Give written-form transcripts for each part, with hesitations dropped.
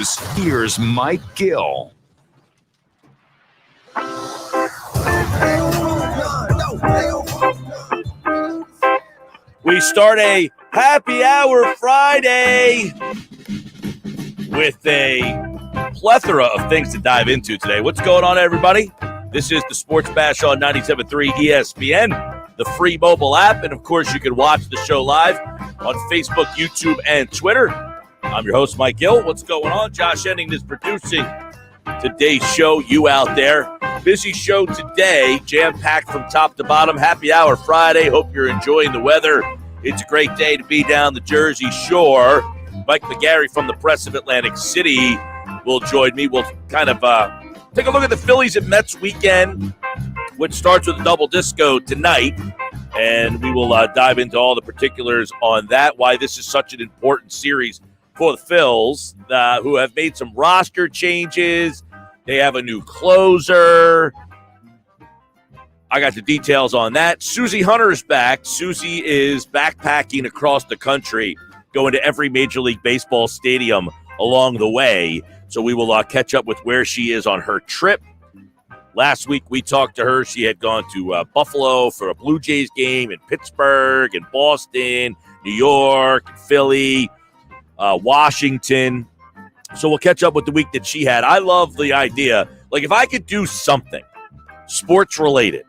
Here's Mike Gill. We start a happy hour Friday with a plethora of things to dive into today. What's going on, everybody? This is the Sports Bash on 97.3 ESPN, the free mobile app, and of course you can watch the show live on Facebook, YouTube, and Twitter. I'm your host, Mike Gill. What's going on? Josh Ending is producing today's show. You out there. Busy show today, jam-packed from top to bottom. Happy hour Friday. Hope you're enjoying the weather. It's a great day to be down the Jersey Shore. Mike McGarry from the Press of Atlantic City will join me. We'll kind of take a look at the Phillies and Mets weekend, which starts with a double disco tonight. And we will dive into all the particulars on that, why this is such an important series for the Phils, who have made some roster changes. They have a new closer. I got the details on that. Susie Hunter is back. Susie is backpacking across the country, going to every Major League Baseball stadium along the way. So we will catch up with where she is on her trip. Last week we talked to her. She had gone to Buffalo for a Blue Jays game, in Pittsburgh, and Boston, New York, Philly, Washington. So we'll catch up with the week that she had. I love the idea. Like, if I could do something sports related,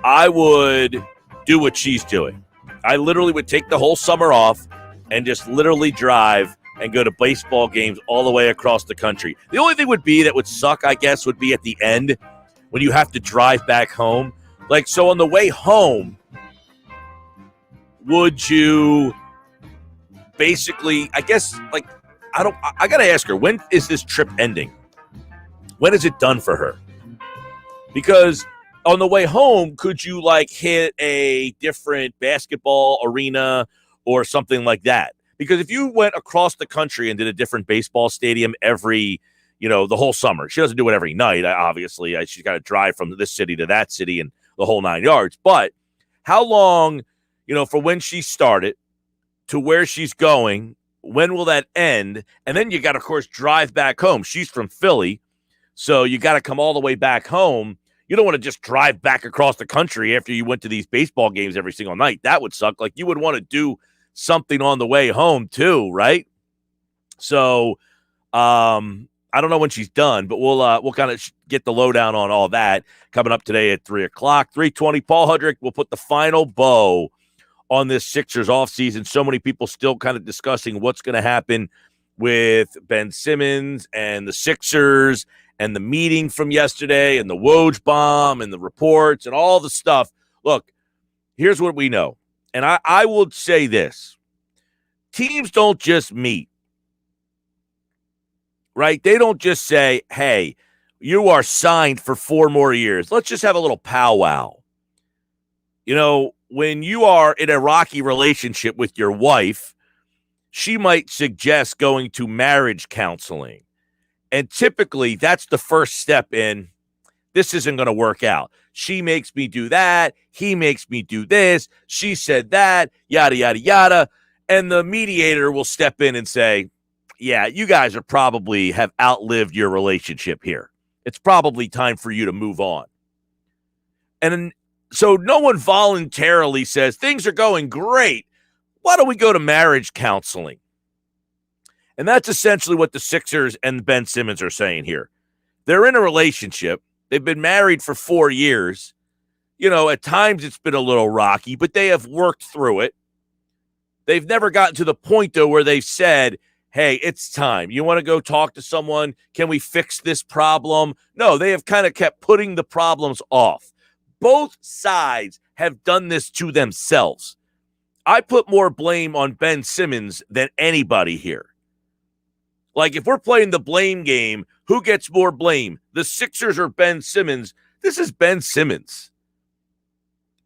I would do what she's doing. I literally would take the whole summer off and just literally drive and go to baseball games all the way across the country. The only thing that would suck, I guess, would be at the end when you have to drive back home. Like, so on the way home, would you basically, I guess, like, I got to ask her, when is this trip ending? When is it done for her? Because on the way home, could you, like, hit a different basketball arena or something like that? Because if you went across the country and did a different baseball stadium every, the whole summer, she doesn't do it every night, obviously. She's got to drive from this city to that city and the whole 9 yards. But how long, for when she started to where she's going, when will that end? And then you got to, of course, drive back home. She's from Philly, so you got to come all the way back home. You don't want to just drive back across the country after you went to these baseball games every single night. That would suck. Like, you would want to do something on the way home too, right? So I don't know when she's done, but we'll kind of get the lowdown on all that coming up today at 3 o'clock. 3:20, Paul Hudrick will put the final bow on this Sixers offseason. So many people still kind of discussing what's going to happen with Ben Simmons and the Sixers and the meeting from yesterday and the Woj bomb and the reports and all the stuff. Look, here's what we know. And I would say this. Teams don't just meet, right? They don't just say, hey, you are signed for 4 more years. Let's just have a little powwow. When you are in a rocky relationship with your wife, she might suggest going to marriage counseling. And typically, that's the first step in, this isn't going to work out. She makes me do that. He makes me do this. She said that, yada, yada, yada. And the mediator will step in and say, yeah, you guys are probably have outlived your relationship here. It's probably time for you to move on. And so no one voluntarily says, things are going great. Why don't we go to marriage counseling? And that's essentially what the Sixers and Ben Simmons are saying here. They're in a relationship. They've been married for 4 years. At times it's been a little rocky, but they have worked through it. They've never gotten to the point, though, where they've said, hey, it's time. You want to go talk to someone? Can we fix this problem? No, they have kind of kept putting the problems off. Both sides have done this to themselves. I put more blame on Ben Simmons than anybody here. Like, if we're playing the blame game, who gets more blame? The Sixers or Ben Simmons? This is Ben Simmons.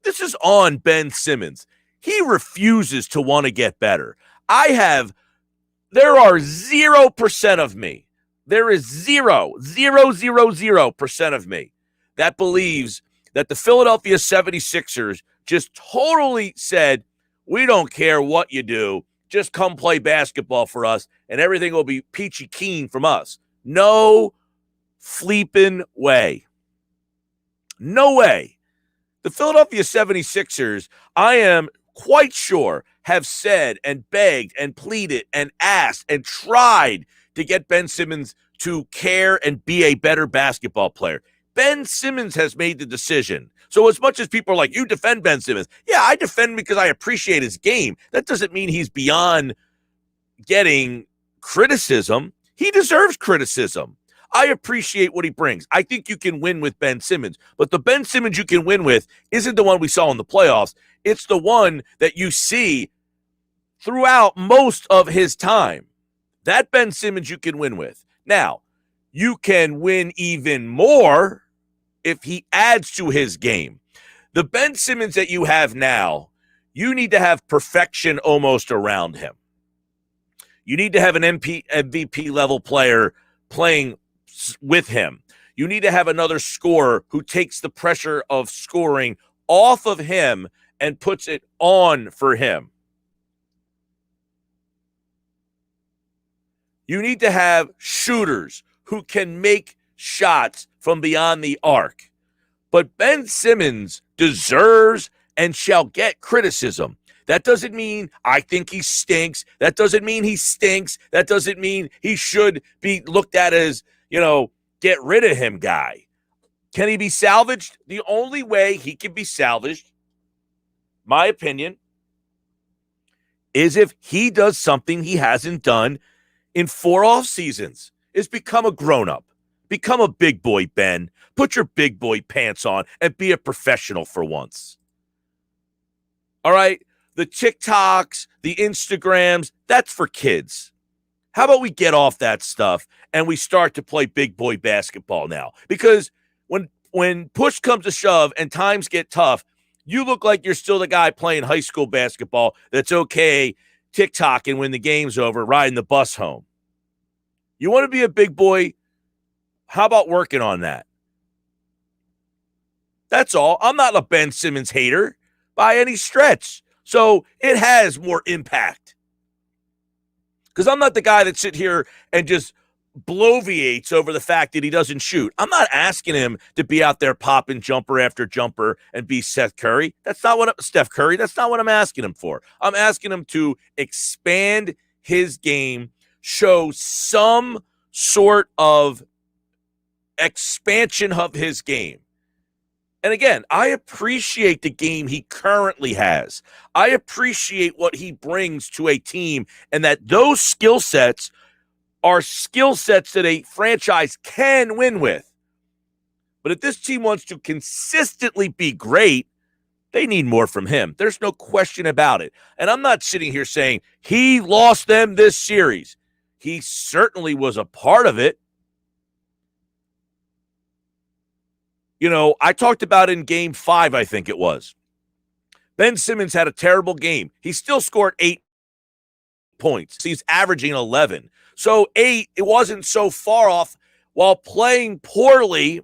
This is on Ben Simmons. He refuses to want to get better. There are 0% of me. There is 0.000% of me that believes that the Philadelphia 76ers just totally said, we don't care what you do. just come play basketball for us and everything will be peachy keen from us. No fleeping way. No way. The Philadelphia 76ers, I am quite sure, have said and begged and pleaded and asked and tried to get Ben Simmons to care and be a better basketball player. Ben Simmons has made the decision. So as much as people are like, you defend Ben Simmons, yeah, I defend him because I appreciate his game. That doesn't mean he's beyond getting criticism. He deserves criticism. I appreciate what he brings. I think you can win with Ben Simmons, but the Ben Simmons you can win with isn't the one we saw in the playoffs. It's the one that you see throughout most of his time. That Ben Simmons you can win with. Now, you can win even more if he adds to his game. The Ben Simmons that you have now, you need to have perfection almost around him. You need to have an MVP level player playing with him. You need to have another scorer who takes the pressure of scoring off of him and puts it on for him. You need to have shooters who can make shots from beyond the arc. But Ben Simmons deserves and shall get criticism. That doesn't mean I think he stinks. That doesn't mean he stinks. That doesn't mean he should be looked at as, get rid of him guy. Can he be salvaged? The only way he can be salvaged, my opinion, is if he does something he hasn't done in 4 off seasons, is become a grown-up. Become a big boy, Ben. Put your big boy pants on and be a professional for once. All right? The TikToks, the Instagrams, that's for kids. How about we get off that stuff and we start to play big boy basketball now? Because when push comes to shove and times get tough, you look like you're still the guy playing high school basketball that's okay TikToking when the game's over, riding the bus home. You want to be a big boy? How about working on that? That's all. I'm not a Ben Simmons hater by any stretch. So it has more impact. Because I'm not the guy that sit here and just bloviates over the fact that he doesn't shoot. I'm not asking him to be out there popping jumper after jumper and be Steph Curry. That's not what I'm asking him for. I'm asking him to expand his game, show some sort of expansion of his game. And again, I appreciate the game he currently has. I appreciate what he brings to a team and that those skill sets are skill sets that a franchise can win with. But if this team wants to consistently be great, they need more from him. There's no question about it. And I'm not sitting here saying he lost them this series. He certainly was a part of it. I talked about in game 5, I think it was. Ben Simmons had a terrible game. He still scored 8 points. He's averaging 11. So 8, it wasn't so far off. While playing poorly,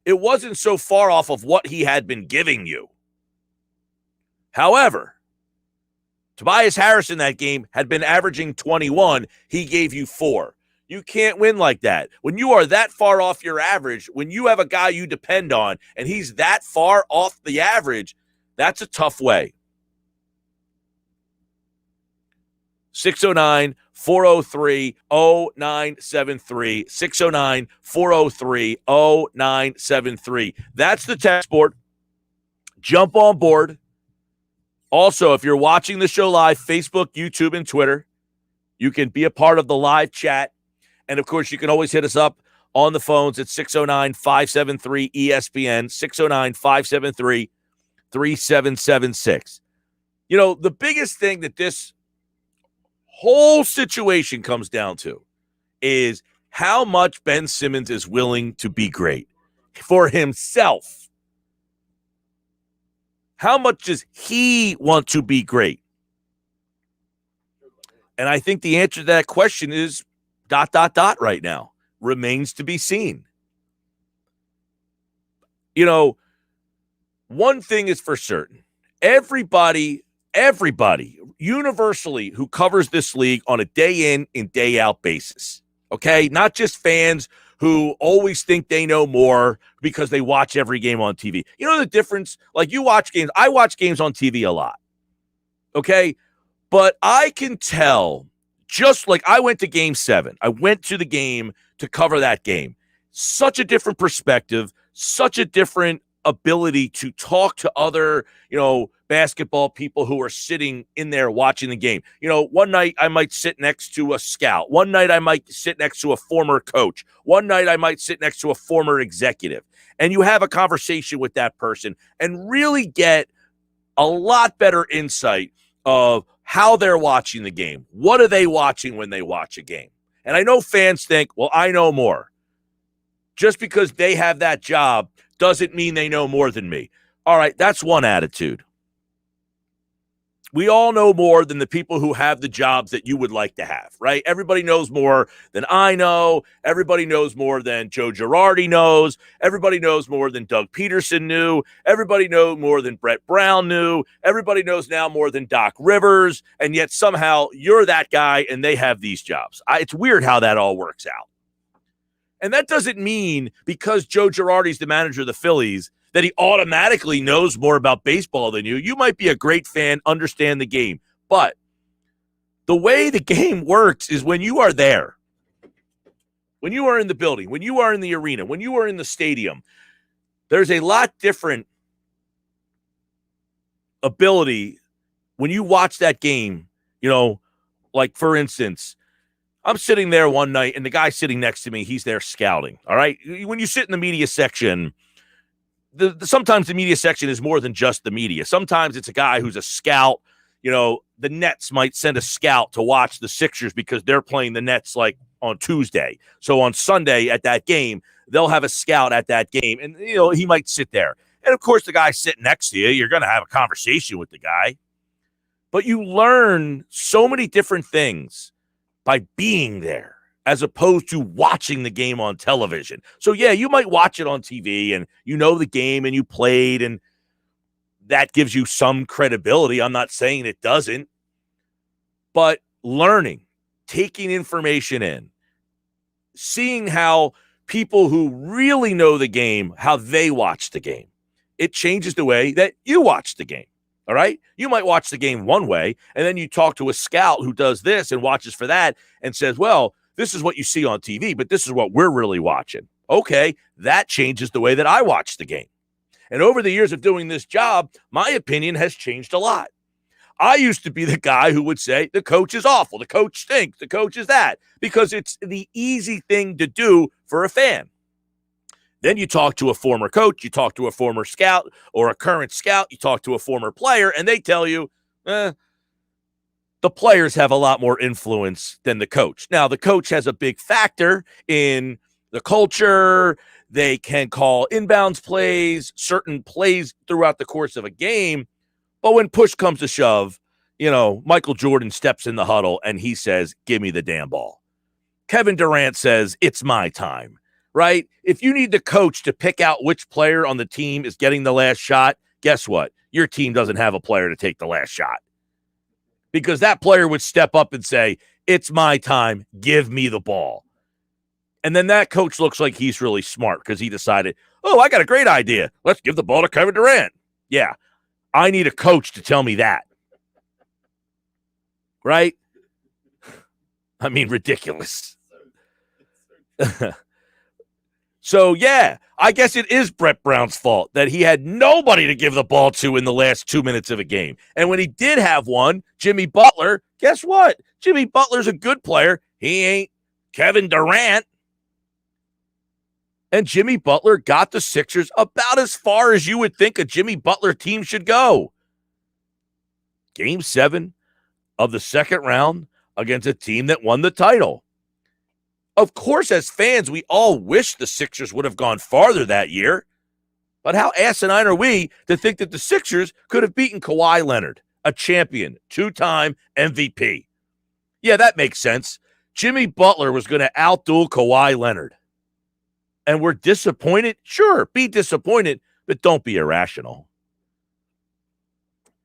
it wasn't so far off of what he had been giving you. However, Tobias Harris in that game had been averaging 21. He gave you 4. You can't win like that. When you are that far off your average, when you have a guy you depend on and he's that far off the average, that's a tough way. 609-403-0973. 609-403-0973. That's the text board. Jump on board. Also, if you're watching the show live, Facebook, YouTube, and Twitter, you can be a part of the live chat. And, of course, you can always hit us up on the phones at 609-573-ESPN, 609-573-3776. The biggest thing that this whole situation comes down to is how much Ben Simmons is willing to be great for himself. How much does he want to be great? And I think the answer to that question is ... right now. Remains to be seen. One thing is for certain. Everybody everybody universally who covers this league on a day in and day out basis, okay? Not just fans who always think they know more because they watch every game on TV. You know the difference? Like, you watch games. I watch games on TV a lot, okay? But I can tell, just like I went to Game 7. I went to the game to cover that game. Such a different perspective, such a different ability to talk to other, basketball people who are sitting in there watching the game. One night I might sit next to a scout. One night I might sit next to a former coach. One night I might sit next to a former executive. And you have a conversation with that person and really get a lot better insight of how they're watching the game. What are they watching when they watch a game? And I know fans think, well, I know more. Just because they have that job doesn't mean they know more than me. All right, that's one attitude. We all know more than the people who have the jobs that you would like to have, right? Everybody knows more than I know. Everybody knows more than Joe Girardi knows. Everybody knows more than Doug Peterson knew. Everybody knows more than Brett Brown knew. Everybody knows now more than Doc Rivers. And yet somehow you're that guy and they have these jobs. It's weird how that all works out. And that doesn't mean because Joe Girardi's the manager of the Phillies that he automatically knows more about baseball than you. You might be a great fan, understand the game. But the way the game works is when you are there, when you are in the building, when you are in the arena, when you are in the stadium, there's a lot different ability when you watch that game. Like, for instance, I'm sitting there one night and the guy sitting next to me, he's there scouting. All right. When you sit in the media section, sometimes the media section is more than just the media. Sometimes it's a guy who's a scout. The Nets might send a scout to watch the Sixers because they're playing the Nets like on Tuesday. So on Sunday at that game, they'll have a scout at that game. And, he might sit there. And, of course, the guy sitting next to you, you're going to have a conversation with the guy. But you learn so many different things by being there, as opposed to watching the game on television. So, yeah, you might watch it on TV and you know the game and you played, and that gives you some credibility. I'm not saying it doesn't. But learning, taking information in, seeing how people who really know the game, how they watch the game, it changes the way that you watch the game. All right? You might watch the game one way, and then you talk to a scout who does this and watches for that and says, well, this is what you see on TV, but this is what we're really watching. Okay, that changes the way that I watch the game. And over the years of doing this job, my opinion has changed a lot. I used to be the guy who would say, the coach is awful, the coach stinks, the coach is that, because it's the easy thing to do for a fan. Then you talk to a former coach, you talk to a former scout or a current scout, you talk to a former player, and they tell you, the players have a lot more influence than the coach. Now, the coach has a big factor in the culture. They can call inbounds plays, certain plays throughout the course of a game. But when push comes to shove, Michael Jordan steps in the huddle and he says, give me the damn ball. Kevin Durant says, it's my time, right? If you need the coach to pick out which player on the team is getting the last shot, guess what? Your team doesn't have a player to take the last shot. Because that player would step up and say, it's my time, give me the ball. And then that coach looks like he's really smart because he decided, oh, I got a great idea. Let's give the ball to Kevin Durant. Yeah, I need a coach to tell me that. Right? I mean, ridiculous. So, yeah, I guess it is Brett Brown's fault that he had nobody to give the ball to in the last 2 minutes of a game. And when he did have one, Jimmy Butler, guess what? Jimmy Butler's a good player. He ain't Kevin Durant. And Jimmy Butler got the Sixers about as far as you would think a Jimmy Butler team should go. Game 7 of the second round against a team that won the title. Of course, as fans, we all wish the Sixers would have gone farther that year. But how asinine are we to think that the Sixers could have beaten Kawhi Leonard, a champion, 2-time MVP? Yeah, that makes sense. Jimmy Butler was going to outduel Kawhi Leonard. And we're disappointed? Sure, be disappointed, but don't be irrational.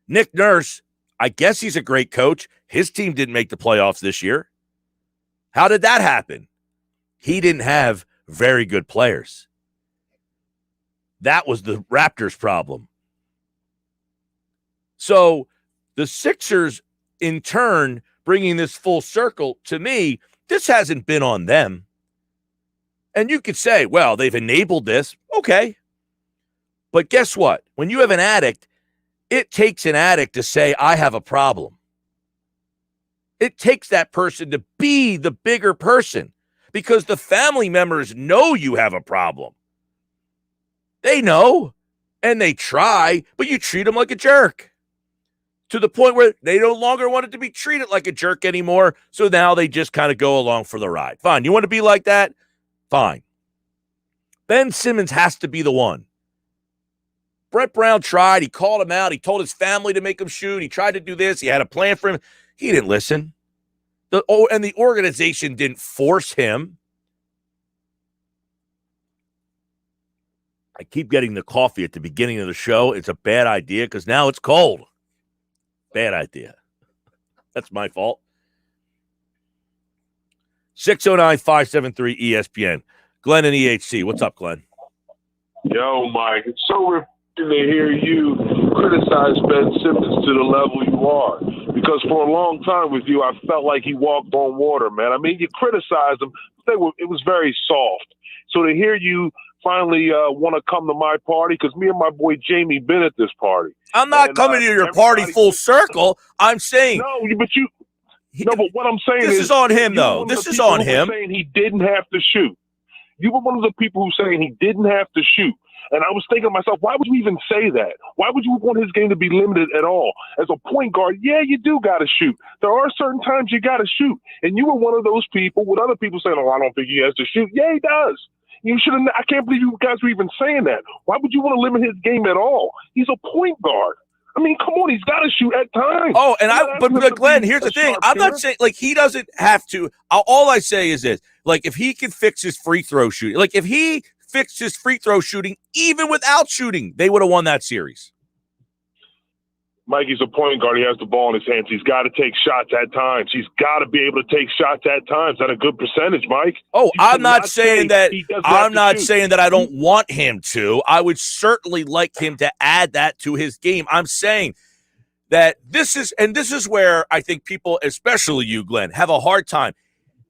Nick Nurse, I guess he's a great coach. His team didn't make the playoffs this year. How did that happen? He didn't have very good players. That was the Raptors' problem. So the Sixers, in turn, bringing this full circle, to me, this hasn't been on them. And you could say, well, they've enabled this. Okay. But guess what? When you have an addict, it takes an addict to say, I have a problem. It takes that person to be the bigger person because the family members know you have a problem. They know, and they try, but you treat them like a jerk to the point where they no longer want it to be treated like a jerk anymore, so now they just kind of go along for the ride. Fine, you want to be like that? Fine. Ben Simmons has to be the one. Brett Brown tried. He called him out. He told his family to make him shoot. He tried to do this. He had a plan for him. He didn't listen. And the organization didn't force him. I keep getting the coffee at the beginning of the show. It's a bad idea because now it's cold. Bad idea. That's my fault. 609-573-ESPN. Glenn and EHC. What's up, Glenn? Yo, Mike, it's so refreshing to hear you criticize Ben Simmons to the level you are. Because for a long time with you, I felt like he walked on water, man. I mean, you criticized him. It was very soft. So to hear you finally want to come to my party, because me and my boy Jamie been at this party. I'm not coming to your party full circle. I'm saying. But what I'm saying this is on him, though. This is on him. Saying he didn't have to shoot. You were one of the people who saying he didn't have to shoot. And I was thinking to myself, why would you even say that? Why would you want his game to be limited at all? As a point guard, yeah, you do got to shoot. There are certain times you got to shoot. And you were one of those people with other people saying, oh, I don't think he has to shoot. Yeah, he does. You should have. I can't believe you guys were even saying that. Why would you want to limit his game at all? He's a point guard. I mean, come on, he's got to shoot at times. Oh, and but Glenn, here's the thing. I'm not saying, like, he doesn't have to. All I say is this. Like, if he can fix his free throw shooting, like, if he fixed his free throw shooting, even without shooting, they would have won that series. Mikey's a point guard. He has the ball in his hands. He's got to take shots at times. He's got to be able to take shots at times at a good percentage, Mike. Oh, I'm not saying that. I'm not saying that I don't want him to. I would certainly like him to add that to his game. I'm saying that this is where I think people, especially you, Glenn, have a hard time.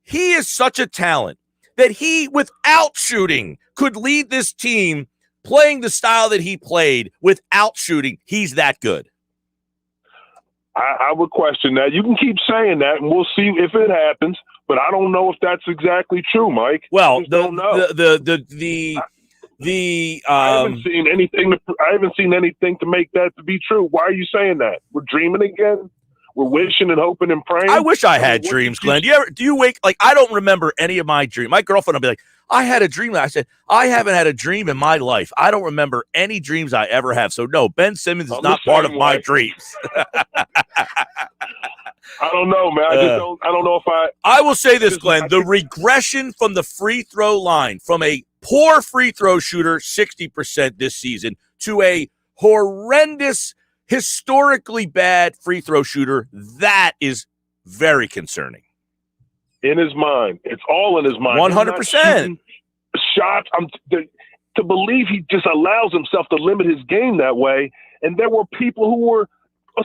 He is such a talent that he, without shooting, could lead this team playing the style that he played without shooting. He's that good. I would question that. You can keep saying that, and we'll see if it happens. But I don't know if that's exactly true, Mike. Well, I haven't seen anything. I haven't seen anything to make that to be true. Why are you saying that? We're dreaming again. We're wishing and hoping and praying. I wish I had dreams, Glenn. Do you wake like I don't remember any of my dreams. My girlfriend will be like, I had a dream. I said, I haven't had a dream in my life. I don't remember any dreams I ever have. So no, Ben Simmons is not part of my dreams. I don't know, man. I don't know if I will say this, Glenn. The regression from the free throw line, from a poor free throw shooter, 60% this season, to a horrendous, historically bad free throw shooter, that is very concerning. In his mind. It's all in his mind. 100%. Shots. To believe he just allows himself to limit his game that way. And there were people who were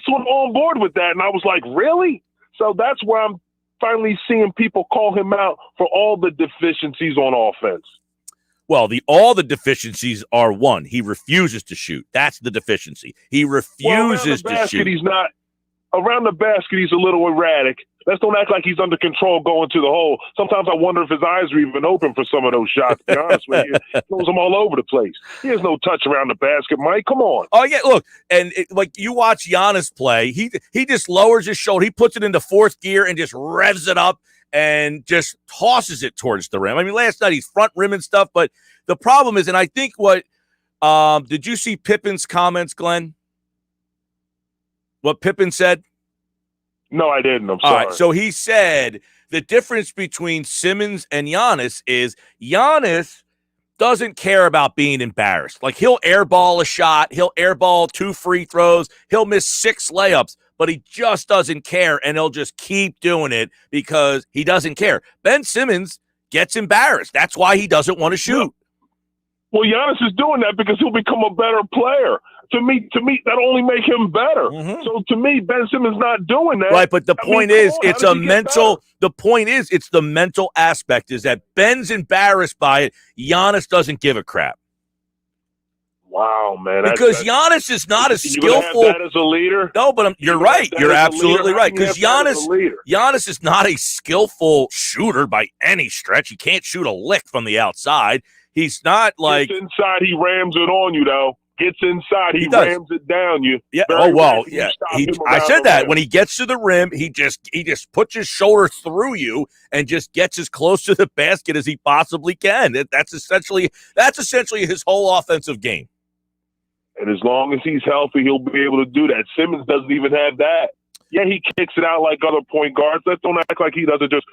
sort of on board with that. And I was like, really? So that's why I'm finally seeing people call him out for all the deficiencies on offense. Well, all the deficiencies are one. He refuses to shoot. That's the deficiency. He refuses to shoot. Around the basket, he's a little erratic. Let's don't act like he's under control going to the hole. Sometimes I wonder if his eyes are even open for some of those shots, to be honest with you. He throws them all over the place. He has no touch around the basket, Mike. Come on. Oh, yeah, look, and like you watch Giannis play, he just lowers his shoulder. He puts it into fourth gear and just revs it up and just tosses it towards the rim. I mean, last night he's front rim and stuff, but the problem is, and I think did you see Pippen's comments, Glenn? What Pippen said? No, I didn't. I'm sorry. All right, so he said the difference between Simmons and Giannis is Giannis doesn't care about being embarrassed. Like, he'll airball a shot. He'll airball 2 free throws. He'll miss 6 layups. but he just doesn't care, and he'll just keep doing it because he doesn't care. Ben Simmons gets embarrassed. That's why he doesn't want to shoot. Well, Giannis is doing that because he'll become a better player. To me, that'll only make him better. Mm-hmm. So to me, Ben Simmons not doing that. Right, but the point is, it's a mental. Better? The point is, it's the mental aspect. Is that Ben's embarrassed by it? Giannis doesn't give a crap. Wow, man! Because Giannis is not as skillful. Have that as a leader? No, but you're right. You're absolutely right. Because Giannis is not a skillful shooter by any stretch. He can't shoot a lick from the outside. He's not like gets inside. He rams it on you, though. Gets inside, he rams it down you. Yeah. Yeah. I said that when he gets to the rim, he just puts his shoulder through you and just gets as close to the basket as he possibly can. That's essentially his whole offensive game. And as long as he's healthy, he'll be able to do that. Simmons doesn't even have that. Yeah, he kicks it out like other point guards. Let's don't act like he doesn't just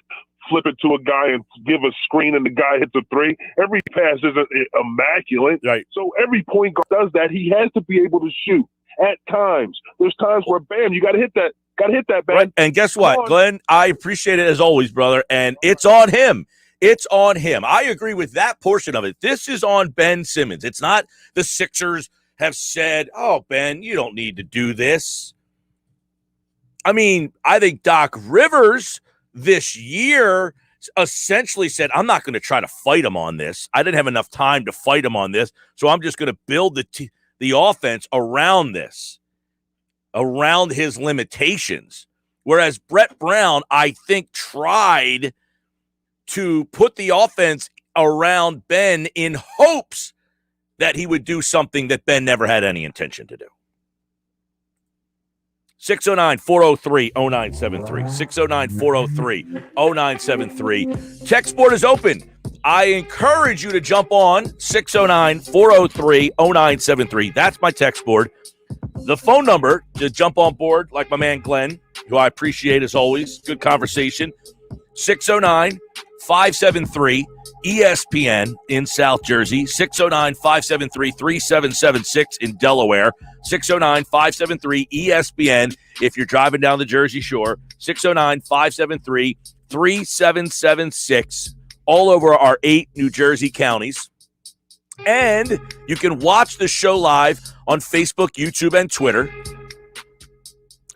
flip it to a guy and give a screen and the guy hits a three. Every pass isn't immaculate. Right. So every point guard does that. He has to be able to shoot at times. There's times where, bam, you got to hit that. Got to hit that, bam. Right. And guess what, Glenn? I appreciate it as always, brother. And it's on him. It's on him. I agree with that portion of it. This is on Ben Simmons. It's not the Sixers have said, oh, Ben, you don't need to do this. I mean, I think Doc Rivers this year essentially said, I'm not going to try to fight him on this. I didn't have enough time to fight him on this, so I'm just going to build the offense around this, around his limitations. Whereas Brett Brown, I think, tried to put the offense around Ben in hopes that he would do something that Ben never had any intention to do. 609-403-0973. 609-403-0973. Text board is open. I encourage you to jump on 609-403-0973. That's my text board. The phone number to jump on board, like my man Glenn, who I appreciate as always. Good conversation. 609-573-ESPN in South Jersey. 609-573-3776 in Delaware. 609-573-ESPN if you're driving down the Jersey Shore. 609-573-3776 all over our 8 New Jersey counties. And you can watch the show live on Facebook, YouTube, and Twitter.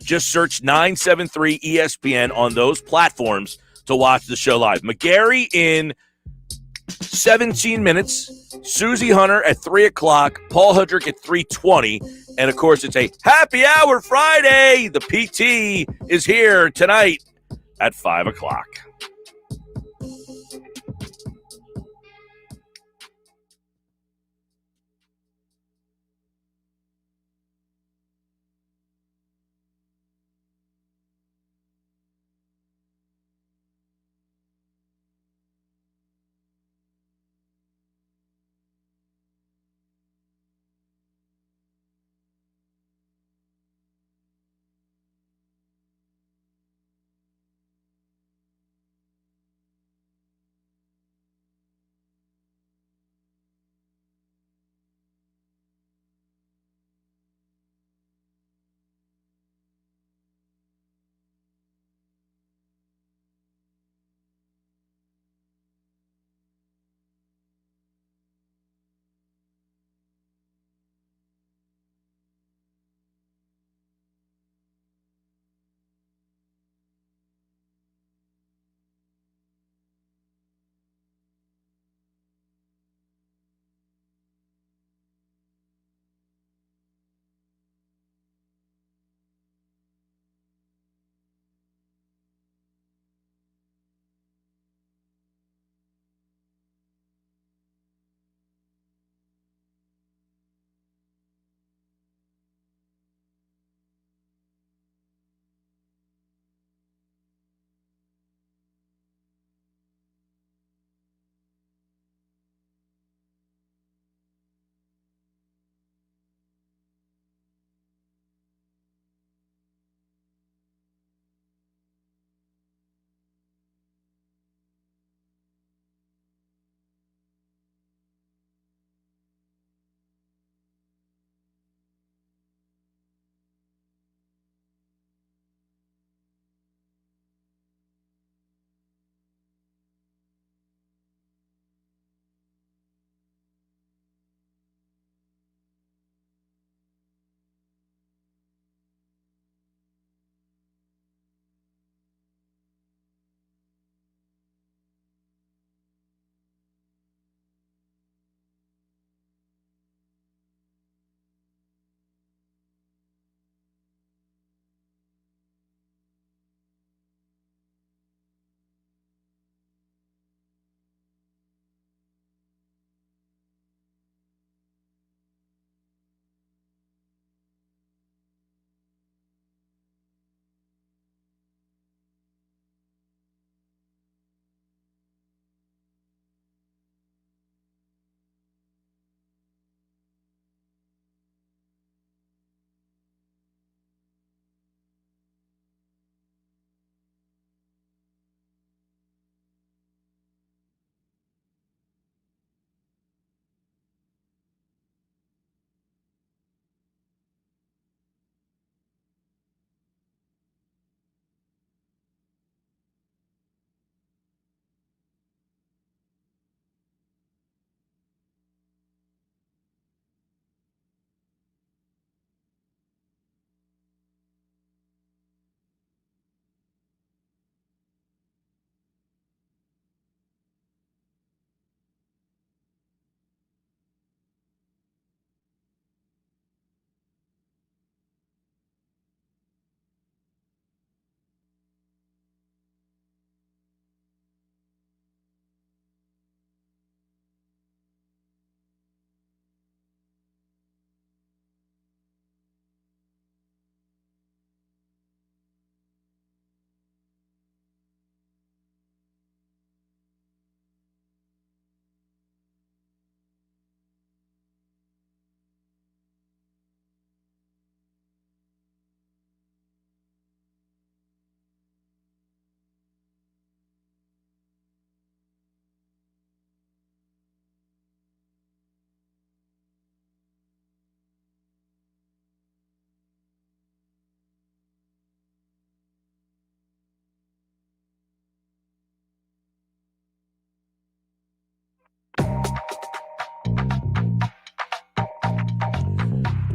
Just search 973 ESPN on those platforms to watch the show live. McGarry in 17 minutes. Susie Hunter at 3 o'clock. Paul Hudrick at 3:20. And, of course, it's a happy hour Friday. The PT is here tonight at 5 o'clock.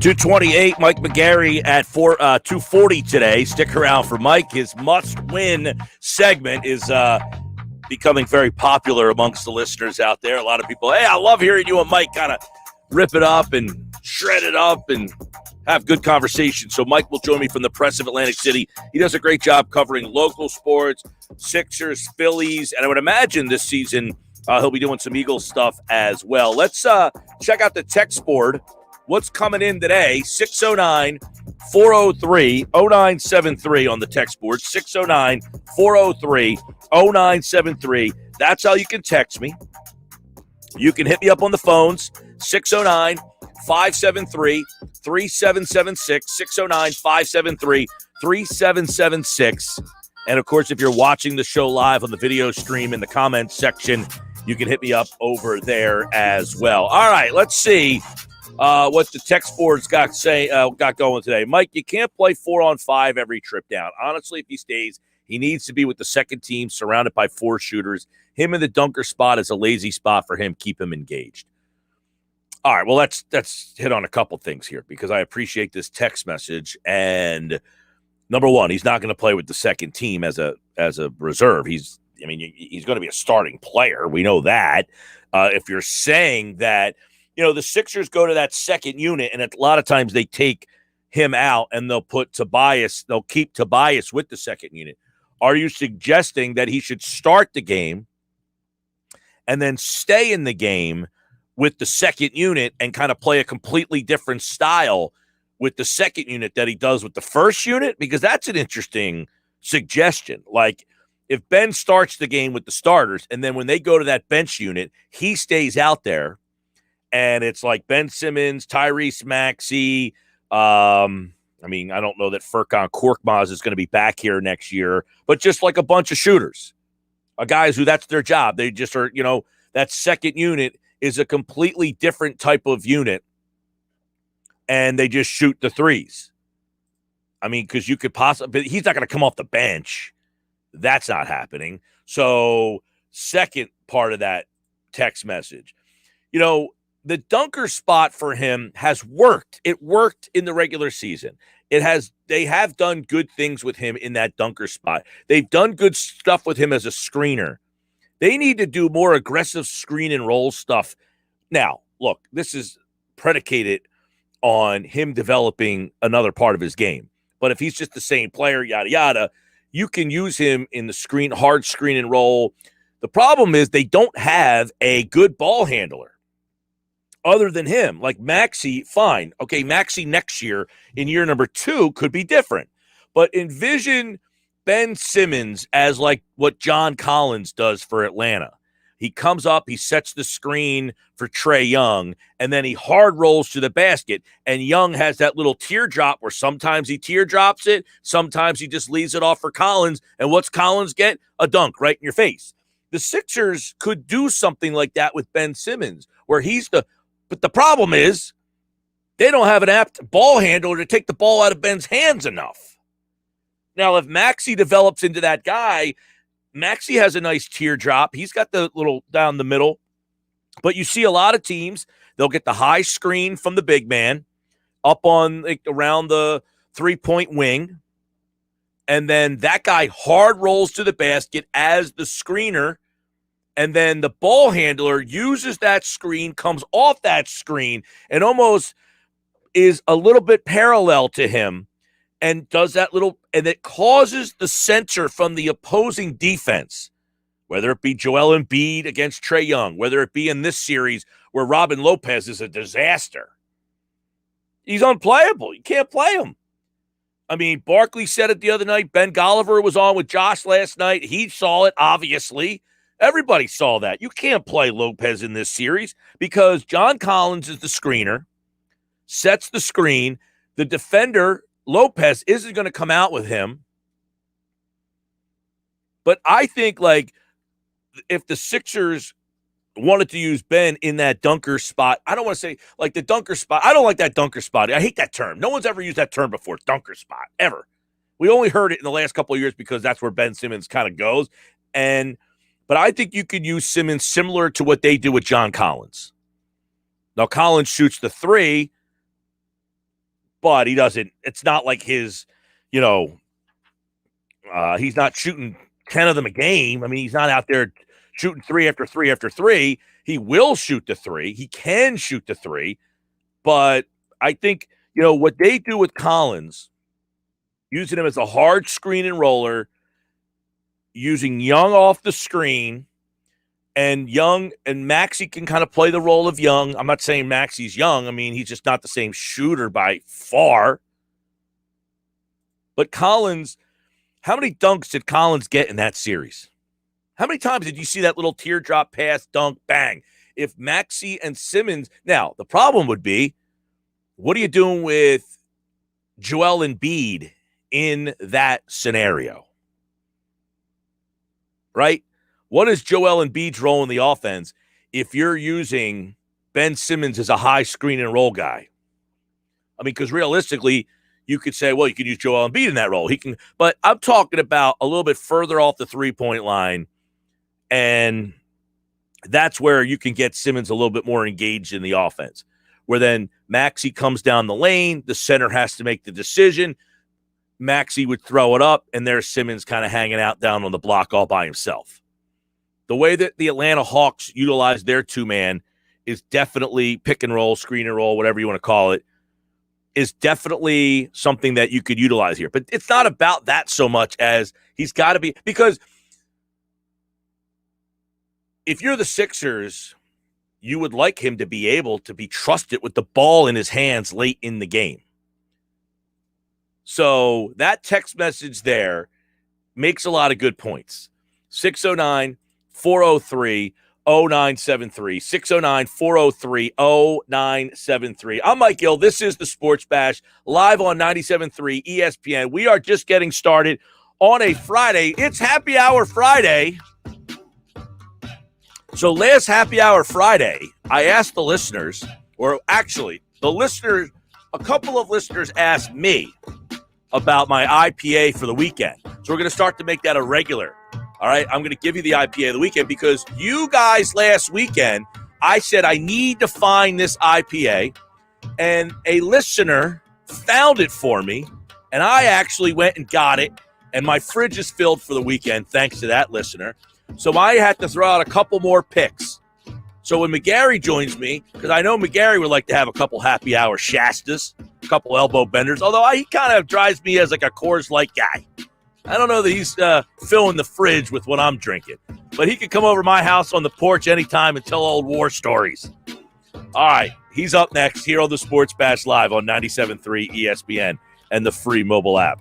228, Mike McGarry at 240 today. Stick around for Mike. His must-win segment is becoming very popular amongst the listeners out there. A lot of people, hey, I love hearing you and Mike kind of rip it up and shred it up and have good conversation. So Mike will join me from the press of Atlantic City. He does a great job covering local sports, Sixers, Phillies, and I would imagine this season he'll be doing some Eagles stuff as well. Let's check out the text board. What's coming in today? 609-403-0973 on the text board. 609-403-0973. That's how you can text me. You can hit me up on the phones. 609-573-3776. 609-573-3776. And, of course, if you're watching the show live on the video stream in the comments section, you can hit me up over there as well. All right, let's see what the text board's got going today. Mike, you can't play 4-on-5 every trip down. Honestly, if he stays, he needs to be with the second team surrounded by 4 shooters. Him in the dunker spot is a lazy spot for him. Keep him engaged. All right, well, let's hit on a couple things here because I appreciate this text message. And number one, he's not going to play with the second team as a reserve. He's going to be a starting player. We know that. If you're saying that, the Sixers go to that second unit, and a lot of times they take him out and they'll keep Tobias with the second unit. Are you suggesting that he should start the game and then stay in the game with the second unit and kind of play a completely different style with the second unit that he does with the first unit? Because that's an interesting suggestion. Like, if Ben starts the game with the starters and then when they go to that bench unit, he stays out there, and it's like Ben Simmons, Tyrese Maxey. I don't know that Furkan Korkmaz is going to be back here next year, but just like a bunch of shooters, guys who that's their job. They just are, that second unit is a completely different type of unit, and they just shoot the threes. Because you could possibly – he's not going to come off the bench. That's not happening. So, second part of that text message, the dunker spot for him has worked. It worked in the regular season. They have done good things with him in that dunker spot. They've done good stuff with him as a screener. They need to do more aggressive screen and roll stuff. Now, look, this is predicated on him developing another part of his game. But if he's just the same player, yada, yada, you can use him in the hard screen and roll. The problem is they don't have a good ball handler other than him. Like Maxey, fine. Okay, Maxey next year in year number 2 could be different. But envision Ben Simmons as like what John Collins does for Atlanta. He comes up, he sets the screen for Trae Young, and then he hard rolls to the basket. And Young has that little teardrop where sometimes he teardrops it, sometimes he just leaves it off for Collins. And what's Collins get? A dunk right in your face. The Sixers could do something like that with Ben Simmons, where but the problem is they don't have an apt ball handler to take the ball out of Ben's hands enough. Now, if Maxey develops into that guy, Maxey has a nice teardrop. He's got the little down the middle. But you see a lot of teams, they'll get the high screen from the big man up on around the three-point wing. And then that guy hard rolls to the basket as the screener. And then the ball handler uses that screen, comes off that screen, and almost is a little bit parallel to him and does that and it causes the center from the opposing defense, whether it be Joel Embiid against Trae Young, whether it be in this series where Robin Lopez is a disaster. He's unplayable. You can't play him. Barkley said it the other night. Ben Golliver was on with Josh last night. He saw it, obviously. Everybody saw that. You can't play Lopez in this series because John Collins is the screener, sets the screen. The defender, Lopez, isn't going to come out with him. But I think, if the Sixers wanted to use Ben in that dunker spot, I don't want to say, the dunker spot. I don't like that dunker spot. I hate that term. No one's ever used that term before, dunker spot, ever. We only heard it in the last couple of years because that's where Ben Simmons kind of goes. But I think you could use Simmons similar to what they do with John Collins. Now, Collins shoots the 3, but he doesn't. It's not like his, you know, he's not shooting 10 of them a game. I mean, he's not out there shooting three after three after three. He will shoot the three. He can shoot the three. But I think, what they do with Collins, using him as a hard screen and roller, using Young off the screen, and Young and Maxey can kind of play the role of Young. I'm not saying Maxey's Young. I mean, he's just not the same shooter by far. But Collins, how many dunks did Collins get in that series? How many times did you see that little teardrop pass, dunk, bang? If Maxey and Simmons, now the problem would be, what are you doing with Joel Embiid in that scenario? Right? What is Joel Embiid's role in the offense if you're using Ben Simmons as a high screen and roll guy? I mean, because realistically, you could say, well, you could use Joel Embiid in that role. He can, but I'm talking about a little bit further off the three-point line, and that's where you can get Simmons a little bit more engaged in the offense, where then Maxey comes down the lane, the center has to make the decision. Maxey would throw it up, and there's Simmons kind of hanging out down on the block all by himself. The way that the Atlanta Hawks utilize their two-man is definitely pick and roll, screen and roll, whatever you want to call it, is definitely something that you could utilize here. But it's not about that so much as he's got to be, because if you're the Sixers, you would like him to be able to be trusted with the ball in his hands late in the game. So that text message there makes a lot of good points. 609-403-0973. 609-403-0973. I'm Mike Gill. This is the Sports Bash, live on 97.3 ESPN. We are just getting started on a Friday. It's Happy Hour Friday. So last Happy Hour Friday, I asked the listeners, or actually, the listeners, a couple of listeners asked me about my IPA for the weekend. So we're going to start to make that a regular. All right, I'm going to give you the IPA of the weekend because you guys last weekend, I said I need to find this IPA, and a listener found it for me, and I actually went and got it, and my fridge is filled for the weekend thanks to that listener. So I had to throw out a couple more picks. So when McGarry joins me, because I know McGarry would like to have a couple happy hour Shastas, a couple elbow benders, although he kind of drives me as like a Coors Light guy. I don't know that he's filling the fridge with what I'm drinking, but he could come over to my house on the porch anytime and tell old war stories. All right, he's up next here on the Sports Bash Live on 97.3 ESPN and the free mobile app.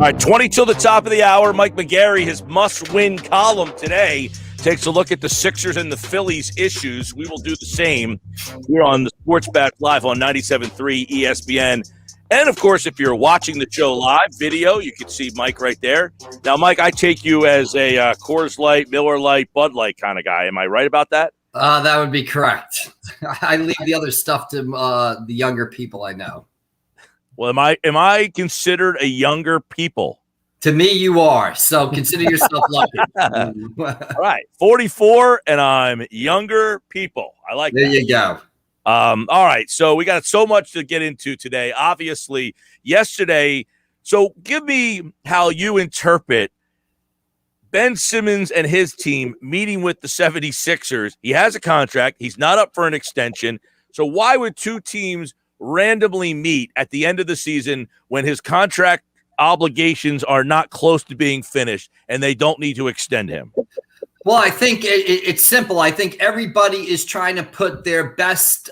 All right, 20 till the top of the hour. Mike McGarry, his must-win column today, takes a look at the Sixers and the Phillies issues. We will do the same here on the Sports Bash Live on 97.3 ESPN. And, of course, if you're watching the show live video, you can see Mike right there. Now, Mike, I take you as a Coors Light, Miller Lite, Bud Light kind of guy. Am I right about that? That would be correct. I leave the other stuff to the younger people I know. Well, am I considered a younger people? To me, you are. So consider yourself lucky. All right, 44, and I'm younger people. I like there that. You go. All right, so we got so much to get into today. Obviously, yesterday. So give me how you interpret Ben Simmons and his team meeting with the 76ers. He has a contract. He's not up for an extension. So why would two teams randomly meet at the end of the season when his contract obligations are not close to being finished and they don't need to extend him? Well, I think it's simple. I think everybody is trying to put their best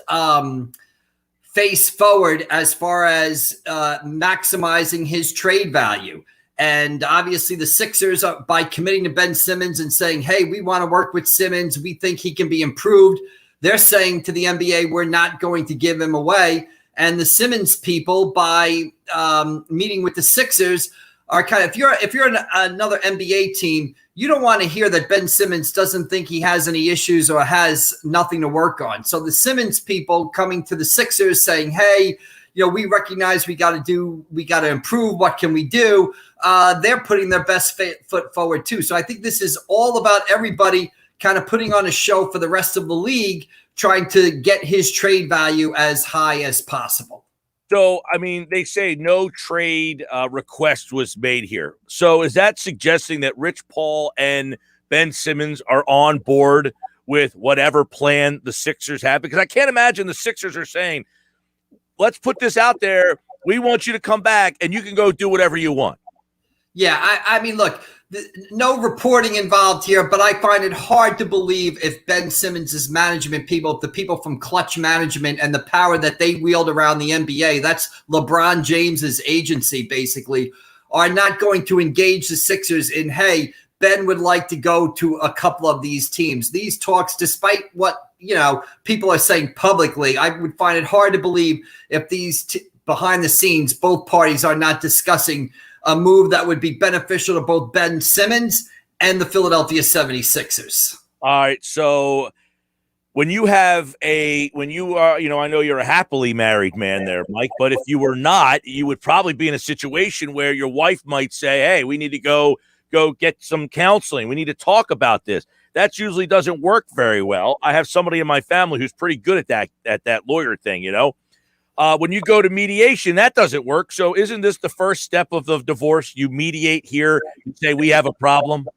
face forward as far as maximizing his trade value. And obviously the Sixers, by committing to Ben Simmons and saying, hey, we want to work with Simmons, we think he can be improved, they're saying to the NBA, we're not going to give him away. And the Simmons people, by meeting with the Sixers, are kind of, if you're another NBA team, you don't want to hear that Ben Simmons doesn't think he has any issues or has nothing to work on. So the Simmons people coming to the Sixers saying, hey, we recognize we got to improve. What can we do? They're putting their best foot forward too. So I think this is all about everybody kind of putting on a show for the rest of the league, trying to get his trade value as high as possible. So, I mean, they say no trade request was made here. So is that suggesting that Rich Paul and Ben Simmons are on board with whatever plan the Sixers have? Because I can't imagine the Sixers are saying, let's put this out there. We want you to come back and you can go do whatever you want. Yeah, I mean, look, no reporting involved here, but I find it hard to believe if Ben Simmons' management people, the people from Clutch Management and the power that they wield around the NBA, that's LeBron James's agency basically, are not going to engage the Sixers in, hey, Ben would like to go to a couple of these teams. These talks, despite what people are saying publicly, I would find it hard to believe if these behind the scenes, both parties are not discussing a move that would be beneficial to both Ben Simmons and the Philadelphia 76ers. All right. So when you are, I know you're a happily married man there, Mike, but if you were not, you would probably be in a situation where your wife might say, hey, we need to go get some counseling. We need to talk about this. That usually doesn't work very well. I have somebody in my family who's pretty good at that lawyer thing, When you go to mediation, that doesn't work. So isn't this the first step of the divorce? You mediate here, you say we have a problem?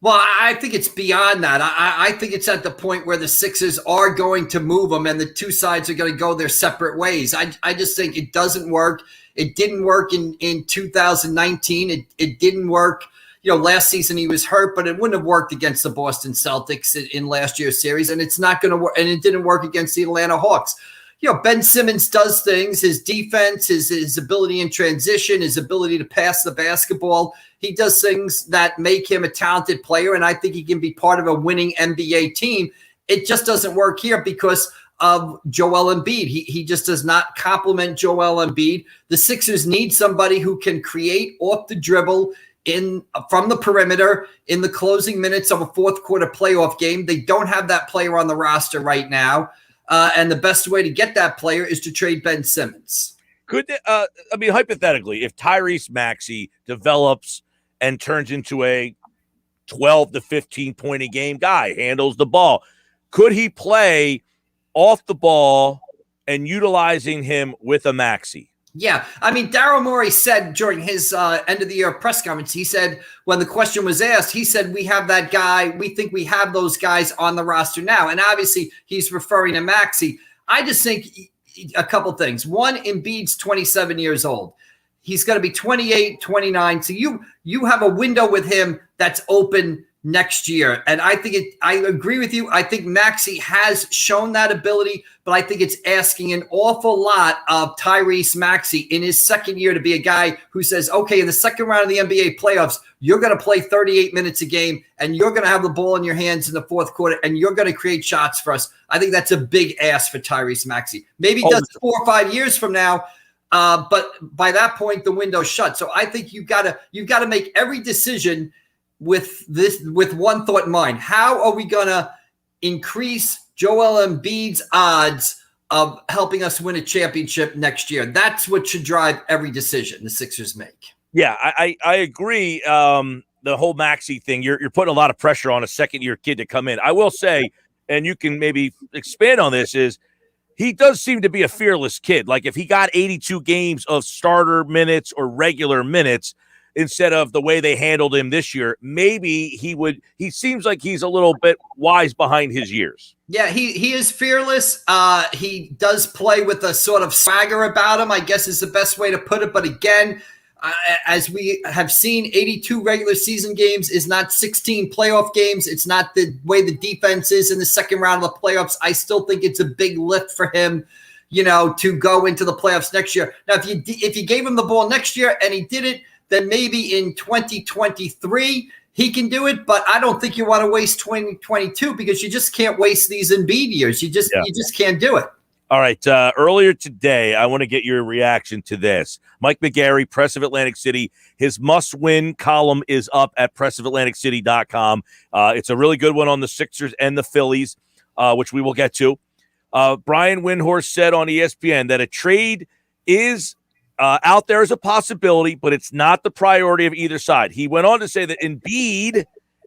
Well, I think it's beyond that. I think it's at the point where the Sixers are going to move them and the two sides are going to go their separate ways. I just think it doesn't work. It didn't work in 2019. It didn't work. Last season he was hurt, but it wouldn't have worked against the Boston Celtics in last year's series, and it's not going to work. And it didn't work against the Atlanta Hawks. Ben Simmons does things, his defense, his ability in transition, his ability to pass the basketball. He does things that make him a talented player, and I think he can be part of a winning NBA team. It just doesn't work here because of Joel Embiid. He just does not complement Joel Embiid. The Sixers need somebody who can create off the dribble from the perimeter in the closing minutes of a fourth quarter playoff game. They don't have that player on the roster right now. And the best way to get that player is to trade Ben Simmons. Hypothetically, if Tyrese Maxey develops and turns into a 12 to 15 point a game guy, handles the ball, could he play off the ball and utilizing him with a Maxey? Yeah. I mean, Daryl Morey said during his end of the year press conference, he said, when the question was asked, he said, we have that guy. We think we have those guys on the roster now. And obviously he's referring to Maxey. I just think a couple things. One, Embiid's 27 years old. He's going to be 28, 29. So you have a window with him that's open next year. And I agree with you. I think Maxey has shown that ability, but I think it's asking an awful lot of Tyrese Maxey in his second year to be a guy who says, okay, in the second round of the NBA playoffs, you're going to play 38 minutes a game and you're going to have the ball in your hands in the fourth quarter and you're going to create shots for us. I think that's a big ask for Tyrese Maxey. Maybe he does it 4 or 5 years from now. But by that point, the window's shut. So I think you've got to make every decision with one thought in mind. How are we going to increase Joel Embiid's odds of helping us win a championship next year? That's what should drive every decision the Sixers make. Yeah, I agree. The whole Maxey thing, you're putting a lot of pressure on a second-year kid to come in. I will say, and you can maybe expand on this, is he does seem to be a fearless kid. Like if he got 82 games of starter minutes or regular minutes instead of the way they handled him this year, maybe he seems like he's a little bit wise behind his years. Yeah, he is fearless. He does play with a sort of swagger about him, I guess is the best way to put it. But again, as we have seen, 82 regular season games is not 16 playoff games. It's not the way the defense is in the second round of the playoffs. I still think it's a big lift for him, to go into the playoffs next year. Now, if you gave him the ball next year and he did it, then maybe in 2023 he can do it. But I don't think you want to waste 2022 because you just can't waste these Embiid years. You just can't do it. All right. Earlier today, I want to get your reaction to this. Mike McGarry, Press of Atlantic City, his must-win column is up at pressofatlanticcity.com. It's a really good one on the Sixers and the Phillies, which we will get to. Brian Windhorst said on ESPN that a trade is out there as a possibility, but it's not the priority of either side. He went on to say that Embiid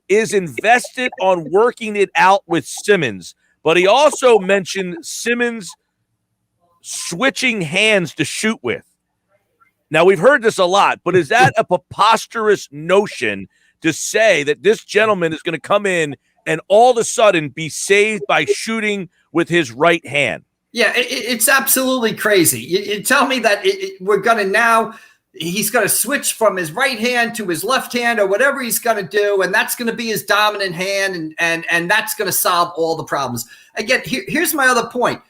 is invested on working it out with Simmons, but he also mentioned Simmons switching hands to shoot with. Now, we've heard this a lot, but is that a preposterous notion to say that this gentleman is going to come in and all of a sudden be saved by shooting with his right hand? Yeah, it's absolutely crazy. You tell me that we're going to now – he's going to switch from his right hand to his left hand or whatever he's going to do, and that's going to be his dominant hand, and that's going to solve all the problems. Again, here's my other point.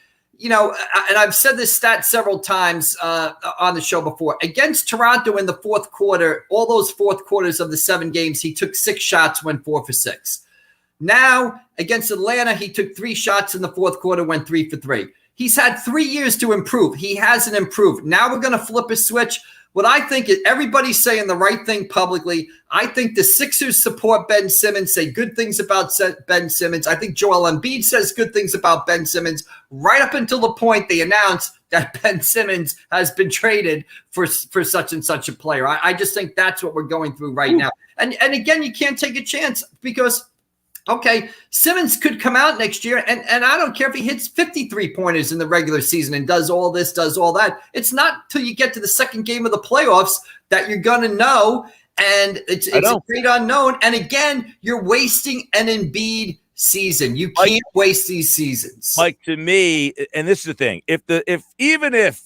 And I've said this stat several times on the show before. Against Toronto in the fourth quarter, all those fourth quarters of the 7 games, he took 6 shots, went 4 for 6. Now, against Atlanta, he took 3 shots in the fourth quarter, went 3 for 3. He's had 3 years to improve. He hasn't improved. Now we're going to flip a switch. What I think is everybody's saying the right thing publicly. I think the Sixers support Ben Simmons, say good things about Ben Simmons. I think Joel Embiid says good things about Ben Simmons right up until the point they announce that Ben Simmons has been traded for such and such a player. I just think that's what we're going through right now. And again, you can't take a chance because – okay, Simmons could come out next year, and I don't care if he hits 53-pointers in the regular season and does all this, does all that. It's not till you get to the second game of the playoffs that you're going to know, and it's a great unknown. And again, you're wasting an Embiid season. You can't waste these seasons. Mike, to me, and this is the thing, even if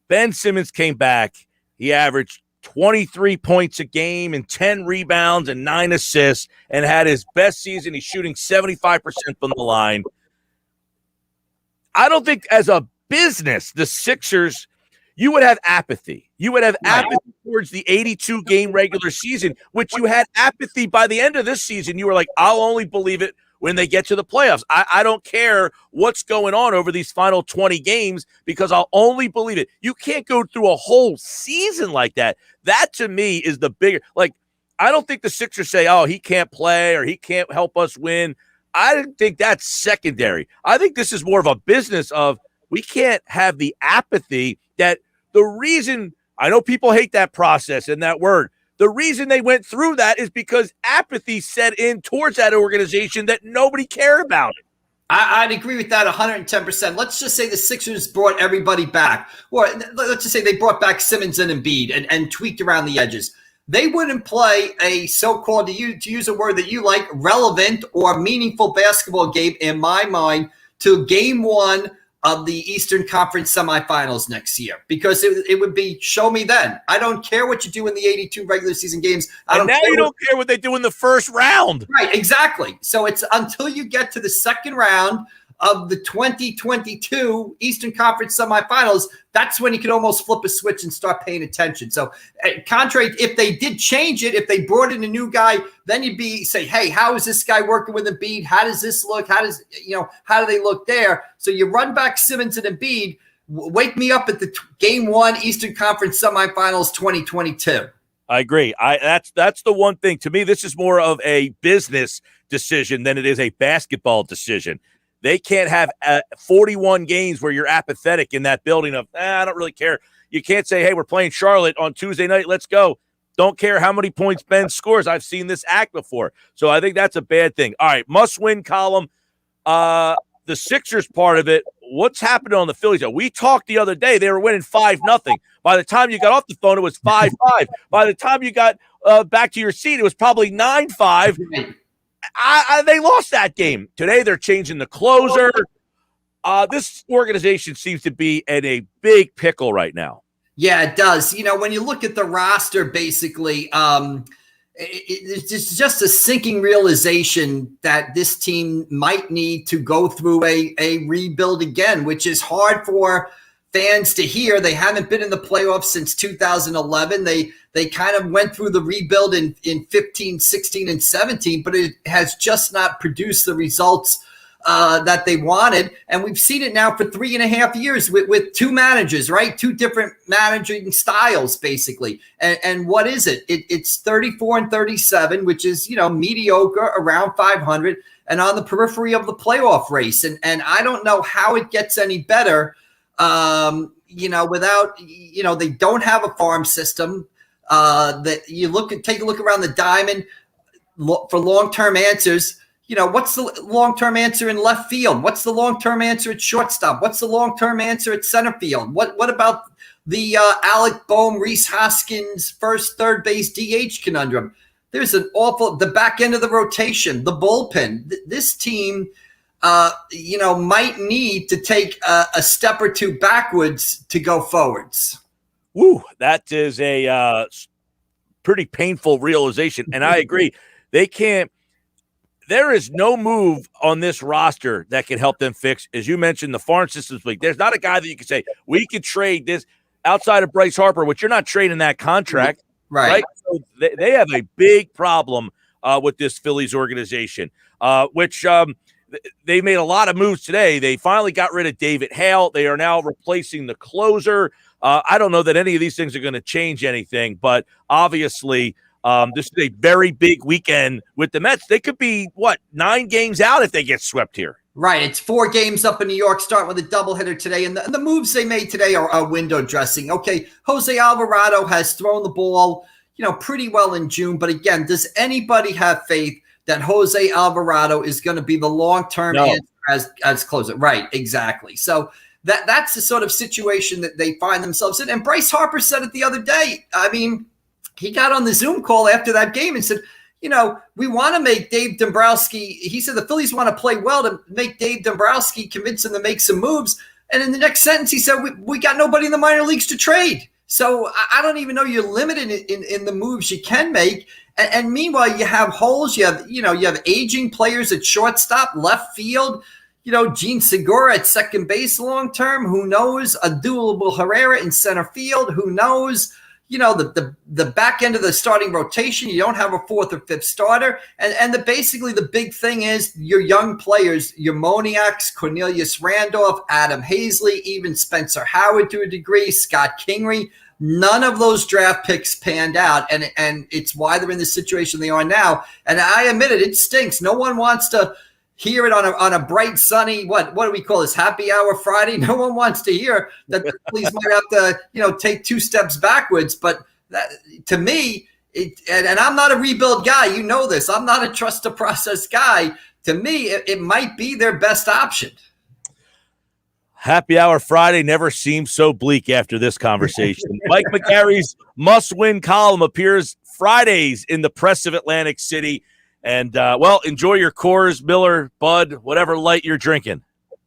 Ben Simmons came back, he averaged 23 points a game and 10 rebounds and 9 assists and had his best season. He's shooting 75% from the line. I don't think as a business, the Sixers, you would have apathy. You would have apathy towards the 82-game regular season, which you had apathy by the end of this season. You were like, I'll only believe it when they get to the playoffs. I don't care what's going on over these final 20 games because I'll only believe it. You can't go through a whole season like that. That, to me, is the bigger – like, I don't think the Sixers say, oh, he can't play or he can't help us win. I think that's secondary. I think this is more of a business of we can't have the apathy that the reason – I know people hate that process and that word. The reason they went through that is because apathy set in towards that organization that nobody cared about it. I'd agree with that 110%. Let's just say the Sixers brought everybody back. Or let's just say they brought back Simmons and Embiid and tweaked around the edges. They wouldn't play a so-called, to use a word that you like, relevant or meaningful basketball game, in my mind, till game 1 of the Eastern Conference semifinals next year, because it would be show me then. I don't care what you do in the 82 regular season games. And now you don't care what they do in the first round. Right, exactly. So it's until you get to the second round of the 2022 Eastern Conference semifinals, that's when you can almost flip a switch and start paying attention. So contrary, if they did change it, if they brought in a new guy, then you'd say, hey, how is this guy working with Embiid? How does this look? How do they look there? So you run back Simmons and Embiid, wake me up at the game 1 Eastern Conference semifinals 2022. I agree. That's the one thing. To me, this is more of a business decision than it is a basketball decision. They can't have 41 games where you're apathetic in that building of, I don't really care. You can't say, hey, we're playing Charlotte on Tuesday night. Let's go. Don't care how many points Ben scores. I've seen this act before. So I think that's a bad thing. All right, must-win column. The Sixers part of it, what's happening on the Phillies? We talked the other day. They were winning 5-0. By the time you got off the phone, it was 5-5. By the time you got back to your seat, it was probably 9-5. They lost that game. Today they're changing the closer. This organization seems to be in a big pickle right now. Yeah, it does. When you look at the roster, basically, it's just a sinking realization that this team might need to go through a rebuild again, which is hard for fans to hear. They haven't been in the playoffs since 2011. They kind of went through the rebuild in 15, 16, and 17, but it has just not produced the results that they wanted. And we've seen it now for 3.5 years with two managers, right? Two different managing styles, basically. And what is it? It's 34-37, which is, mediocre, around 500, and on the periphery of the playoff race. And I don't know how it gets any better, without, they don't have a farm system. That you take a look around the diamond for long-term answers. What's the long-term answer in left field? What's the long-term answer at shortstop? What's the long-term answer at center field? What about the Alec Boehm, Rhys Hoskins, first, third base DH conundrum? There's the back end of the rotation, the bullpen. This team, might need to take a step or two backwards to go forwards. Woo, that is a pretty painful realization. And I agree. There is no move on this roster that can help them fix, as you mentioned, the farm systems league. There's not a guy that you can say, we could trade this outside of Bryce Harper, which you're not trading that contract. Right? So they have a big problem with this Phillies organization, which they made a lot of moves today. They finally got rid of David Hale. They are now replacing the closer. I don't know that any of these things are going to change anything, but obviously this is a very big weekend with the Mets. They could be, 9 games out if they get swept here. Right. It's 4 games up in New York, starting with a doubleheader today. And the moves they made today are window dressing. Okay, Jose Alvarado has thrown the ball, pretty well in June. But again, does anybody have faith that Jose Alvarado is going to be the long-term answer as closer? Right, exactly. So that's the sort of situation that they find themselves in. And Bryce Harper said it the other day. I mean, he got on the Zoom call after that game and said, we want to make Dave Dombrowski. He said the Phillies want to play well to make Dave Dombrowski, convince him to make some moves. And in the next sentence, he said, we got nobody in the minor leagues to trade. So I don't even know you're limited in the moves you can make. And meanwhile, you have holes. You have aging players at shortstop, left field. Gene Segura at second base long term. Who knows? A doable Herrera in center field. Who knows? The back end of the starting rotation, you don't have a 4th or 5th starter. And basically the big thing is your young players, your Moniacs, Cornelius Randolph, Adam Hazley, even Spencer Howard to a degree, Scott Kingery. None of those draft picks panned out, and it's why they're in the situation they are now. And I admit it stinks. No one wants to hear it on a bright, sunny, what do we call this, happy hour Friday? No one wants to hear that the Phillies might have to, take 2 steps backwards. But that, to me, and I'm not a rebuild guy. You know this. I'm not a trust the process guy. To me, it might be their best option. Happy Hour Friday never seems so bleak after this conversation. Mike McGarry's must-win column appears Fridays in the Press of Atlantic City. And, enjoy your Coors, Miller, Bud, whatever light you're drinking.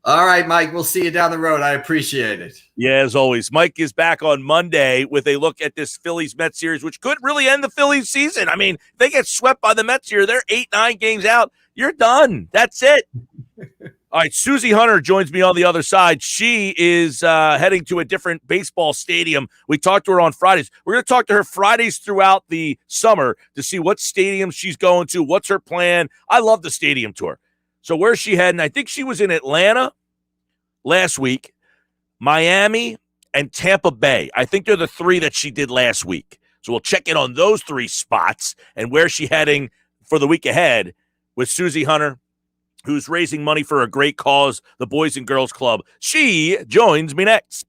All right, Mike. We'll see you down the road. I appreciate it. Yeah, as always. Mike is back on Monday with a look at this Phillies-Mets series, which could really end the Phillies season. I mean, if they get swept by the Mets here, they're 8-9 games out. You're done. That's it. All right, Susie Hunter joins me on the other side. She is heading to a different baseball stadium. We talked to her on Fridays. We're going to talk to her Fridays throughout the summer to see what stadium she's going to, what's her plan. I love the stadium tour. So where's she heading? I think she was in Atlanta last week, Miami, and Tampa Bay. I think they're the three that she did last week. So we'll check in on those three spots and where she's heading for the week ahead with Susie Hunter, who's raising money for a great cause, the Boys and Girls Club. She joins me next.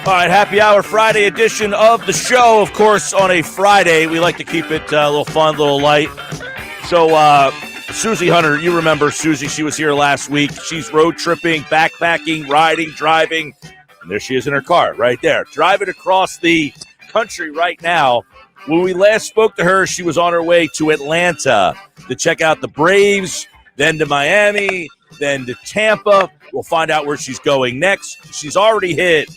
All right, happy hour Friday edition of the show. Of course, on a Friday, we like to keep it a little fun, a little light. So, Susie Hunter, you remember Susie. She was here last week. She's road tripping, backpacking, riding, driving. And there she is in her car right there, driving across the country right now. When we last spoke to her, she was on her way to Atlanta to check out the Braves, then to Miami, then to Tampa. We'll find out where she's going next. She's already hit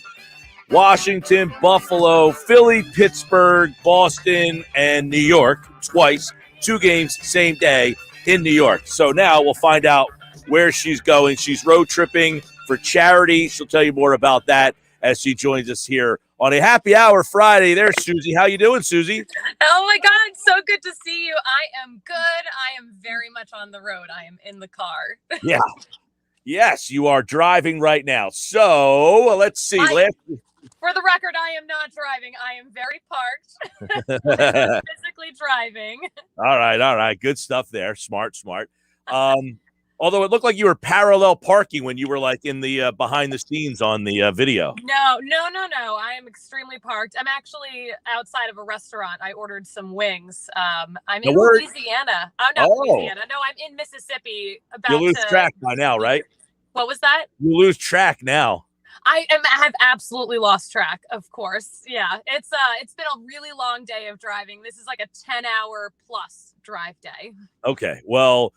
Washington, Buffalo, Philly, Pittsburgh, Boston, and New York twice. 2 games, same day in New York. So now we'll find out where she's going. She's road tripping for charity. She'll tell you more about that as she joins us here on a happy hour Friday. There's Susie. How you doing, Susie? Oh my God, so good to see you. I am good. I am very much on the road. I am in the car. Yeah. Yes, you are driving right now. So let's see. For the record, I am not driving. I am very parked. Physically driving. All right. Good stuff there. Smart. Although it looked like you were parallel parking when you were like in the behind the scenes on the video. No. I am extremely parked. I'm actually outside of a restaurant. I ordered some wings. I'm in Louisiana. Oh, not Louisiana. No, I'm in Mississippi. You lose track by now, right? What was that? You lose track now. I have absolutely lost track, of course. Yeah, it's been a really long day of driving. This is like a 10-hour plus drive day. Okay, well,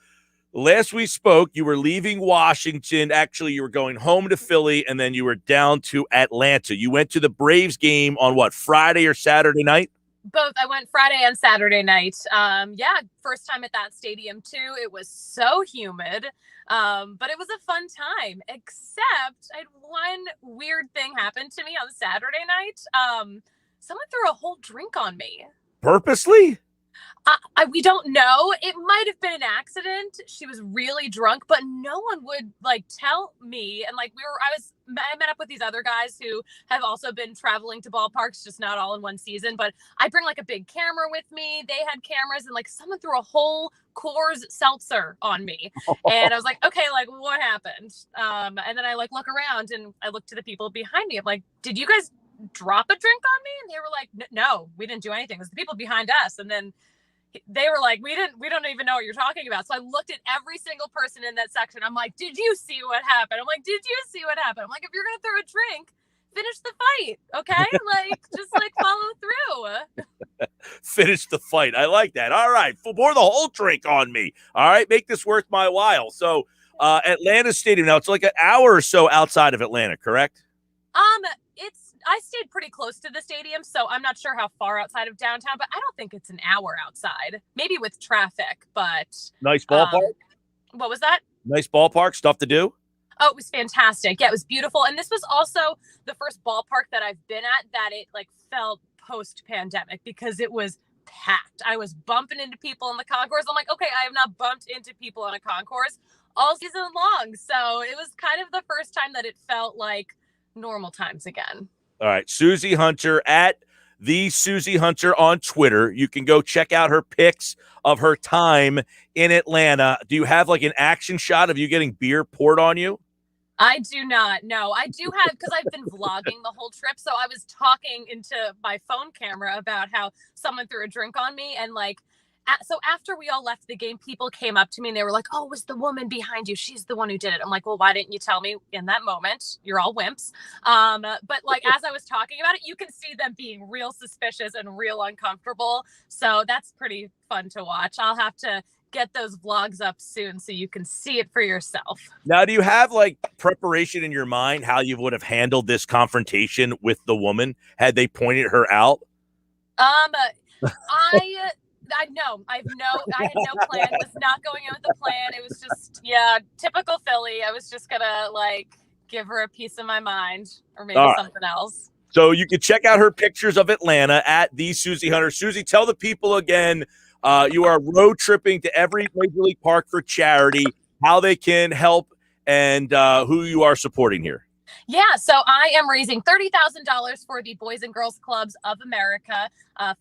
last we spoke, you were leaving Washington. Actually, you were going home to Philly, and then you were down to Atlanta. You went to the Braves game on what, Friday or Saturday night? Both. I went Friday and Saturday night. First time at that stadium too. It was so humid, but it was a fun time. Except I had one weird thing happen to me on Saturday night. Someone threw a whole drink on me. Purposely? We don't know. It might have been an accident. She was really drunk, but no one would tell me. And I met up with these other guys who have also been traveling to ballparks, just not all in one season. But I bring a big camera with me. They had cameras, and someone threw a whole Coors seltzer on me. And I was like, okay, what happened? And then I look around and I look to the people behind me. I'm like, did you guys drop a drink on me? And they were like, no, we didn't do anything. It was the people behind us. And then they were like, we don't even know what you're talking about. So I looked at every single person in that section. I'm like, did you see what happened? I'm like, if you're going to throw a drink, finish the fight. Okay. Just follow through. Finish the fight. I like that. All right. Pour the whole drink on me. All right. Make this worth my while. So Atlanta Stadium. Now it's like an hour or so outside of Atlanta, correct? I stayed pretty close to the stadium, so I'm not sure how far outside of downtown, but I don't think it's an hour outside. Maybe with traffic, but... Nice ballpark? What was that? Nice ballpark, stuff to do? Oh, it was fantastic. Yeah, it was beautiful. And this was also the first ballpark that I've been at that it felt post-pandemic because it was packed. I was bumping into people in the concourse. I'm like, okay, I have not bumped into people on a concourse all season long. So it was kind of the first time that it felt like normal times again. All right, Susie Hunter at the Susie Hunter on Twitter. You can go check out her pics of her time in Atlanta. Do you have an action shot of you getting beer poured on you? I do not. No, I do have, because I've been vlogging the whole trip. So I was talking into my phone camera about how someone threw a drink on me. And so after we all left the game, people came up to me and they were like, oh, it was the woman behind you. She's the one who did it. I'm like, well, why didn't you tell me in that moment? You're all wimps. But as I was talking about it, you can see them being real suspicious and real uncomfortable. So that's pretty fun to watch. I'll have to get those vlogs up soon so you can see it for yourself. Now, do you have preparation in your mind how you would have handled this confrontation with the woman had they pointed her out? I had no plan. It was not going in with the plan. It was just, typical Philly. I was just gonna give her a piece of my mind or maybe something else. So you can check out her pictures of Atlanta at the Susie Hunter. Susie, tell the people again, you are road tripping to every Major League Park for charity, how they can help, and who you are supporting here. Yeah, so I am raising $30,000 for the Boys and Girls Clubs of America.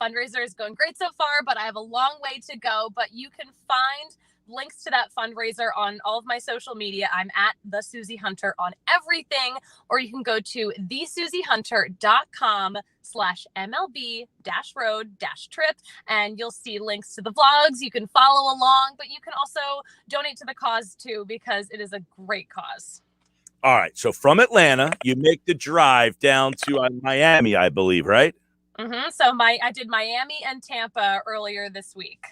Fundraiser is going great so far, but I have a long way to go. But you can find links to that fundraiser on all of my social media. I'm at the Susie Hunter on everything, or you can go to thesusiehunter.com/MLB-road-trip, and you'll see links to the vlogs. You can follow along, but you can also donate to the cause too, because it is a great cause. All right. So from Atlanta, you make the drive down to Miami, I believe, right? So I did Miami and Tampa earlier this week.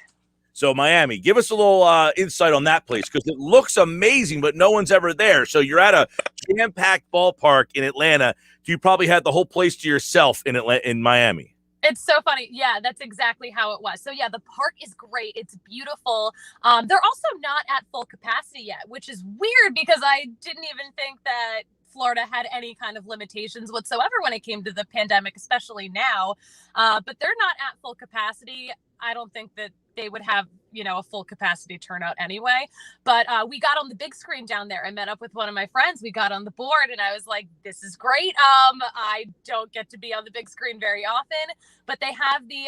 So Miami, give us a little insight on that place, because it looks amazing, but no one's ever there. So you're at a jam-packed ballpark in Atlanta. You probably had the whole place to yourself in Miami. It's so funny. Yeah, that's exactly how it was. So yeah, the park is great. It's beautiful. They're also not at full capacity yet, which is weird because I didn't even think that Florida had any kind of limitations whatsoever when it came to the pandemic, especially now. But they're not at full capacity. I don't think that they would have, a full capacity turnout anyway. But we got on the big screen down there. I met up with one of my friends. We got on the board and I was like, this is great. I don't get to be on the big screen very often, but they have the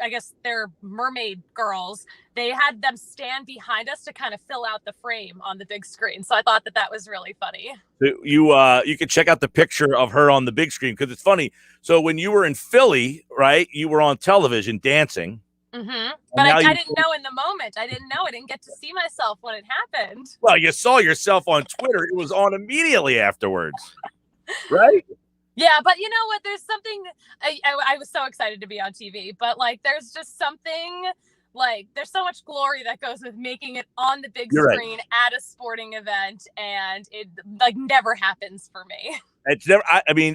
I guess they're mermaid girls. They had them stand behind us to kind of fill out the frame on the big screen. So I thought that was really funny. You can check out the picture of her on the big screen, because it's funny. So when you were in Philly, right, you were on television dancing. But I didn't know in the moment. I didn't know. I didn't get to see myself when it happened. Well, you saw yourself on Twitter. It was on immediately afterwards, right? Yeah, but you know what? There's something. I was so excited to be on TV, but there's just something. There's so much glory that goes with making it on the big screen at a sporting event, and it never happens for me. It's never.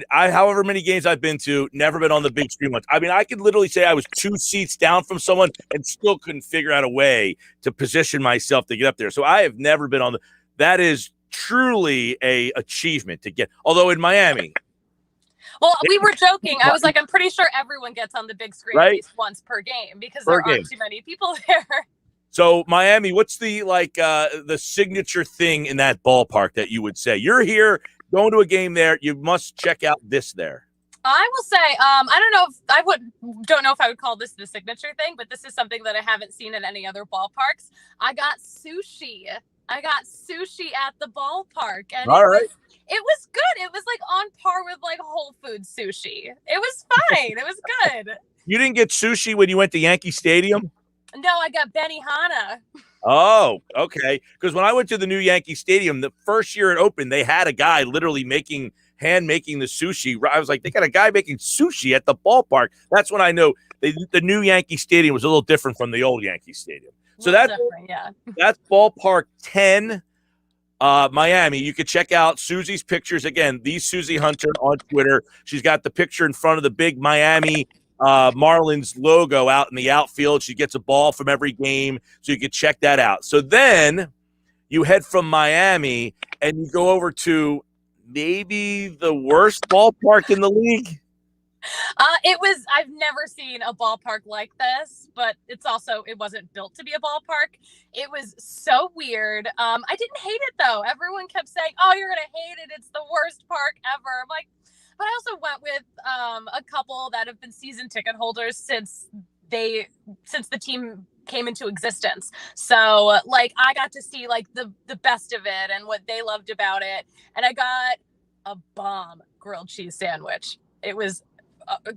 I however many games I've been to, never been on the big screen once. I could literally say I was 2 seats down from someone and still couldn't figure out a way to position myself to get up there. So I have never been on the. That is truly a achievement to get. Although in Miami. Well, we were joking. I was like, I'm pretty sure everyone gets on the big screen at least once per game because there aren't too many people there. So Miami, what's the the signature thing in that ballpark that you would say? You're here going to a game there, you must check out this there. I will say, don't know if I would call this the signature thing, but this is something that I haven't seen at any other ballparks. I got sushi at the ballpark, and it was good. It was on par with Whole Foods sushi. It was fine. It was good. You didn't get sushi when you went to Yankee Stadium? No, I got Benihana. Oh, okay. Because when I went to the new Yankee Stadium, the first year it opened, they had a guy literally hand making the sushi. I was like, they got a guy making sushi at the ballpark. That's when I know the new Yankee Stadium was a little different from the old Yankee Stadium. So that's ballpark 10, Miami. You could check out Susie's pictures. Again, the Susie Hunter on Twitter. She's got the picture in front of the big Miami Marlins logo out in the outfield. She gets a ball from every game, so you can check that out. So then you head from Miami and you go over to maybe the worst ballpark in the league. I've never seen a ballpark like this, but it wasn't built to be a ballpark. It was so weird. I didn't hate it though. Everyone kept saying, oh, you're going to hate it. It's the worst park ever. I'm like, but I also went with a couple that have been season ticket holders since the team came into existence. So I got to see the best of it and what they loved about it. And I got a bomb grilled cheese sandwich. It was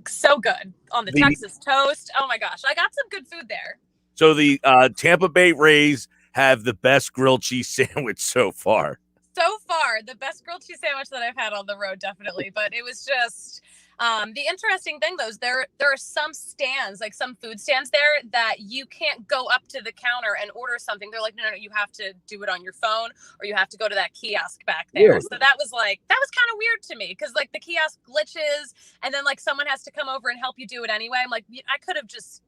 so good on the Texas toast. Oh my gosh. I got some good food there. So the Tampa Bay Rays have the best grilled cheese sandwich so far. So far, the best grilled cheese sandwich that I've had on the road, definitely. But it was just the interesting thing, though, is there are some stands, some food stands there that you can't go up to the counter and order something. They're like, no, you have to do it on your phone or you have to go to that kiosk back there. Yeah. So that was kind of weird to me because the kiosk glitches and then someone has to come over and help you do it anyway. I'm like, I could have just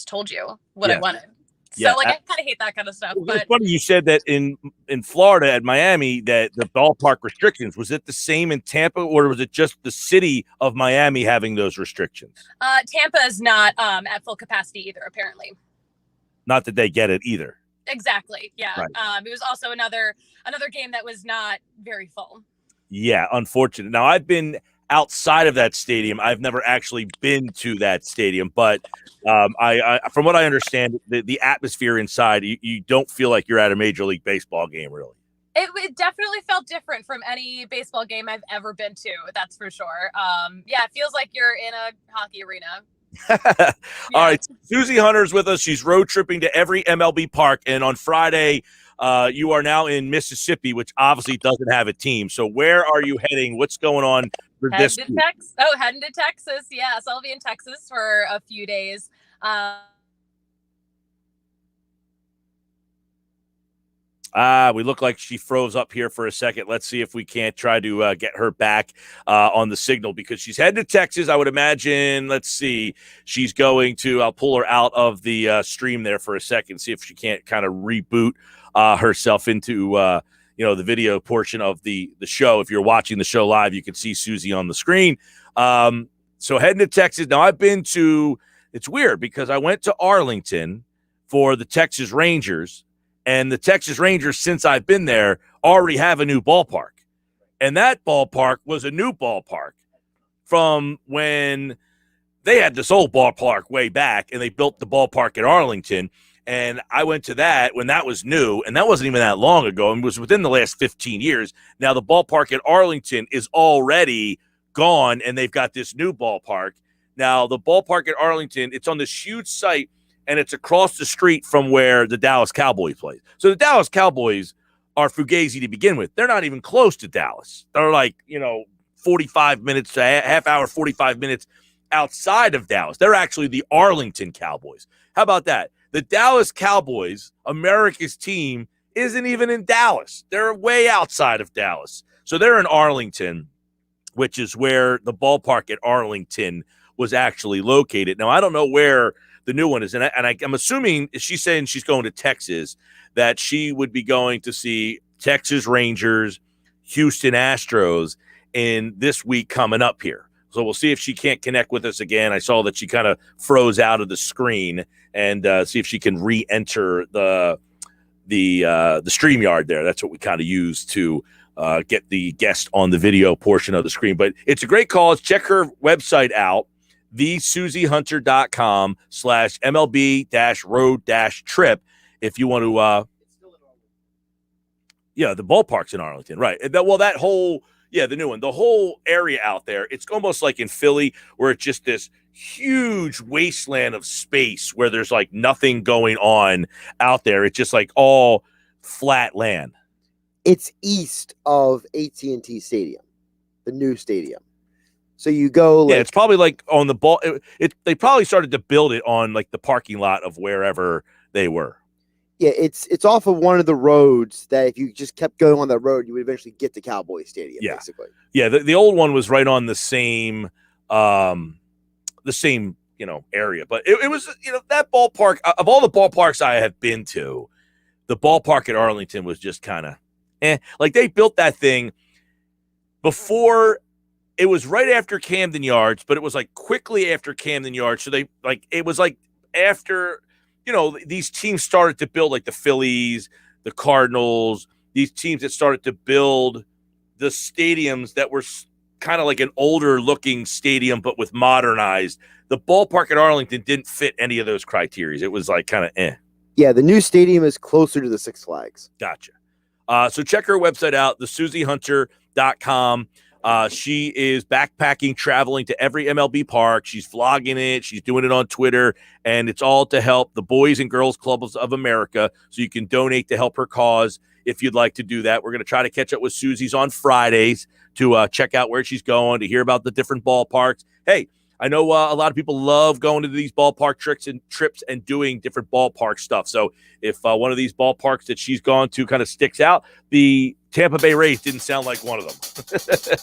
told you what I wanted. So I kind of hate that kind of stuff. But it's funny you said that in Florida at Miami that the ballpark restrictions, was it the same in Tampa or was it just the city of Miami having those restrictions? Tampa is not at full capacity either, apparently. Not that they get it either. Exactly. Yeah. Right. It was also another game that was not very full. Yeah, unfortunate. Now I've been outside of that stadium. I've never actually been to that stadium, but I from what I understand, the atmosphere inside, you don't feel like you're at a Major League Baseball game, really. It definitely felt different from any baseball game I've ever been to. That's for sure. Yeah, it feels like you're in a hockey arena. All right, Susie Hunter's with us. She's road tripping to every MLB park, and on Friday, you are now in Mississippi, which obviously doesn't have a team. So where are you heading? What's going on for this week? Heading to Texas. Yes, I'll be in Texas for a few days. We look like she froze up here for a second. Let's see if we can't try to get her back on the signal, because she's headed to Texas. I would imagine, let's see, she's going to, I'll pull her out of the stream there for a second, see if she can't kind of reboot herself into, the video portion of the show. If you're watching the show live, you can see Susie on the screen. So heading to Texas. Now, it's weird because I went to Arlington for the Texas Rangers. And the Texas Rangers, since I've been there, already have a new ballpark. And that ballpark was a new ballpark from when they had this old ballpark way back, and they built the ballpark at Arlington. And I went to that when that was new, and that wasn't even that long ago. It was within the last 15 years. Now the ballpark at Arlington is already gone, and they've got this new ballpark. Now the ballpark at Arlington, it's on this huge site, and it's across the street from where the Dallas Cowboys play. So the Dallas Cowboys are fugazi to begin with. They're not even close to Dallas. They're like, 45 minutes to half hour, 45 minutes outside of Dallas. They're actually the Arlington Cowboys. How about that? The Dallas Cowboys, America's team, isn't even in Dallas. They're way outside of Dallas. So they're in Arlington, which is where the ballpark at Arlington was actually located. Now, I don't know where the new one is. And I'm assuming she's saying she's going to Texas, that she would be going to see Texas Rangers, Houston Astros in this week coming up here. So we'll see if she can't connect with us again. I saw that she kind of froze out of the screen, and see if she can re-enter the StreamYard there. That's what we kind of use to get the guest on the video portion of the screen. But it's a great cause. Check her website out, thesusiehunter.com/MLB-road-trip if you want to the ballpark's in Arlington, right? That whole the new one, the whole area out there, it's almost like in Philly, where it's just this huge wasteland of space where there's like nothing going on out there. It's just like all flat land. It's east of AT&T Stadium, the new stadium. So you go, it's probably like on the ball. They probably started to build it on like the parking lot of wherever they were. Yeah, it's off of one of the roads that if you just kept going on that road, you would eventually get to Cowboy Stadium. Yeah. Basically. Yeah, the old one was right on the same area, but it was that ballpark of all the ballparks I have been to, the ballpark at Arlington was just kind of like they built that thing before. It was right after Camden Yards, but it was like quickly after Camden Yards. So it was like after, these teams started to build, like the Phillies, the Cardinals, these teams that started to build the stadiums that were kind of like an older looking stadium, but with modernized. The ballpark at Arlington didn't fit any of those criteria. It was like kind of Yeah, the new stadium is closer to the Six Flags. Gotcha. So check her website out, thesusiehunter.com. She is backpacking, traveling to every MLB park. She's vlogging it. She's doing it on Twitter, and it's all to help the Boys and Girls Clubs of America. So you can donate to help her cause if you'd like to do that. We're going to try to catch up with Susie's on Fridays to check out where she's going, to hear about the different ballparks. Hey, I know a lot of people love going to these ballpark trips and doing different ballpark stuff. So if one of these ballparks that she's gone to kind of sticks out, the Tampa Bay Rays didn't sound like one of them.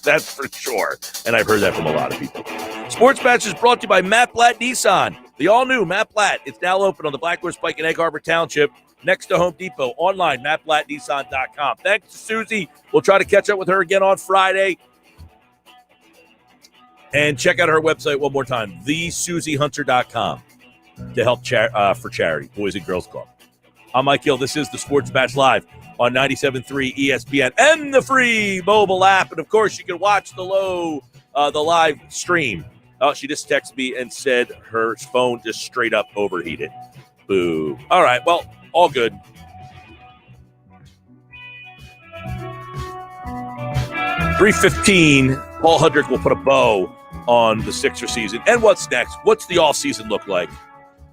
That's for sure. And I've heard that from a lot of people. Sports Match is brought to you by Matt Blatt Nissan. The all-new Matt Blatt. It's now open on the Black Horse Pike in Egg Harbor Township, next to Home Depot. Online, mattblattnissan.com. Thanks to Susie. We'll try to catch up with her again on Friday. And check out her website one more time, thesusiehunter.com, to help for charity, Boys and Girls Club. I'm Mike Gill. This is the Sports Match Live on 97.3 ESPN and the free mobile app. And, of course, you can watch the low the live stream. Oh, she just texted me and said her phone just straight up overheated. Boo. All right, well, all good. $3:15, Paul Hudrick will put a bow on the Sixer season. And what's next? What's the offseason look like?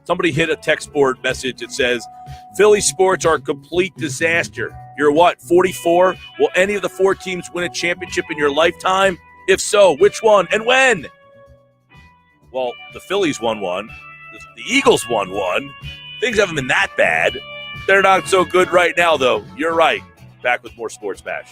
Somebody hit a text board message that says, Philly sports are a complete disaster. You're what, 44? Will any of the 4 teams win a championship in your lifetime? If so, which one and when? Well, the Phillies won one. The Eagles won one. Things haven't been that bad. They're not so good right now, though. You're right. Back with more Sports Bash.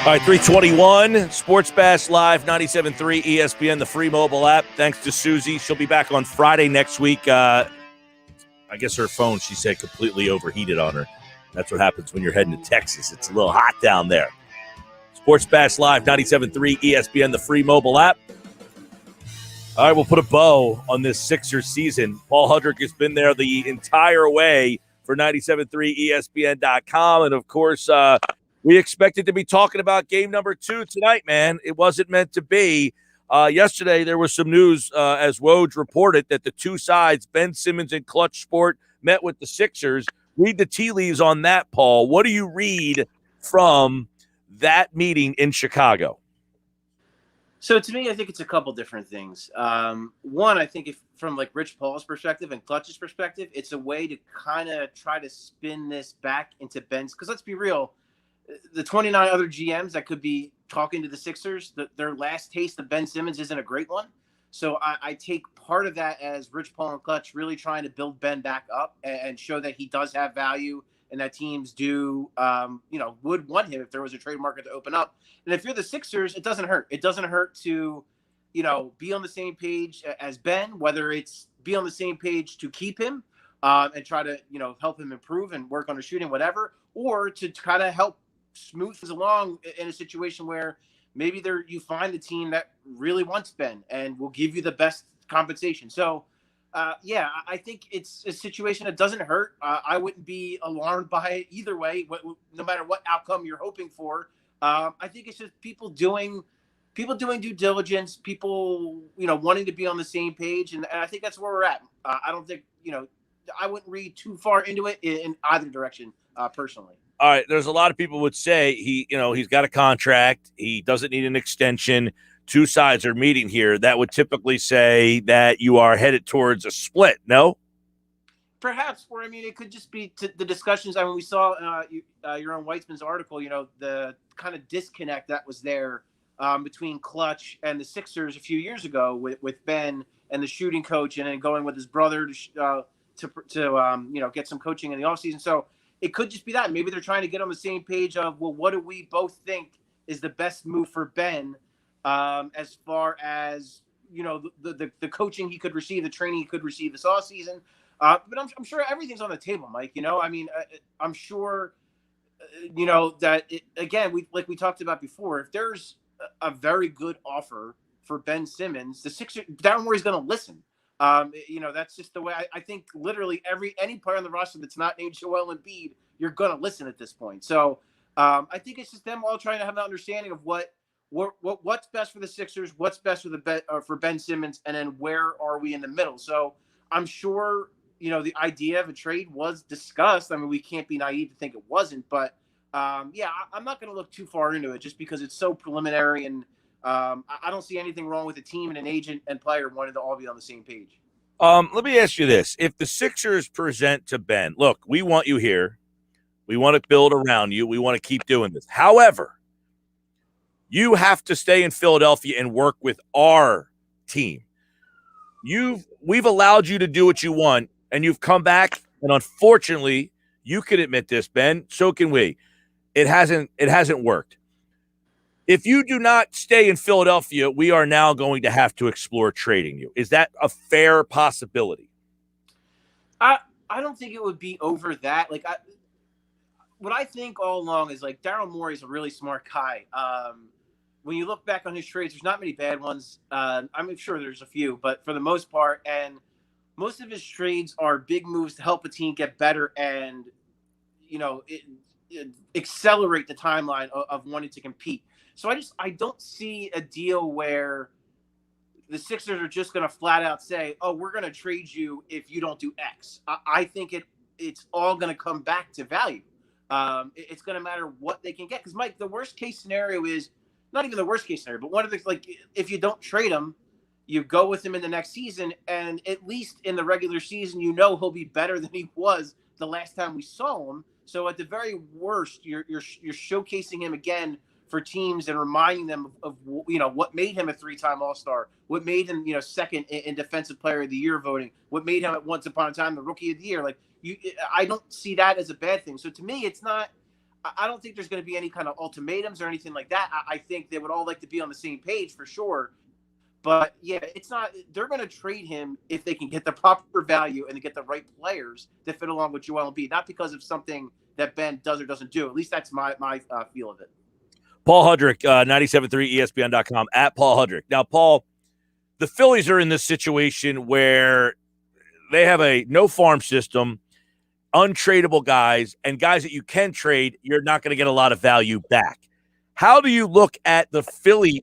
All right, 321, Sports Bash Live, 97.3 ESPN, the free mobile app. Thanks to Susie. She'll be back on Friday next week. I guess her phone, she said, completely overheated on her. That's what happens when you're heading to Texas. It's a little hot down there. Sports Bash Live, 97.3 ESPN, the free mobile app. All right, we'll put a bow on this Sixers season. Paul Hudrick has been there the entire way for 97.3ESPN.com. And, of course, we expected to be talking about game number 2 tonight, man. It wasn't meant to be. Yesterday, there was some news, as Woj reported, that the two sides, Ben Simmons and Clutch Sport, met with the Sixers. Read the tea leaves on that, Paul. What do you read from that meeting in Chicago? So to me, I think it's a couple different things. One, I think if from like Rich Paul's perspective and Clutch's perspective, it's a way to kind of try to spin this back into Ben's. Because let's be real, the 29 other GMs that could be talking to the Sixers, their last taste of Ben Simmons isn't a great one. So I take part of that as Rich Paul and Clutch really trying to build Ben back up and show that he does have value and that teams do, would want him if there was a trade market to open up. And if you're the Sixers, it doesn't hurt. It doesn't hurt to, be on the same page as Ben, whether it's be on the same page to keep him and try to, help him improve and work on his shooting, whatever, or to kind of help smooth things along in a situation where maybe you find the team that really wants Ben and will give you the best compensation. So, I think it's a situation that doesn't hurt. I wouldn't be alarmed by it either way, no matter what outcome you're hoping for. I think it's just people doing due diligence, people, wanting to be on the same page. And I think that's where we're at. I don't think, I wouldn't read too far into it in either direction, personally. All right, there's a lot of people would say he's got a contract. He doesn't need an extension. Two sides are meeting here. That would typically say that you are headed towards a split, no? Perhaps, or it could just be the discussions. I mean, we saw your own Weitzman's article, the kind of disconnect that was there between Clutch and the Sixers a few years ago with Ben and the shooting coach and then going with his brother to get some coaching in the offseason. So it could just be that. Maybe they're trying to get on the same page of, well, what do we both think is the best move for Ben as far as, the coaching he could receive, the training he could receive this offseason. But I'm sure everything's on the table, Mike. I'm sure, that again, we talked about before, if there's a very good offer for Ben Simmons, the Sixers, Darren Morey's going to listen. That's just the way I think literally any player on the roster that's not named Joel Embiid, you're going to listen at this point. So I think it's just them all trying to have an understanding of what's best for the Sixers, what's best for Ben Simmons, and then where are we in the middle. So I'm sure, the idea of a trade was discussed. I mean, we can't be naive to think it wasn't, but I'm not going to look too far into it just because it's so preliminary, and I don't see anything wrong with the team and an agent and player wanting to all be on the same page. Let me ask you this. If the Sixers present to Ben, look, we want you here. We want to build around you. We want to keep doing this. However, you have to stay in Philadelphia and work with our team. We've allowed you to do what you want, and you've come back, and unfortunately, you can admit this, Ben, so can we. It hasn't worked. If you do not stay in Philadelphia, we are now going to have to explore trading you. Is that a fair possibility? I don't think it would be over that. What I think all along is Daryl Morey is a really smart guy. When you look back on his trades, there's not many bad ones. I'm sure there's a few, but for the most part, and most of his trades are big moves to help a team get better and, accelerate the timeline of wanting to compete. So I don't see a deal where the Sixers are just going to flat out say, oh, we're going to trade you if you don't do X. I think it's all going to come back to value. It's going to matter what they can get. Because, Mike, the worst case scenario is not even the worst case scenario, but one of the, if you don't trade him, you go with him in the next season, and at least in the regular season, he'll be better than he was the last time we saw him. So at the very worst, you're showcasing him again for teams and reminding them of what made him a 3-time All-Star, what made him second in Defensive Player of the Year voting, what made him at once upon a time the Rookie of the Year. I don't see that as a bad thing. So to me, it's not. I don't think there's going to be any kind of ultimatums or anything like that. I think they would all like to be on the same page for sure. But yeah, it's not. They're going to trade him if they can get the proper value and get the right players that fit along with Joel Embiid, not because of something that Ben does or doesn't do. At least that's my feel of it. Paul Hudrick, 97.3 ESPN.com, at Paul Hudrick. Now, Paul, the Phillies are in this situation where they have a no farm system, untradeable guys, and guys that you can trade, you're not going to get a lot of value back. How do you look at the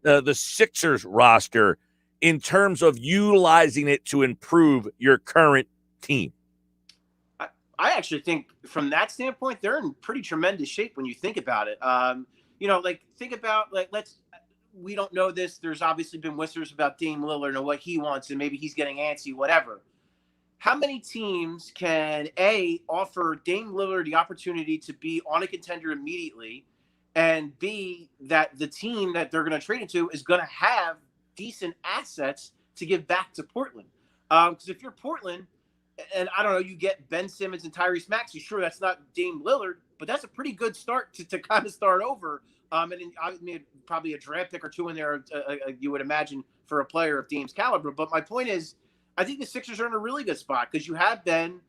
the Sixers roster in terms of utilizing it to improve your current team? I actually think from that standpoint, they're in pretty tremendous shape when you think about it. Think about we don't know this. There's obviously been whispers about Dame Lillard and what he wants, and maybe he's getting antsy, whatever. How many teams can offer Dame Lillard the opportunity to be on a contender immediately, and B, that the team that they're going to trade into is going to have decent assets to give back to Portland? Because if you're Portland, and I don't know, you get Ben Simmons and Tyrese Maxey, sure, that's not Dame Lillard, but that's a pretty good start to kind of start over. Probably a draft pick or two in there, you would imagine, for a player of Dame's caliber. But my point is, I think the Sixers are in a really good spot because you have Ben,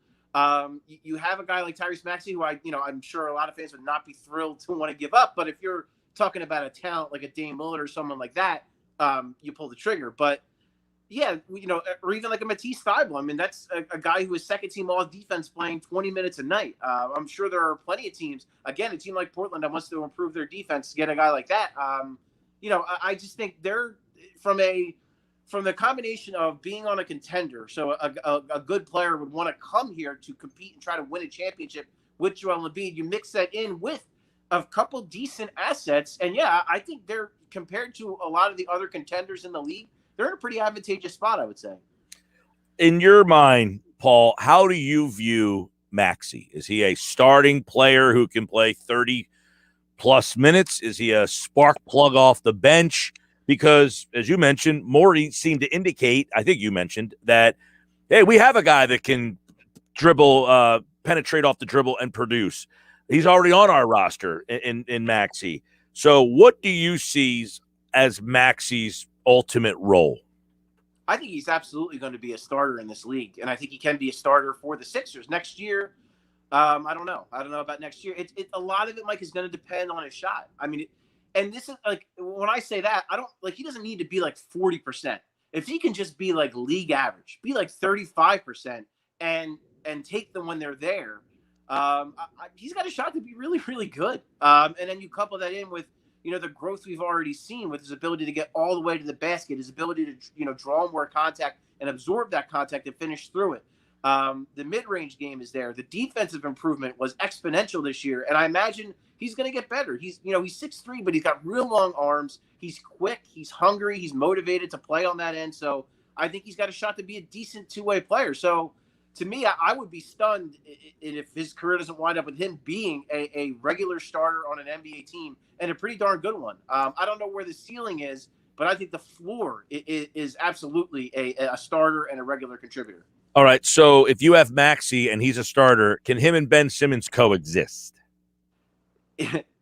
you have a guy like Tyrese Maxey, who I'm sure a lot of fans would not be thrilled to want to give up. But if you're talking about a talent like a Dame Lillard or someone like that, you pull the trigger. But yeah, or even like a Matisse Thybulle. I mean, that's a guy who is second team all defense playing 20 minutes a night. I'm sure there are plenty of teams, again, a team like Portland that wants to improve their defense to get a guy like that. I just think they're from the combination of being on a contender. So a good player would want to come here to compete and try to win a championship with Joel Embiid. You mix that in with a couple decent assets. And yeah, I think they're, compared to a lot of the other contenders in the league, they're in a pretty advantageous spot, I would say. In your mind, Paul, how do you view Maxey? Is he a starting player who can play 30-plus minutes? Is he a spark plug off the bench? Because, as you mentioned, Morty seemed to indicate, I think you mentioned, that, hey, we have a guy that can dribble, penetrate off the dribble and produce. He's already on our roster in Maxey. So what do you see as Maxey's ultimate role? I think he's absolutely going to be a starter in this league, and I think he can be a starter for the Sixers next year. I don't know about next year. A lot of it, Mike, is going to depend on his shot. I mean, and this is like, when I say that, I don't like, he doesn't need to be like 40%. If he can just be like league average, be like 35% and take them when they're there, he's got a shot to be really, really good. And then you couple that in with, the growth we've already seen with his ability to get all the way to the basket, his ability to, draw more contact and absorb that contact and finish through it. The mid-range game is there. The defensive improvement was exponential this year, and I imagine he's going to get better. He's 6'3", but he's got real long arms. He's quick. He's hungry. He's motivated to play on that end. So I think he's got a shot to be a decent two-way player. So to me, I would be stunned if his career doesn't wind up with him being a regular starter on an NBA team, and a pretty darn good one. I don't know where the ceiling is, but I think the floor is absolutely a starter and a regular contributor. All right, so if you have Maxey and he's a starter, can him and Ben Simmons coexist?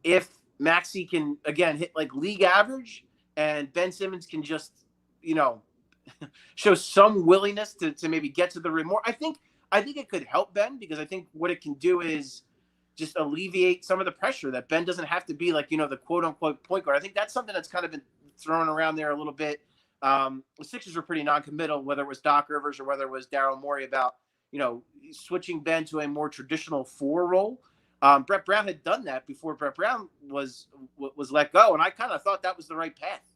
If Maxey can, again, hit like league average and Ben Simmons can just, show some willingness to maybe get to the rim more, I think it could help Ben, because I think what it can do is just alleviate some of the pressure that Ben doesn't have to be like, the quote unquote point guard. I think that's something that's kind of been thrown around there a little bit. The Sixers were pretty non-committal, whether it was Doc Rivers or whether it was Daryl Morey, about, switching Ben to a more traditional 4 role. Brett Brown had done that before Brett Brown was let go, and I kind of thought that was the right path.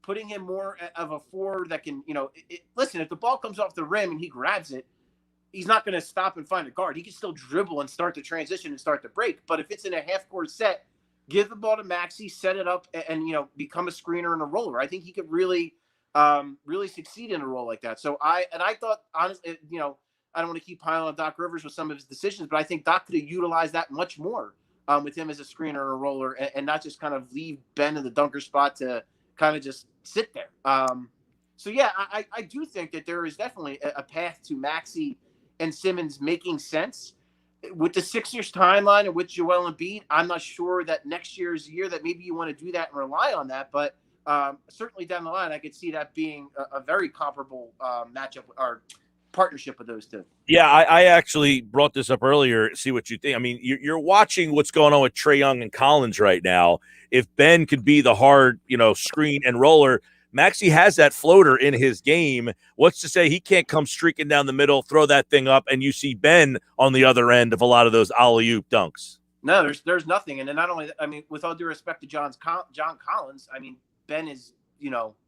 Putting him more of a 4 that can, listen, if the ball comes off the rim and he grabs it, he's not going to stop and find a guard. He can still dribble and start the transition and start the break. But if it's in a half-court set, give the ball to Maxey, set it up, and become a screener and a roller. I think he could really, really succeed in a role like that. So I thought, honestly, I don't want to keep piling on Doc Rivers with some of his decisions, but I think Doc could have utilized that much more with him as a screener and a roller, and not just kind of leave Ben in the dunker spot to kind of just sit there. So yeah, I do think that there is definitely a path to Maxey and Simmons making sense. with the Sixers timeline and with Joel Embiid, I'm not sure that next year is the year that maybe you want to do that and rely on that. But certainly down the line, I could see that being a very comparable matchup or partnership with those two. Yeah, I actually brought this up earlier. See what you think. I mean, you're watching what's going on with Trae Young and Collins right now. If Ben could be the hard, screen and roller, Maxey has that floater in his game. What's to say he can't come streaking down the middle, throw that thing up, and you see Ben on the other end of a lot of those alley-oop dunks? No, there's nothing. And then not only, I mean, with all due respect to John Collins, I mean, Ben is,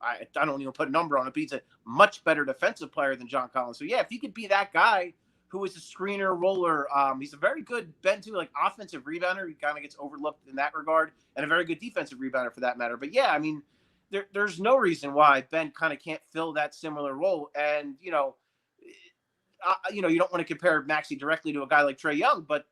I don't even put a number on it, but he's a much better defensive player than John Collins. So, yeah, if he could be that guy who is a screener, roller, he's a very good, Ben, too, like offensive rebounder. He kind of gets overlooked in that regard, and a very good defensive rebounder for that matter. But, yeah, I mean, there's no reason why Ben kind of can't fill that similar role. And, you don't want to compare Maxey directly to a guy like Trae Young, but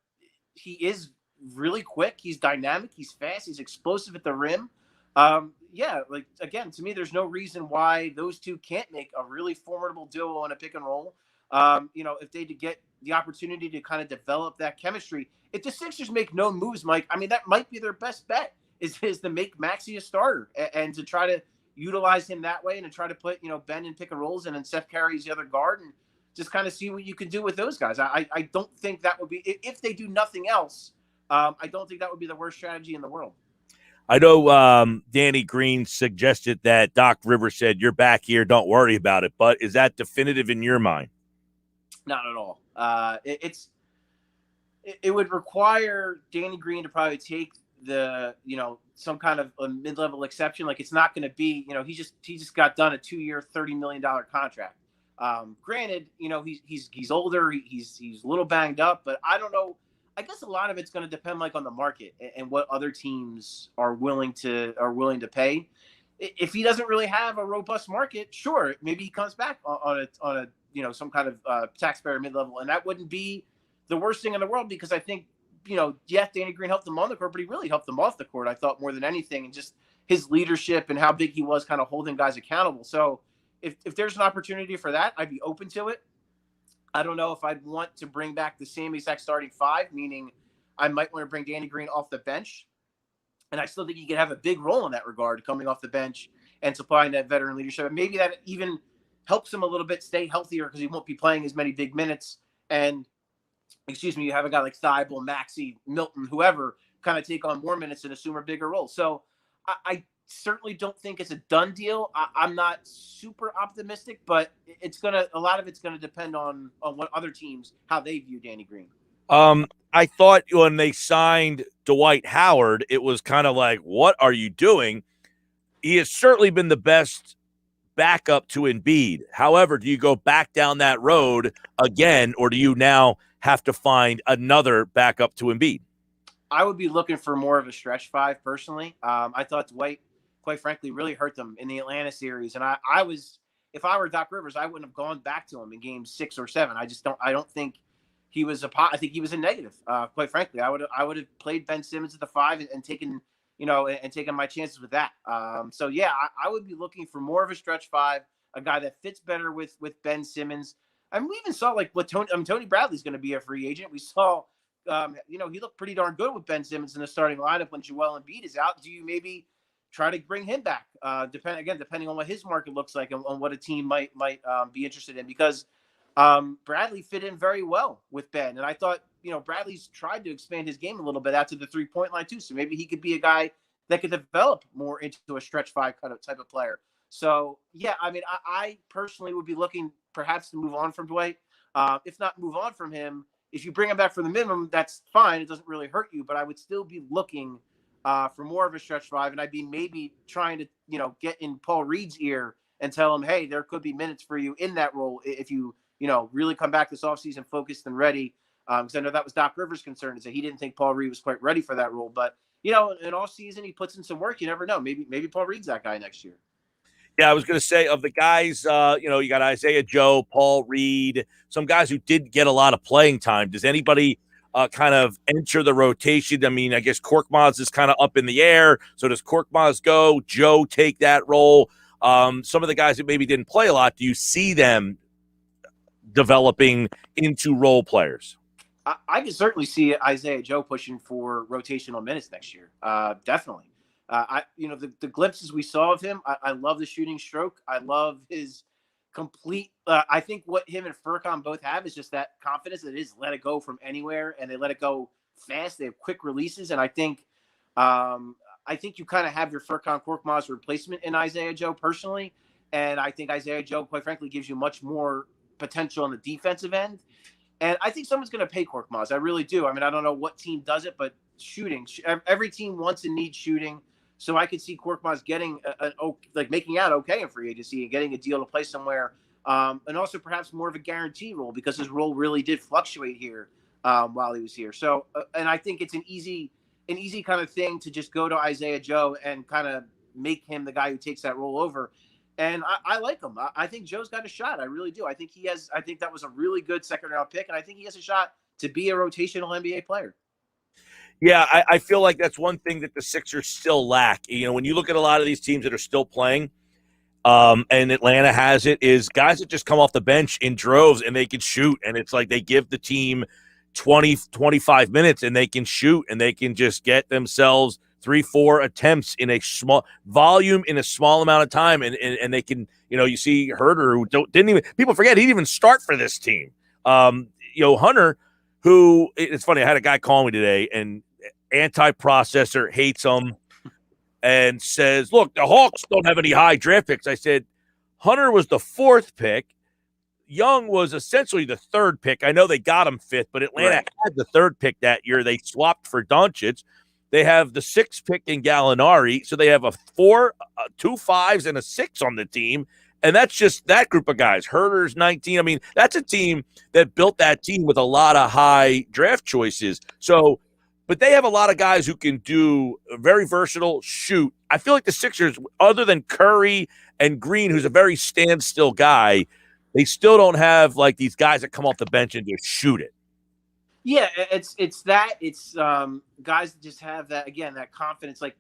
he is really quick. He's dynamic. He's fast. He's explosive at the rim. Like, again, to me, there's no reason why those two can't make a really formidable duo in a pick and roll. If they get the opportunity to kind of develop that chemistry. If the Sixers make no moves, Mike, I mean, that might be their best bet is to make Maxey a starter and to try to utilize him that way and to try to put, Ben in pick and rolls and then Seth Curry's the other guard and just kind of see what you can do with those guys. I don't think that would be, if they do nothing else, I don't think that would be the worst strategy in the world. I know Danny Green suggested that Doc Rivers said, "You're back here. Don't worry about it." But is that definitive in your mind? Not at all. It would require Danny Green to probably take the, some kind of a mid-level exception. Like it's not going to be, he just got done a 2-year, $30 million contract. Granted, he's older, he's a little banged up, but I don't know. I guess a lot of it's going to depend on the market and what other teams are willing to pay. If he doesn't really have a robust market, sure, maybe he comes back on a some kind of taxpayer mid-level, and that wouldn't be the worst thing in the world because I think Danny Green helped them on the court, but he really helped them off the court. I thought more than anything, and just his leadership and how big he was, kind of holding guys accountable. So if there's an opportunity for that, I'd be open to it. I don't know if I'd want to bring back the same exact starting five, meaning I might want to bring Danny Green off the bench. And I still think he could have a big role in that regard, coming off the bench and supplying that veteran leadership. And maybe that even helps him a little bit stay healthier because he won't be playing as many big minutes. And, you have a guy like Thibault, Maxey, Milton, whoever, kind of take on more minutes and assume a bigger role. So I certainly don't think it's a done deal. I'm not super optimistic, but a lot of it's gonna depend on what other teams, how they view Danny Green. I thought when they signed Dwight Howard, it was kind of like, what are you doing? He has certainly been the best backup to Embiid. However, do you go back down that road again, or do you now have to find another backup to Embiid? I would be looking for more of a stretch five personally. I thought Dwight, quite frankly, really hurt them in the Atlanta series. And if I were Doc Rivers, I wouldn't have gone back to him in game 6 or 7. I don't think he was I think he was a negative. Quite frankly, I would have played Ben Simmons at the 5 and taken, and taken my chances with that. So yeah, I would be looking for more of a stretch 5, a guy that fits better with Ben Simmons. I mean, we even saw Tony Bradley's going to be a free agent. We saw, he looked pretty darn good with Ben Simmons in the starting lineup when Joel Embiid is out. Do you maybe try to bring him back? Depending on what his market looks like and on what a team might be interested in, because Bradley fit in very well with Ben. And I thought, Bradley's tried to expand his game a little bit out to the 3-point line too. So maybe he could be a guy that could develop more into a stretch 5 kind of type of player. So yeah, I mean, I personally would be looking perhaps to move on from Dwight. If not move on from him, if you bring him back for the minimum, that's fine. It doesn't really hurt you, but I would still be looking for more of a stretch 5. And I'd be maybe trying to, get in Paul Reed's ear and tell him, hey, there could be minutes for you in that role if you, really come back this offseason focused and ready. Because I know that was Doc Rivers' concern, is that he didn't think Paul Reed was quite ready for that role. But, in off season, he puts in some work. You never know. Maybe Paul Reed's that guy next year. Yeah, I was going to say, of the guys, you got Isaiah Joe, Paul Reed, some guys who did get a lot of playing time. Does anybody kind of enter the rotation? I mean, I guess Korkmaz is kind of up in the air. So does Korkmaz go? Joe take that role? Some of the guys that maybe didn't play a lot, do you see them developing into role players? I can certainly see Isaiah Joe pushing for rotational minutes next year. Definitely. The glimpses we saw of him, I love the shooting stroke. I love his complete. I think what him and Furkan both have is just that confidence that is let it go from anywhere, and they let it go fast. They have quick releases, and I think you kind of have your Furkan Korkmaz replacement in Isaiah Joe personally, and I think Isaiah Joe, quite frankly, gives you much more potential on the defensive end. And I think someone's going to pay Korkmaz. I really do. I mean, I don't know what team does it, but shooting. Every team wants and needs shooting. So I could see Korkmaz getting making out okay in free agency and getting a deal to play somewhere, and also perhaps more of a guarantee role because his role really did fluctuate here while he was here. So, and I think it's an easy kind of thing to just go to Isaiah Joe and kind of make him the guy who takes that role over. And I like him. I think Joe's got a shot. I really do. I think he has. I think that was a really good second-round pick, and I think he has a shot to be a rotational NBA player. Yeah, I feel like that's one thing that the Sixers still lack. When you look at a lot of these teams that are still playing, and Atlanta has it, is guys that just come off the bench in droves and they can shoot. And it's like they give the team 20, 25 minutes and they can shoot and they can just get themselves 3-4 attempts in a small volume in a small amount of time. And they can, you see Herder, who didn't even, people forget he didn't even start for this team. Hunter, who, it's funny, I had a guy call me today and anti-processor, hates him, and says, look, the Hawks don't have any high draft picks. I said, Hunter was the 4th pick. Young was essentially the 3rd pick. I know they got him 5th, but Atlanta had the 3rd pick that year. They swapped for Doncic. They have the 6th pick in Gallinari, so they have a 4, 2 5s, and a 6 on the team. And that's just that group of guys. Herder's 19. I mean, that's a team that built that team with a lot of high draft choices. So, but they have a lot of guys who can do very versatile shoot. I feel like the Sixers, other than Curry and Green, who's a very standstill guy, they still don't have like these guys that come off the bench and just shoot it. Yeah, it's guys that just have that, again, that confidence. Like,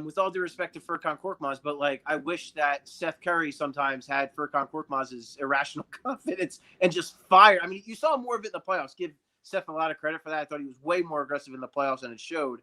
with all due respect to Furkan Korkmaz, but like I wish that Seth Curry sometimes had Furkan Korkmaz's irrational confidence and just fire. I mean, you saw more of it in the playoffs. Give Seth a lot of credit for that. I thought he was way more aggressive in the playoffs than it showed.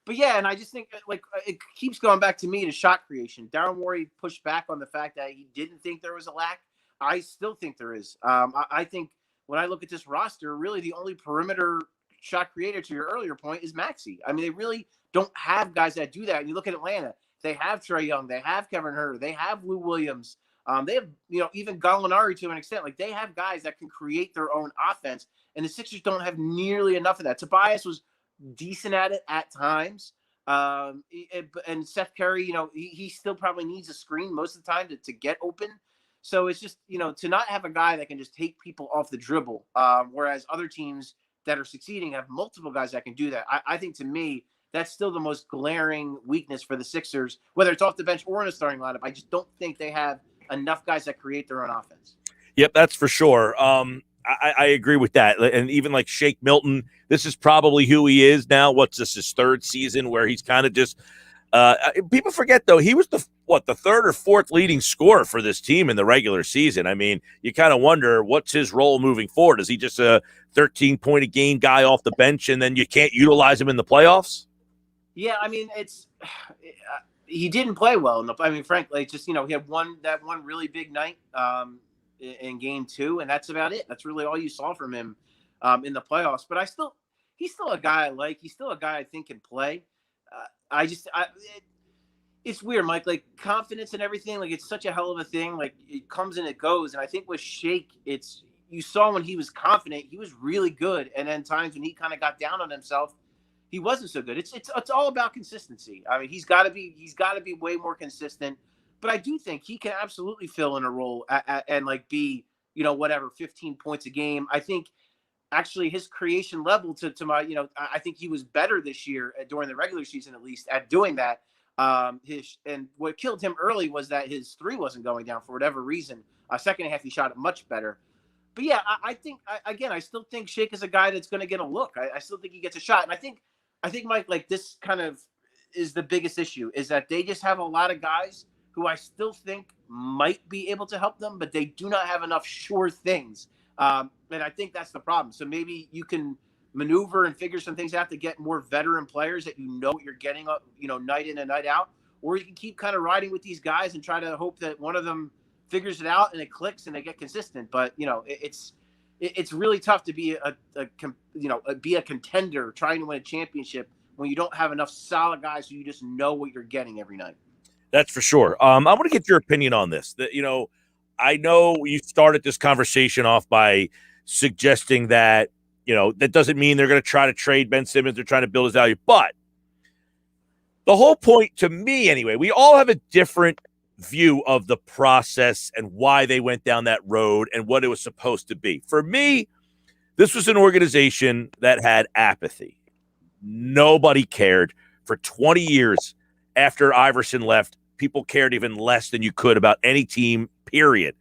But yeah, and I just think like it keeps going back to me to shot creation. Daryl Morey pushed back on the fact that he didn't think there was a lack. I still think there is. I think when I look at this roster, really the only perimeter shot creator, to your earlier point, is Maxey. I mean, they really don't have guys that do that. And you look at Atlanta, they have Trae Young, they have Kevin Herter, they have Lou Williams, they have even Gallinari to an extent. Like they have guys that can create their own offense, and the Sixers don't have nearly enough of that. Tobias was decent at it at times, and Seth Curry, he still probably needs a screen most of the time to get open. So it's just to not have a guy that can just take people off the dribble, whereas other teams that are succeeding have multiple guys that can do that. I think to me, that's still the most glaring weakness for the Sixers, whether it's off the bench or in a starting lineup. I just don't think they have enough guys that create their own offense. Yep, that's for sure. I agree with that. And even like Shake Milton, this is probably who he is now. What's this, his 3rd season where he's kind of just people forget, though, he was the 3rd or 4th leading scorer for this team in the regular season. I mean, you kind of wonder what's his role moving forward. Is he just a 13-point-a-game guy off the bench and then you can't utilize him in the playoffs? Yeah, I mean, he didn't play well enough. I mean, frankly, just he had that one really big night in game 2, and that's about it. That's really all you saw from him in the playoffs. But he's still a guy I like. He's still a guy I think can play. It's weird, Mike. Like confidence and everything. Like it's such a hell of a thing. Like it comes and it goes. And I think with Shake, you saw when he was confident, he was really good. And then times when he kind of got down on himself, he wasn't so good. It's all about consistency. I mean, he's got to be way more consistent. But I do think he can absolutely fill in a role and like be 15 points a game. I think actually his creation level to my I think he was better this year during the regular season, at least, at doing that. And what killed him early was that his 3 wasn't going down for whatever reason. Second half he shot it much better. But yeah, I think I still think Shake is a guy that's going to get a look. I still think he gets a shot, and I think Mike, like this kind of is the biggest issue, is that they just have a lot of guys who I still think might be able to help them, but they do not have enough sure things. And I think that's the problem. So maybe you can maneuver and figure some things out to get more veteran players that you know what you're getting, night in and night out, or you can keep kind of riding with these guys and try to hope that one of them figures it out and it clicks and they get consistent. But it's really tough to be a contender trying to win a championship when you don't have enough solid guys who you just know what you're getting every night. That's for sure. I want to get your opinion on this. That I know you started this conversation off by suggesting that that doesn't mean they're going to try to trade Ben Simmons. They're trying to build his value, but the whole point, to me anyway, we all have a different view of the process and why they went down that road and what it was supposed to be. For me, this was an organization that had apathy. Nobody cared. For 20 years after Iverson left, people cared even less than you could about any team, period.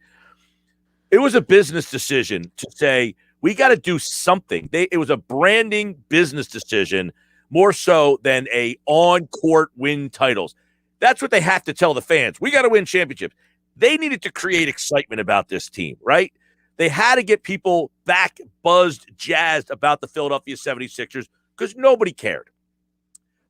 It was a business decision to say, we got to do something. It was a branding business decision more so than a on-court win titles. That's what they have to tell the fans. We got to win championships. They needed to create excitement about this team, right? They had to get people back buzzed, jazzed about the Philadelphia 76ers because nobody cared.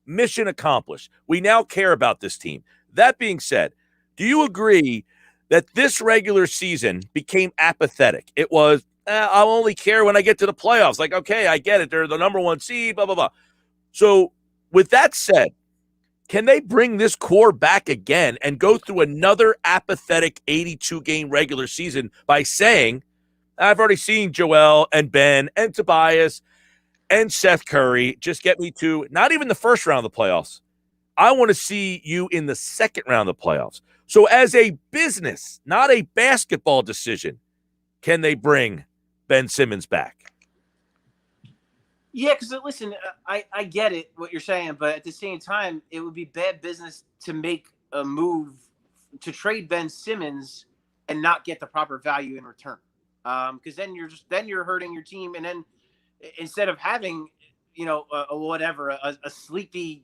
Mission accomplished. We now care about this team. That being said, do you agree that this regular season became apathetic? It was, I'll only care when I get to the playoffs. Like, okay, I get it. They're the number one seed, blah, blah, blah. So with that said, can they bring this core back again and go through another apathetic 82-game regular season by saying, I've already seen Joel and Ben and Tobias and Seth Curry just get me to not even the first round of the playoffs. I want to see you in the second round of the playoffs. So as a business, not a basketball decision, can they bring Ben Simmons back? Yeah, because listen, I get it, what you're saying, but at the same time, it would be bad business to make a move to trade Ben Simmons and not get the proper value in return. Because then you're hurting your team, and then instead of having a sleepy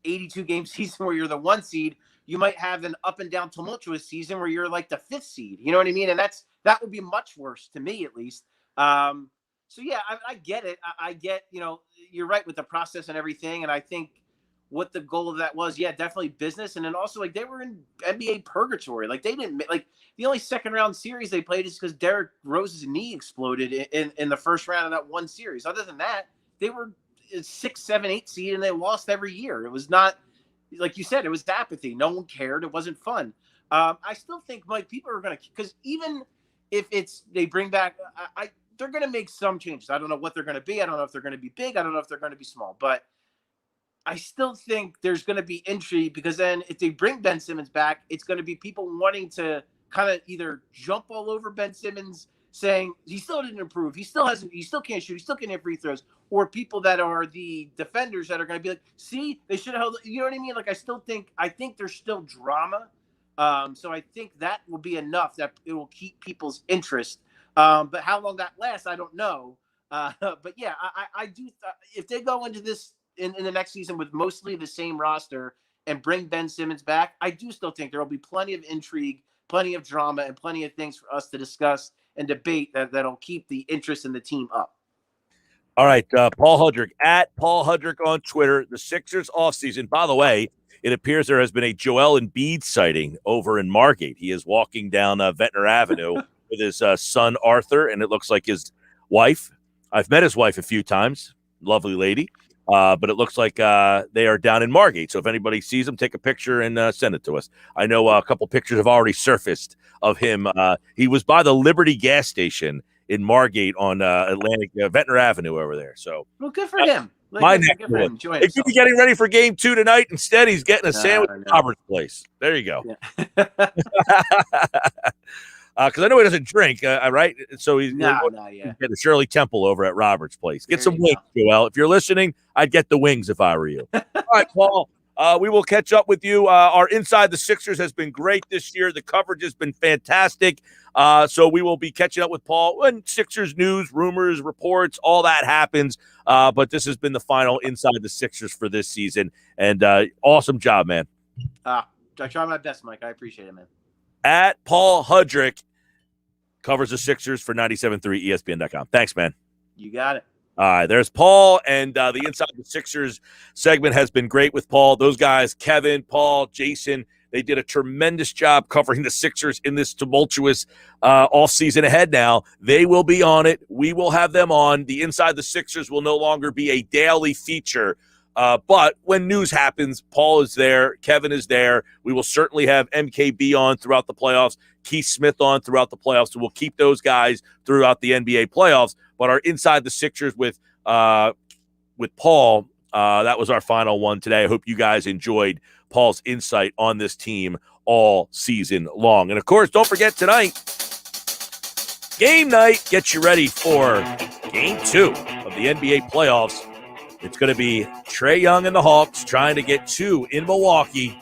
82-game season where you're the 1 seed, you might have an up and down tumultuous season where you're like the 5th seed. You know what I mean? And that would be much worse to me, at least. So yeah, I get it. I get, you're right with the process and everything. And I think what the goal of that was, yeah, definitely business. And then also like they were in NBA purgatory. Like they didn't the only second round series they played is because Derrick Rose's knee exploded in the first round of that one series. Other than that, they were 6, 7, 8 seed and they lost every year. It was not, like you said, it was apathy. No one cared. It wasn't fun. I still think, Mike, people are going to, because even if they bring back, they're going to make some changes. I don't know what they're going to be. I don't know if they're going to be big. I don't know if they're going to be small. But I still think there's going to be intrigue because then if they bring Ben Simmons back, it's going to be people wanting to kind of either jump all over Ben Simmons saying he still didn't improve. He still can't shoot. He still can't hit free throws. Or people that are the defenders that are going to be like, see, they should have held, you know what I mean? Like, I think there's still drama. So I think that will be enough that it will keep people's interest. But how long that lasts, I don't know. But yeah, I do. If they go into this in the next season with mostly the same roster and bring Ben Simmons back, I do still think there will be plenty of intrigue, plenty of drama, and plenty of things for us to discuss and debate that'll keep the interest in the team up. All right, Paul Hudrick, at Paul Hudrick on Twitter, the Sixers offseason. By the way, it appears there has been a Joel Embiid sighting over in Margate. He is walking down Ventnor Avenue with his son, Arthur, and it looks like his wife. I've met his wife a few times. Lovely lady. But it looks like they are down in Margate. So if anybody sees him, take a picture and send it to us. I know a couple pictures have already surfaced of him. He was by the Liberty gas station in Margate on Ventnor Avenue over there. So well, good for him. My neck. He could be getting ready for game 2 tonight. Instead, he's getting a sandwich at Robert's Place. There you go. Yeah. Because I know he doesn't drink, right? So he's yeah. Get a Shirley Temple over at Robert's Place. Get some wings, Joel. If you're listening, I'd get the wings if I were you. All right, Paul. We will catch up with you. Our Inside the Sixers has been great this year. The coverage has been fantastic. So we will be catching up with Paul when Sixers news, rumors, reports, all that happens. But this has been the final Inside the Sixers for this season. And awesome job, man. I try my best, Mike. I appreciate it, man. At Paul Hudrick, covers the Sixers for 97.3 ESPN.com. Thanks, man. You got it. All right, there's Paul, and the Inside the Sixers segment has been great with Paul. Those guys, Kevin, Paul, Jason, they did a tremendous job covering the Sixers in this tumultuous off-season ahead now. They will be on it. We will have them on. The Inside the Sixers will no longer be a daily feature. But when news happens, Paul is there. Kevin is there. We will certainly have MKB on throughout the playoffs, Keith Smith on throughout the playoffs. So we'll keep those guys throughout the NBA playoffs. But our Inside the Sixers with Paul, that was our final one today. I hope you guys enjoyed Paul's insight on this team all season long. And, of course, don't forget tonight, game night gets you ready for Game 2 of the NBA playoffs. It's going to be Trae Young and the Hawks trying to get 2 in Milwaukee.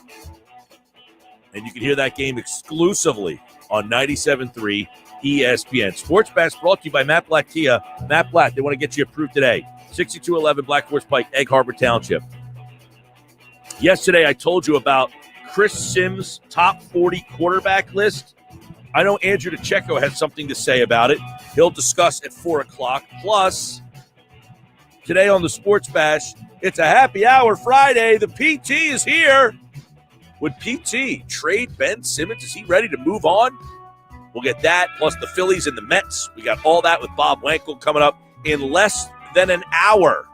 And you can hear that game exclusively on 97.3 ESPN. Sports Bash brought to you by Matt Black Kia. Matt Black, they want to get you approved today. 6211 Black Horse Pike, Egg Harbor Township. Yesterday, I told you about Chris Sims' top 40 quarterback list. I know Andrew DeCecco has something to say about it. He'll discuss at 4 o'clock. Plus, today on the Sports Bash, it's a happy hour Friday. The PT is here. Would PT trade Ben Simmons? Is he ready to move on? We'll get that, plus the Phillies and the Mets. We got all that with Bob Wankel coming up in less than an hour.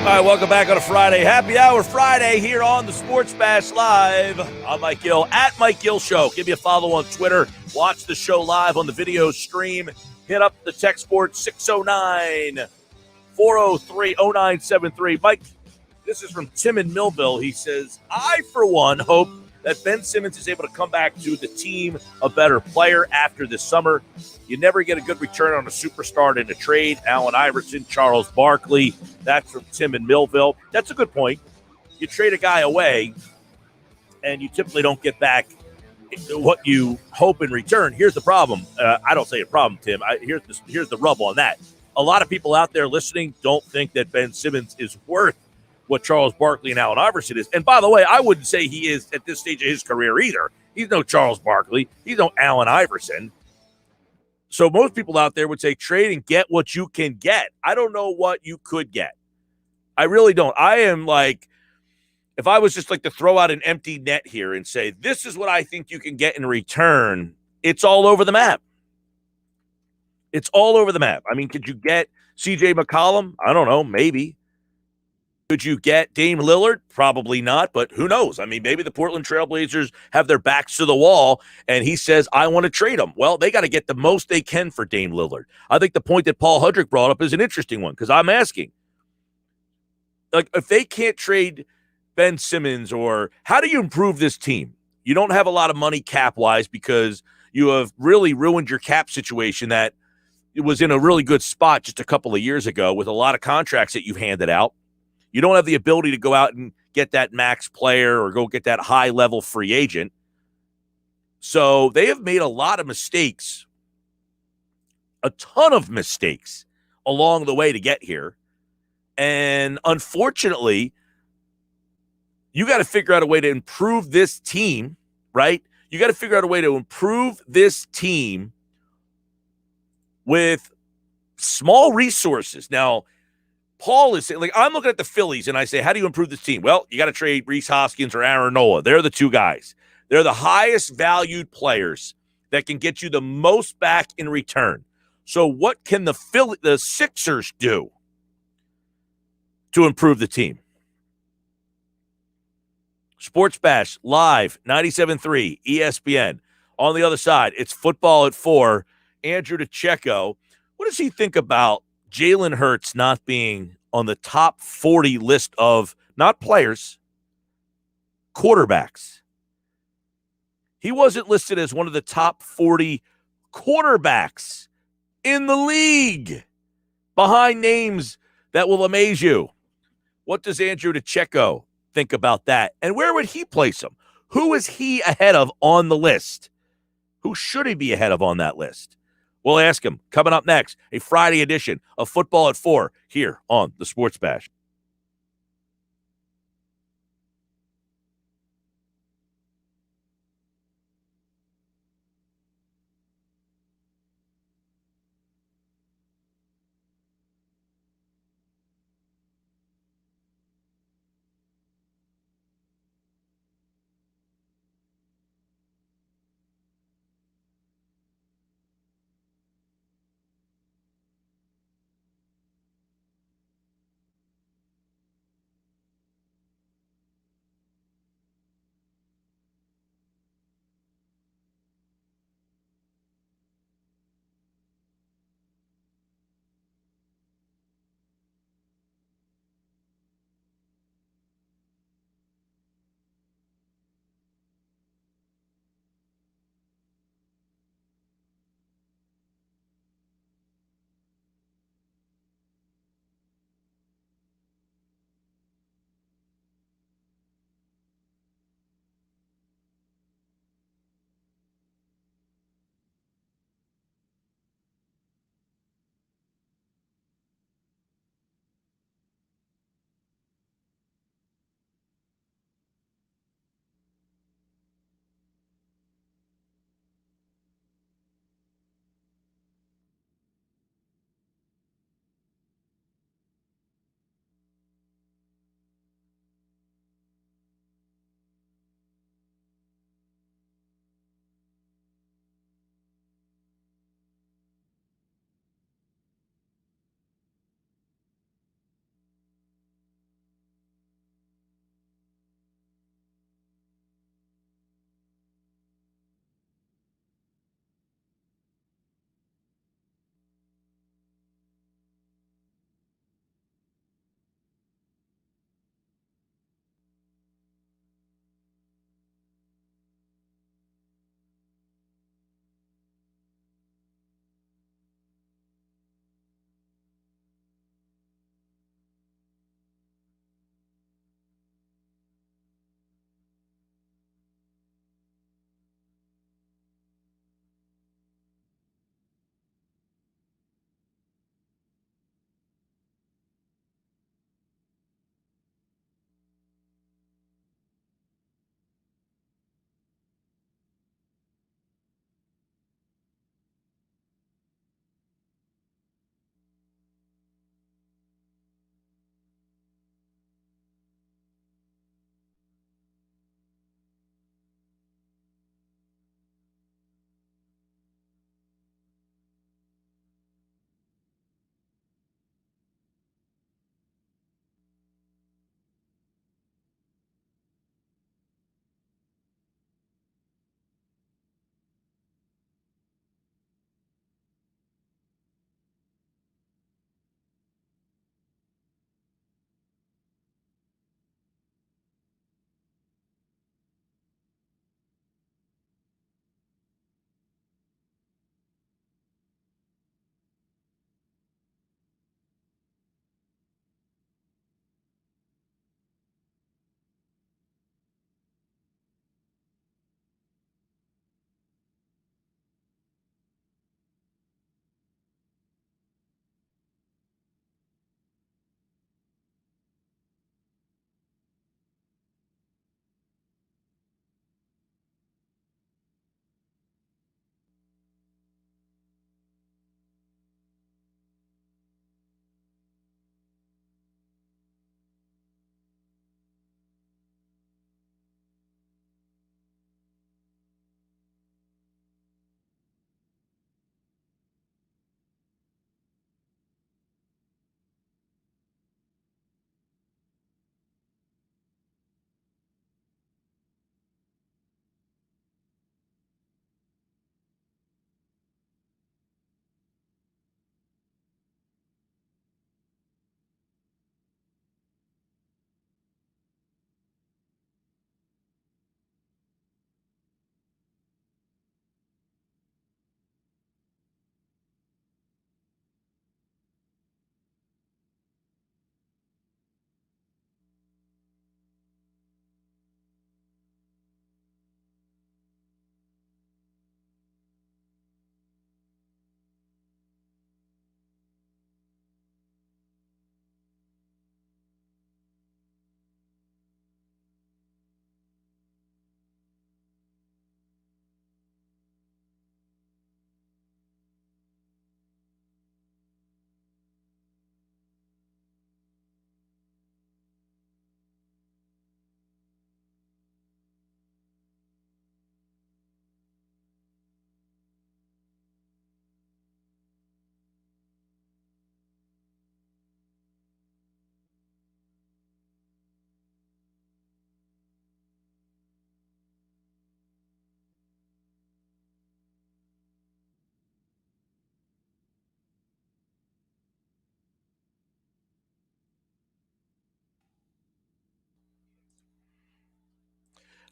All right, welcome back on a Friday. Happy Hour Friday here on the Sports Bash Live. I'm Mike Gill, at Mike Gill Show. Give me a follow on Twitter. Watch the show live on the video stream. Hit up the text board 609-403-0973. Mike, this is from Tim in Millville. He says, I, for one, hope that Ben Simmons is able to come back to the team a better player after this summer. You never get a good return on a superstar in a trade. Allen Iverson, Charles Barkley. That's from Tim in Millville. That's a good point. You trade a guy away, and you typically don't get back what you hope in return. Here's the problem. I don't say a problem, Tim. Here's the rub on that. A lot of people out there listening don't think that Ben Simmons is worth what Charles Barkley and Allen Iverson is. And by the way, I wouldn't say he is at this stage of his career either. He's no Charles Barkley. He's no Allen Iverson. So most people out there would say trade and get what you can get. I don't know what you could get. I really don't. I am like, if I was just like to throw out an empty net here and say, this is what I think you can get in return, it's all over the map. It's all over the map. I mean, could you get CJ McCollum? I don't know, maybe. Could you get Dame Lillard? Probably not, but who knows? I mean, maybe the Portland Trailblazers have their backs to the wall, and he says, I want to trade him. Well, they got to get the most they can for Dame Lillard. I think the point that Paul Hudrick brought up is an interesting one, because I'm asking, like, if they can't trade Ben Simmons, or how do you improve this team? You don't have a lot of money cap-wise because you have really ruined your cap situation that it was in a really good spot just a couple of years ago with a lot of contracts that you've handed out. You don't have the ability to go out and get that max player or go get that high-level free agent. So they have made a lot of mistakes, a ton of mistakes along the way to get here. And unfortunately, you got to figure out a way to improve this team, right? You got to figure out a way to improve this team with small resources. Now, Paul is saying, like, I'm looking at the Phillies and I say, how do you improve this team? Well, you got to trade Rhys Hoskins or Aaron Nola. They're the two guys. They're the highest valued players that can get you the most back in return. So what can the Sixers do to improve the team? Sports Bash live, 97.3 ESPN. On the other side, it's football at 4. Andrew DeCecco, what does he think about Jalen Hurts not being on the top 40 list of not players, quarterbacks? He wasn't listed as one of the top 40 quarterbacks in the league, behind names that will amaze you. What does Andrew DeCecco think about that? And where would he place him? Who is he ahead of on the list? Who should he be ahead of on that list? We'll ask him. Coming up next, a Friday edition of Football at 4 here on the Sports Bash.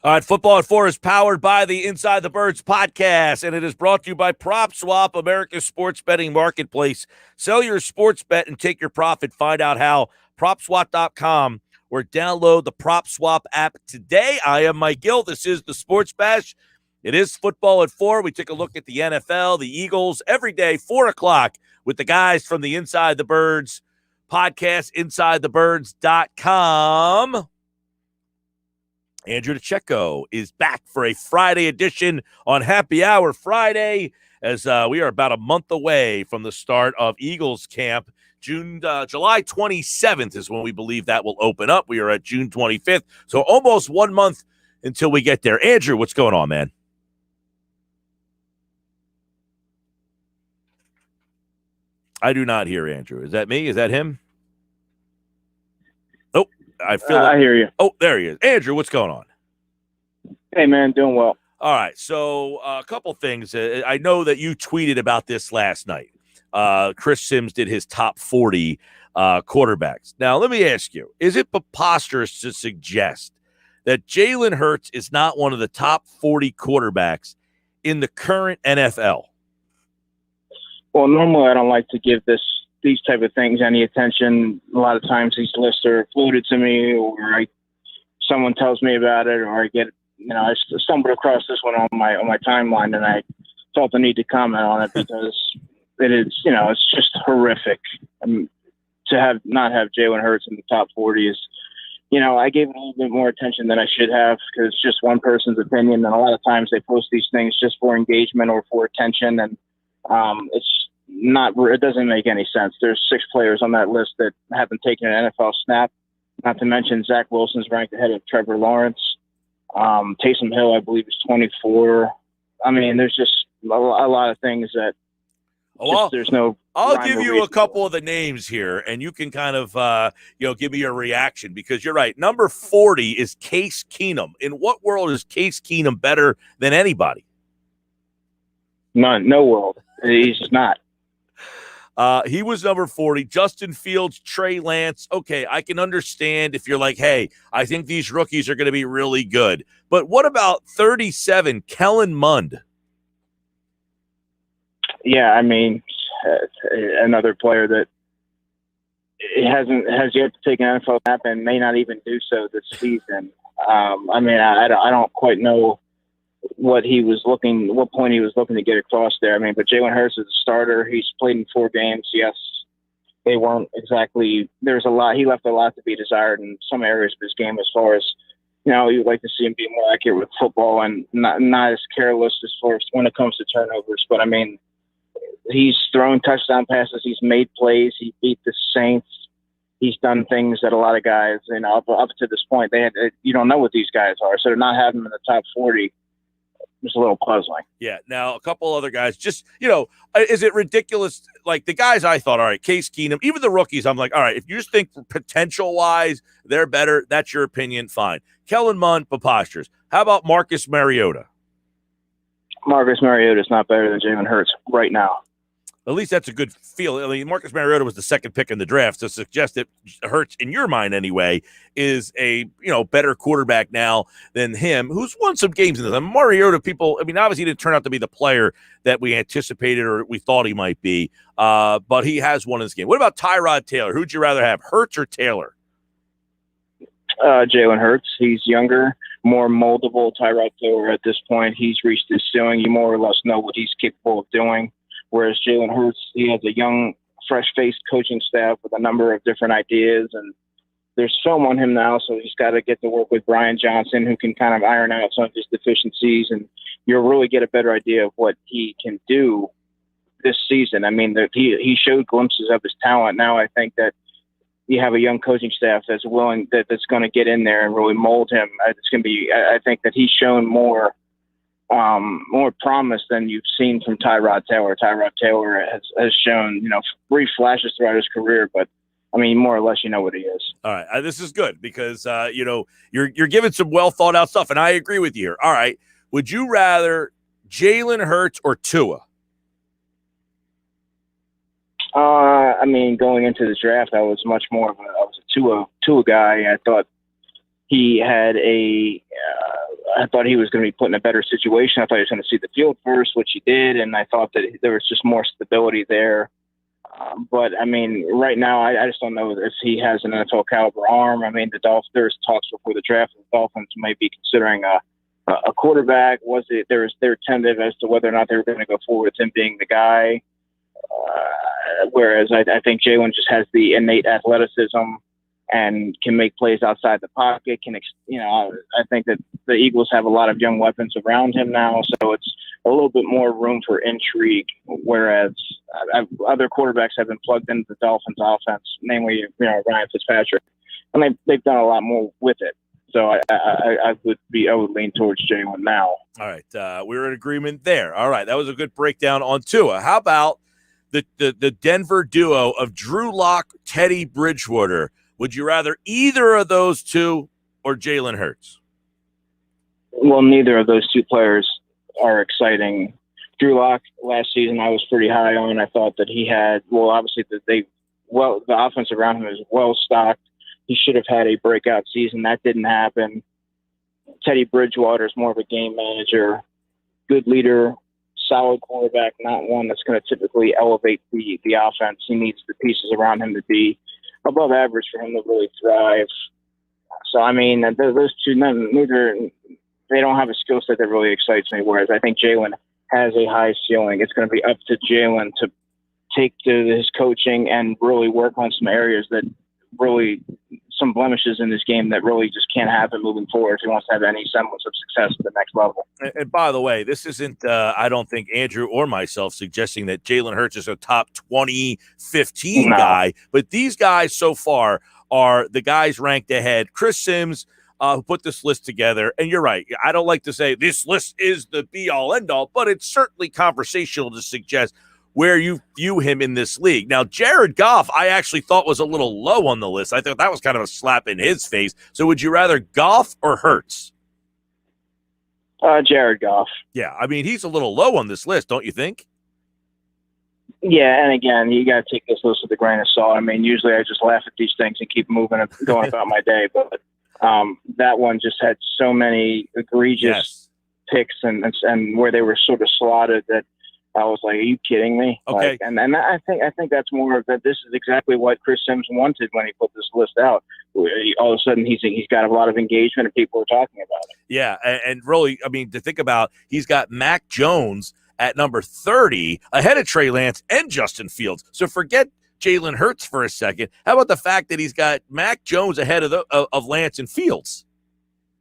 All right, Football at 4 is powered by the Inside the Birds podcast, and it is brought to you by PropSwap, America's sports betting marketplace. Sell your sports bet and take your profit. Find out how. PropSwap.com or download the PropSwap app today. I am Mike Gill. This is the Sports Bash. It is Football at 4. We take a look at the NFL, the Eagles, every day, 4 o'clock, with the guys from the Inside the Birds podcast, InsideTheBirds.com. Andrew DeCecco is back for a Friday edition on Happy Hour Friday, as we are about a month away from the start of Eagles camp. July 27th is when we believe that will open up. We are at June 25th, so almost 1 month until we get there. Andrew, what's going on, man? I do not hear Andrew. Is that me? Is that him? Oh, I feel I hear you. Oh, there he is. Andrew, what's going on? Hey, man, doing well. All right, so a couple things. I know that you tweeted about this last night. Chris Sims did his top 40 quarterbacks. Now, let me ask you, is it preposterous to suggest that Jalen Hurts is not one of the top 40 quarterbacks in the current NFL? Well, normally I don't like to give these type of things any attention. A lot of times these lists are floated to me, or someone tells me about it, or I get, I stumbled across this one on my timeline, and I felt the need to comment on it because it is, it's just horrific. To not have Jalen Hurts in the top 40 is, I gave it a little bit more attention than I should have because it's just one person's opinion, and a lot of times they post these things just for engagement or for attention, and it doesn't make any sense. There's 6 players on that list that haven't taken an NFL snap, not to mention Zach Wilson's ranked ahead of Trevor Lawrence. Taysom Hill, I believe, is 24. I mean, there's just a lot of things that there's no. I'll give you a couple of the names here, and you can kind of, give me your reaction, because you're right. Number 40 is Case Keenum. In what world is Case Keenum better than anybody? None. No world. He's not. He was number 40. Justin Fields, Trey Lance. Okay, I can understand if you're like, hey, I think these rookies are going to be really good. But what about 37, Kellen Mond? Yeah, I mean, another player that has yet to take an NFL snap and may not even do so this season. I don't quite know what point he was looking to get across there. But Jalen Hurts is a starter. He's played in 4 games. Yes, they weren't exactly. There's a lot. He left a lot to be desired in some areas of his game, as far as you'd like to see him be more accurate with football and not as careless as far as when it comes to turnovers. But he's thrown touchdown passes. He's made plays. He beat the Saints. He's done things that a lot of guys, up to this point, you don't know what these guys are. So to not have him in the top 40 was a little puzzling. Yeah. Now, a couple other guys, just, is it ridiculous? Like the guys I thought, all right, Case Keenum, even the rookies, I'm like, all right, if you just think potential-wise they're better, that's your opinion, fine. Kellen Mond, preposterous. How about Marcus Mariota? Marcus Mariota is not better than Jalen Hurts right now. At least that's a good feel. Marcus Mariota was the second pick in the draft, to suggest that Hurts, in your mind anyway, is a better quarterback now than him, who's won some games in this. Mariota, people, obviously he didn't turn out to be the player that we anticipated or we thought he might be, but he has won this game. What about Tyrod Taylor? Who'd you rather have, Hurts or Taylor? Jalen Hurts. He's younger, more moldable. Tyrod Taylor at this point, he's reached his ceiling. You more or less know what he's capable of doing. Whereas Jalen Hurts, he has a young, fresh-faced coaching staff with a number of different ideas, and there's film on him now, so he's got to get to work with Brian Johnson, who can kind of iron out some of his deficiencies, and you'll really get a better idea of what he can do this season. He showed glimpses of his talent. Now I think that you have a young coaching staff that's going to get in there and really mold him. It's going to be. I think that he's shown more promise than you've seen from Tyrod Taylor. Tyrod Taylor has shown, brief flashes throughout his career, but more or less, what he is. All right. This is good because, you're giving some well thought out stuff, and I agree with you here. All right. Would you rather Jalen Hurts or Tua? Going into the draft, I was much more of a Tua guy. I thought he had a I thought he was going to be put in a better situation. I thought he was going to see the field first, which he did, and I thought that there was just more stability there. But I mean, right now, I just don't know if he has an NFL caliber arm. I mean, there's talks before the draft the Dolphins might be considering a quarterback. They're tentative as to whether or not they were going to go forward with him being the guy. Whereas I think Jalen just has the innate athleticism and can make plays outside the pocket. I think that the Eagles have a lot of young weapons around him now, so it's a little bit more room for intrigue. Whereas other quarterbacks have been plugged into the Dolphins' offense, namely Ryan Fitzpatrick, and they've done a lot more with it. So I would lean towards Jalen now. All right, we're in agreement there. All right, that was a good breakdown on Tua. How about the Denver duo of Drew Lock, Teddy Bridgewater? Would you rather either of those two or Jalen Hurts? Well, neither of those two players are exciting. Drew Lock last season I was pretty high on. I thought that he had, obviously the offense around him is well stocked. He should have had a breakout season. That didn't happen. Teddy Bridgewater is more of a game manager, good leader, solid quarterback, not one that's going to typically elevate the offense. He needs the pieces around him to be above average for him to really thrive. So, I mean, those two, they don't have a skill set that really excites me, whereas I think Jalen has a high ceiling. It's going to be up to Jalen to take to his coaching and really work on some areas that really some blemishes in this game that really just can't happen moving forward if he wants to have any semblance of success at the next level. And by the way, this isn't, I don't think Andrew or myself suggesting that Jalen Hurts is a top 2015 guy, but these guys so far are the guys ranked ahead. Chris Sims, who put this list together, and you're right, I don't like to say this list is the be-all, end-all, but it's certainly conversational to suggest where you view him in this league. Now, Jared Goff, I actually thought was a little low on the list. I thought that was kind of a slap in his face. So would you rather Goff or Hurts? Jared Goff. Yeah, I mean, he's a little low on this list, don't you think? Yeah, and again, you got to take this list with a grain of salt. I mean, usually I just laugh at these things and keep moving and going about my day, but that one just had so many egregious picks and where they were sort of slotted that I was like, "Are you kidding me?" Okay, and I think that's more of that. This is exactly what Chris Sims wanted when he put this list out. All of a sudden, he's got a lot of engagement and people are talking about it. Yeah, and really, I mean, to think about, he's got Mac Jones at number 30 ahead of Trey Lance and Justin Fields. So forget Jalen Hurts for a second. How about the fact that he's got Mac Jones ahead of Lance and Fields?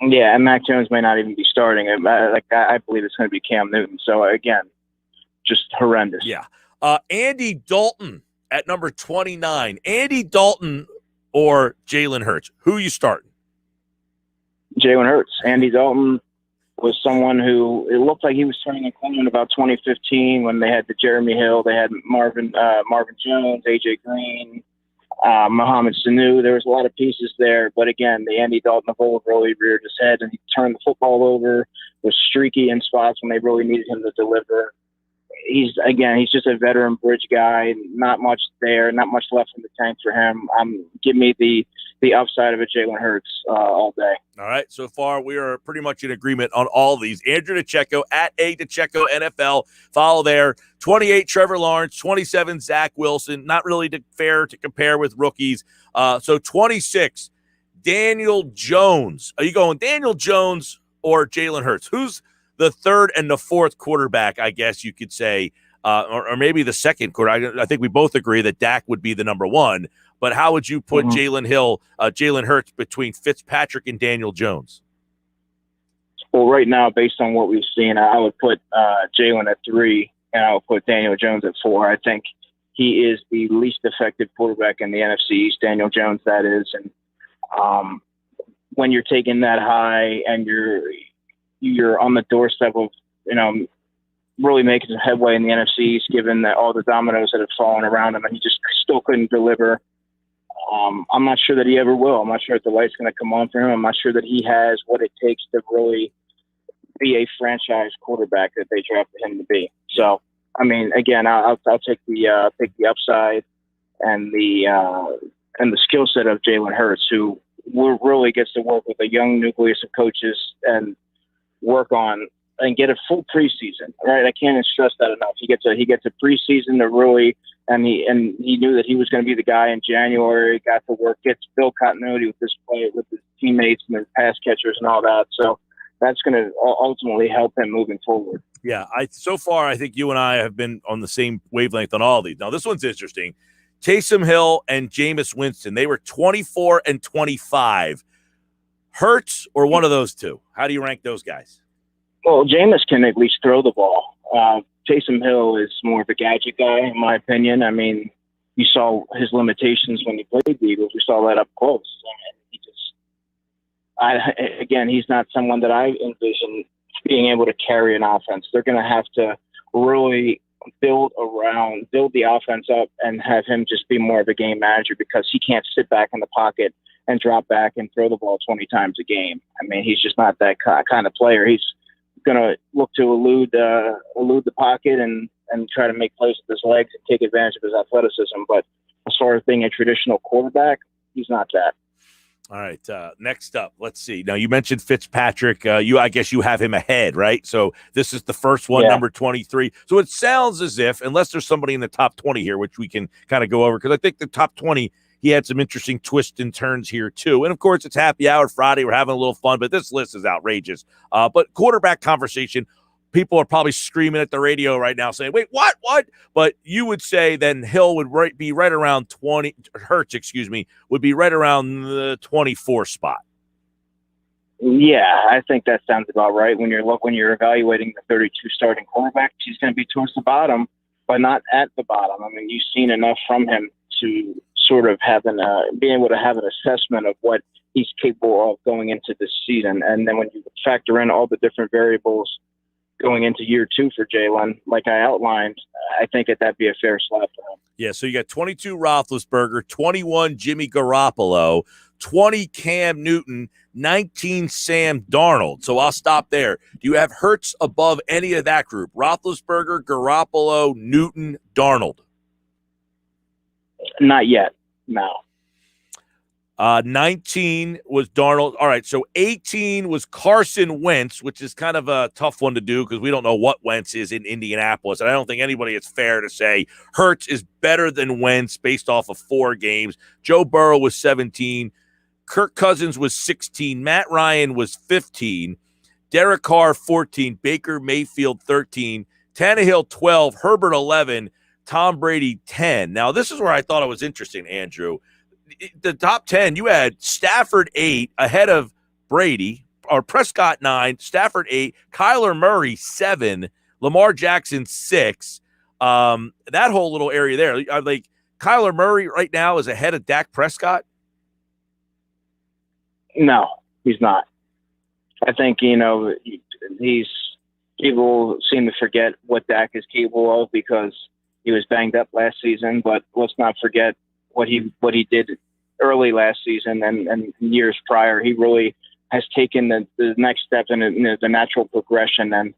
Yeah, and Mac Jones may not even be starting. I believe it's going to be Cam Newton. So again, just horrendous. Yeah. Andy Dalton at number 29. Andy Dalton or Jalen Hurts? Who are you starting? Jalen Hurts. Andy Dalton was someone who it looked like he was turning a corner in about 2015 when they had the Jeremy Hill, they had Marvin Jones, AJ Green, Mohamed Sanu. There was a lot of pieces there, but again, the Andy Dalton of old really reared his head and he turned the football over, was streaky in spots when they really needed him to deliver. He's just a veteran bridge guy. Not much there, not much left in the tank for him. Give me the upside of a Jalen Hurts all day. All right. So far, we are pretty much in agreement on all these. Andrew DeCecco at A DeCecco NFL. Follow there. 28 Trevor Lawrence, 27 Zach Wilson. Not really fair to compare with rookies. So 26 Daniel Jones. Are you going Daniel Jones or Jalen Hurts? Who's the third and the fourth quarterback, I guess you could say, or maybe the second quarter? I think we both agree that Dak would be the number one. But how would you put Jalen Hurts between Fitzpatrick and Daniel Jones? Well, right now, based on what we've seen, I would put Jalen at 3, and I would put Daniel Jones at 4. I think he is the least effective quarterback in the NFC East, Daniel Jones, that is. And when you're taking that high and you're on the doorstep of, really making some headway in the NFC East, given that all the dominoes that have fallen around him, and he just still couldn't deliver. I'm not sure that he ever will. I'm not sure if the light's going to come on for him. I'm not sure that he has what it takes to really be a franchise quarterback that they drafted him to be. So, I mean, again, I'll take the upside and the skill set of Jalen Hurts, who really gets to work with a young nucleus of coaches and work on and get a full preseason. Right, I can't stress that enough. He gets a preseason to really, and he knew that he was going to be the guy in January. Got to work, gets build continuity with this play, with his teammates and their pass catchers and all that. So that's going to ultimately help him moving forward. Yeah, so far I think you and I have been on the same wavelength on all of these. Now this one's interesting. Taysom Hill and Jameis Winston, they were 24 and 25. Hurts or one of those two? How do you rank those guys? Well, Jameis can at least throw the ball. Taysom Hill is more of a gadget guy, in my opinion. I mean, you saw his limitations when he played the Eagles. We saw that up close. Again, he's not someone that I envision being able to carry an offense. They're going to have to really build the offense up and have him just be more of a game manager, because he can't sit back in the pocket and drop back and throw the ball 20 times a game. I mean, he's just not that kind of player. He's going to look to elude the pocket and try to make plays with his legs and take advantage of his athleticism. But as far as being a traditional quarterback, he's not that. All right. Next up, let's see. Now you mentioned Fitzpatrick. I guess you have him ahead, right? So this is the first one, number 23. So it sounds as if, unless there's somebody in the top 20 here, which we can kind of go over, because I think the top 20, he had some interesting twists and turns here too. And of course, it's happy hour Friday. We're having a little fun, but this list is outrageous. But quarterback conversation, people are probably screaming at the radio right now saying, wait, what? But you would say then Hill would be right around 20, Hurts, would be right around the 24 spot. Yeah, I think that sounds about right. When you're evaluating the 32 starting quarterbacks, he's going to be towards the bottom, but not at the bottom. I mean, you've seen enough from him to sort of be able to have an assessment of what he's capable of going into this season. And then when you factor in all the different variables going into year 2 for Jalen, like I outlined, I think that'd be a fair slap for him. Yeah, so you got 22 Roethlisberger, 21 Jimmy Garoppolo, 20 Cam Newton, 19 Sam Darnold. So I'll stop there. Do you have Hurts above any of that group? Roethlisberger, Garoppolo, Newton, Darnold? Not yet, no. 19 was Darnold. All right, so 18 was Carson Wentz, which is kind of a tough one to do because we don't know what Wentz is in Indianapolis. And I don't think anybody is fair to say Hurts is better than Wentz based off of 4 games. Joe Burrow was 17. Kirk Cousins was 16. Matt Ryan was 15. Derek Carr, 14. Baker Mayfield, 13. Tannehill, 12. Herbert, 11. Tom Brady, 10. Now, this is where I thought it was interesting, Andrew. The top 10, you had Stafford 8 ahead of Brady, or Prescott 9, Stafford 8, Kyler Murray 7, Lamar Jackson 6. That whole little area there, like Kyler Murray right now is ahead of Dak Prescott? No, he's not. I think, people seem to forget what Dak is capable of because he was banged up last season, but let's not forget what he did early last season and years prior. He really has taken the next step in the natural progression. And